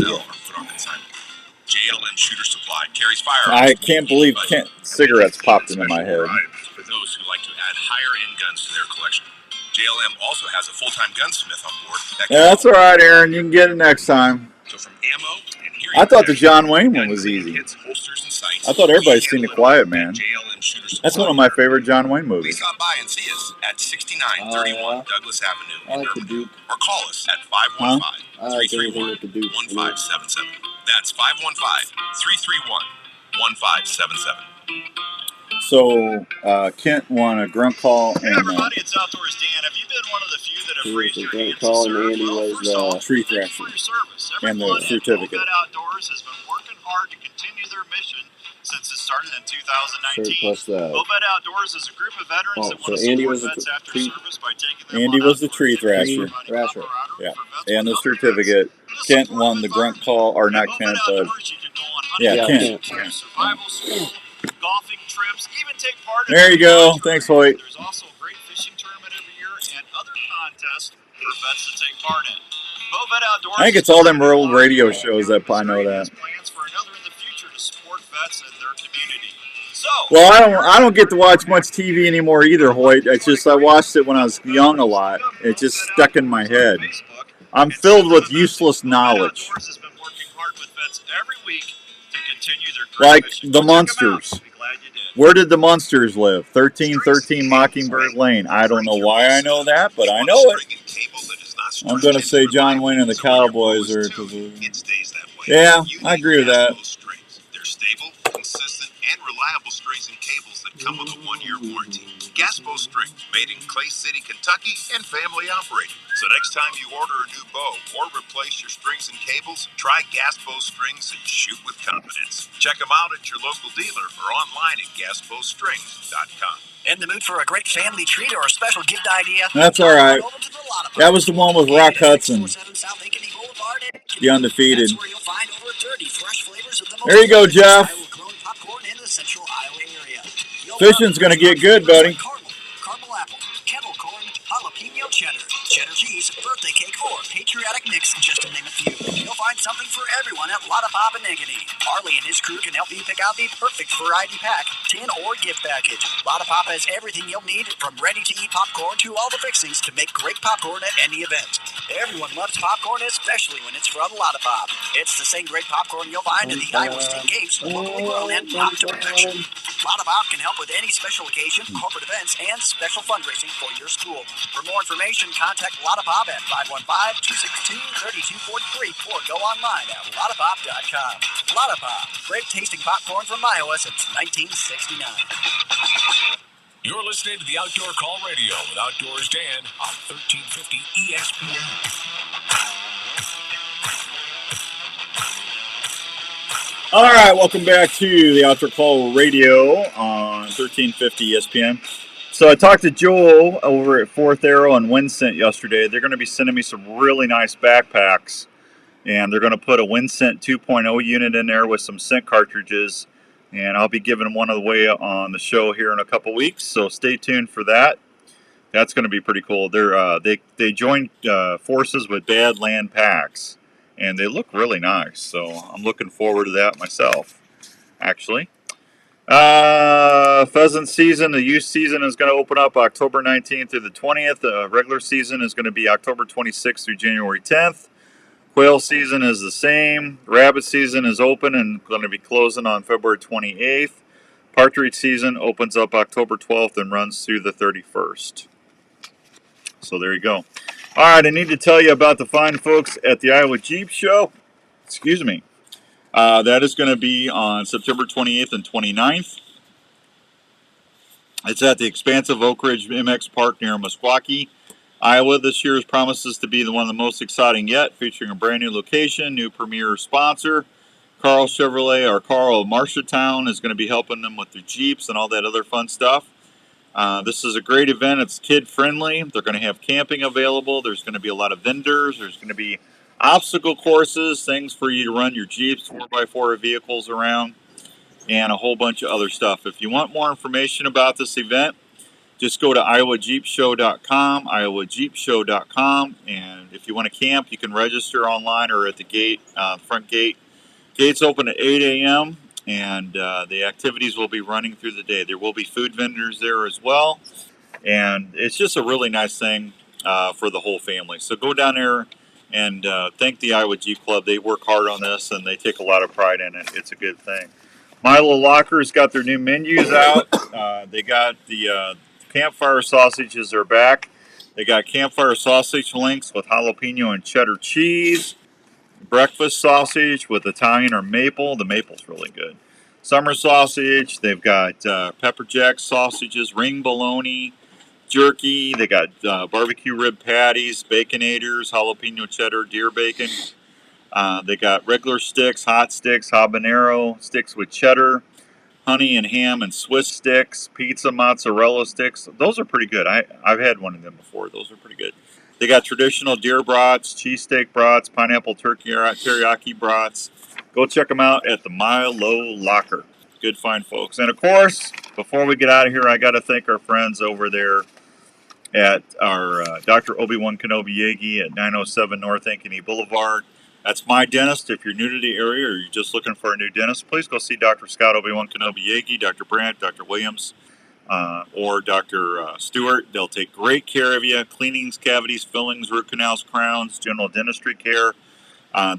JLM Shooter Supply carries firearms. I can't believe cigarettes popped into my head. For those who like to add higher-end guns to their collection. JLM also has a full-time gunsmith on board. That's all right, Aaron. You can get it next time. So from ammo and hearing I thought the John Wayne one was easy. I thought everybody's seen The Quiet Man. That's one of my favorite John Wayne movies. Please stop by and see us at 6931 Douglas Avenue in Irvine. Or call us at 515-331-1577. That's 515-331-1577. So, Kent won a grunt call and everybody, it's Outdoors Dan. Have you been one of the few that have raised your hand to serve? and Andy was the tree thrasher and the certificate. Boved Outdoors has been working hard to continue their mission since it started in 2019. Boved Outdoors is a group of veterans that want to support vets after service by taking them Andy was the tree thrasher. Yeah, and the certificate. Kent won the grunt call, or not Kent, Kent. Survival school, golfing trips, even take part in. There you go. Thanks, Hoyt. There's also a great fishing tournament every year and other contests for vets to take part in. Boved Outdoors. I think it's all them old radio shows that I know that. Plans for another in the future to support vets and their community. So, well, I don't get to watch much TV anymore either, Hoyt. It's just I watched it when I was young a lot. It just stuck in my head. I'm filled with useless knowledge. Like the Munsters. Where did the Munsters live? 1313 Mockingbird Lane. I don't know why I know that, but I know it. I'm going to say John Wayne and the Cowboys are. Yeah, I agree with that. They're stable, consistent, and reliable strings and cables that come with a 1-year warranty. Gaspo Strings, made in Clay City, Kentucky, and family operated. So next time you order a new bow or replace your strings and cables, try Gaspo Strings and shoot with confidence. Check them out at your local dealer or online at GaspoStrings.com. In the mood for a great family treat or a special gift idea? That's all right. That was the one with Rock Hudson, the undefeated. There you go, Jeff. Fishing's going to get good, buddy. Caramel apple, kettle corn, jalapeno cheddar, cheddar cheese, birthday cake, or patriotic mix, just to name a few. You'll find something for everyone at Lotta Pop in Ankeny. Harley and his crew can help you pick out the perfect variety pack, tin, or gift package. Lotta Pop has everything you'll need, from ready-to-eat popcorn to all the fixings to make great popcorn at any event. Everyone loves popcorn, especially when it's from Lotta Pop. It's the same great popcorn you'll find in the Iowa State Games, locally grown and not to perfection. Lotta Pop can help with any special occasion, corporate events, and special fundraising for your school. For more information, contact Lotta Pop at 515-262-3243 or go online at lottapop.com. Lotta Pop, great tasting popcorn from Iowa since 1969. You're listening to the Outdoor Call Radio with Outdoors Dan on 1350 ESPN. All right, welcome back to the Outdoor Call Radio on 1350 ESPN. So I talked to Joel over at Fourth Arrow and Winsent yesterday. They're going to be sending me some really nice backpacks, and they're going to put a Winsent 2.0 unit in there with some scent cartridges, and I'll be giving one away on the show here in a couple weeks, so stay tuned for that. That's going to be pretty cool. They joined forces with Badland Packs, and they look really nice, so I'm looking forward to that myself, actually. Pheasant season, the youth season is going to open up October 19th through the 20th. The regular season is going to be October 26th through January 10th. Quail season is the same. Rabbit season is open and going to be closing on February 28th. Partridge season opens up October 12th and runs through the 31st. So there you go. All right, I need to tell you about the fine folks at the Iowa Jeep Show. Excuse me. That is going to be on September 28th and 29th. It's at the expansive Oak Ridge MX Park near Meskwaki, Iowa. This year's promises to be one of the most exciting yet, featuring a brand new location, new premier sponsor. Carl Chevrolet, or Carl of Marshalltown, is going to be helping them with their Jeeps and all that other fun stuff. This is a great event. It's kid-friendly. They're going to have camping available. There's going to be a lot of vendors. There's going to be obstacle courses, things for you to run your Jeeps, 4x4 vehicles around, and a whole bunch of other stuff. If you want more information about this event, just go to iowajeepshow.com, iowajeepshow.com, and if you want to camp, you can register online or at the gate, front gate. Gates open at 8 a.m., and the activities will be running through the day. There will be food vendors there as well, and it's just a really nice thing for the whole family. So go down there and thank the Iowa Jeep Club. They work hard on this, and they take a lot of pride in it. It's a good thing. Milo Locker's got their new menus out. They got the campfire sausages are back. They got campfire sausage links with jalapeno and cheddar cheese. Breakfast sausage with Italian or maple. The maple's really good. Summer sausage. They've got pepper jack sausages, ring bologna, jerky. They got barbecue rib patties, baconators, jalapeno cheddar, deer bacon. They got regular sticks, hot sticks, habanero sticks with cheddar, honey and ham and Swiss sticks, pizza mozzarella sticks. Those are pretty good. I've had one of them before. Those are pretty good. They got traditional deer brats, cheesesteak brats, pineapple turkey teriyaki brats. Go check them out at the Milo Locker. Good find, folks. And of course, before we get out of here, I got to thank our friends over there at our Dr. Obi-Wan Kenobi Yagi at 907 North Ankeny Boulevard. That's my dentist. If you're new to the area or you're just looking for a new dentist, please go see Dr. Scott Obi-Wan Kenobi Yagi, Dr. Brandt, Dr. Williams, or Dr. Stewart. They'll take great care of you. Cleanings, cavities, fillings, root canals, crowns, general dentistry care.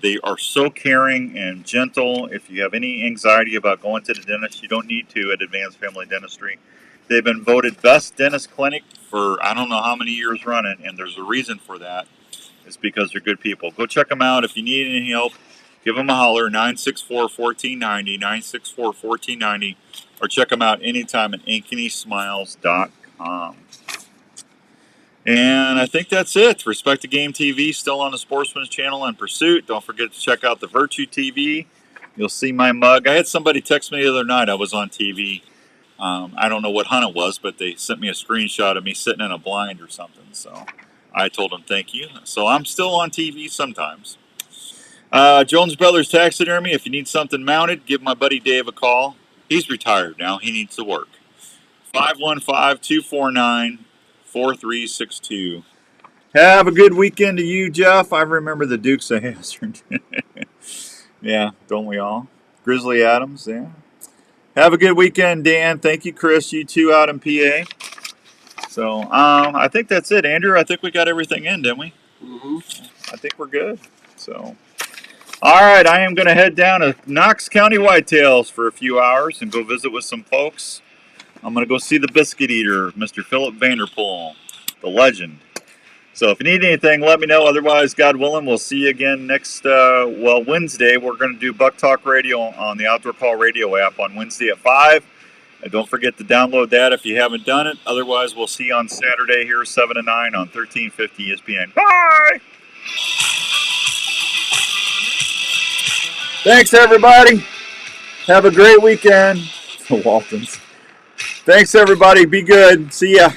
They are so caring and gentle. If you have any anxiety about going to the dentist, you don't need to at Advanced Family Dentistry. They've been voted best dentist clinic for I don't know how many years running, and there's a reason for that. It's because they're good people. Go check them out. If you need any help, give them a holler, 964-1490, 964-1490, or check them out anytime at ankenysmiles.com. And I think that's it. Respect the Game TV, still on the Sportsman's Channel and Pursuit. Don't forget to check out the Virtue TV. You'll see my mug. I had somebody text me the other night I was on TV. I don't know what hunt it was, but they sent me a screenshot of me sitting in a blind or something. So I told them thank you. So I'm still on TV sometimes. Jones Brothers Taxidermy. If you need something mounted, give my buddy Dave a call. He's retired now. He needs to work. 515-249-4362. Have a good weekend to you, Jeff. I remember the Dukes of Hazzard. Yeah, don't we all? Grizzly Adams, yeah. Have a good weekend, Dan. Thank you, Chris. You too out in PA. So, I think that's it, Andrew. I think we got everything in, didn't we? Mm-hmm. I think we're good. So, all right. I am going to head down to Knox County Whitetails for a few hours and go visit with some folks. I'm going to go see the biscuit eater, Mr. Philip Vanderpool, the legend. So if you need anything, let me know. Otherwise, God willing, we'll see you again next, Wednesday. We're going to do Buck Talk Radio on the Outdoor Call Radio app on Wednesday at 5. And don't forget to download that if you haven't done it. Otherwise, we'll see you on Saturday here, 7 to 9 on 1350 ESPN. Bye! Thanks, everybody. Have a great weekend. The Waltons. Thanks, everybody. Be good. See ya.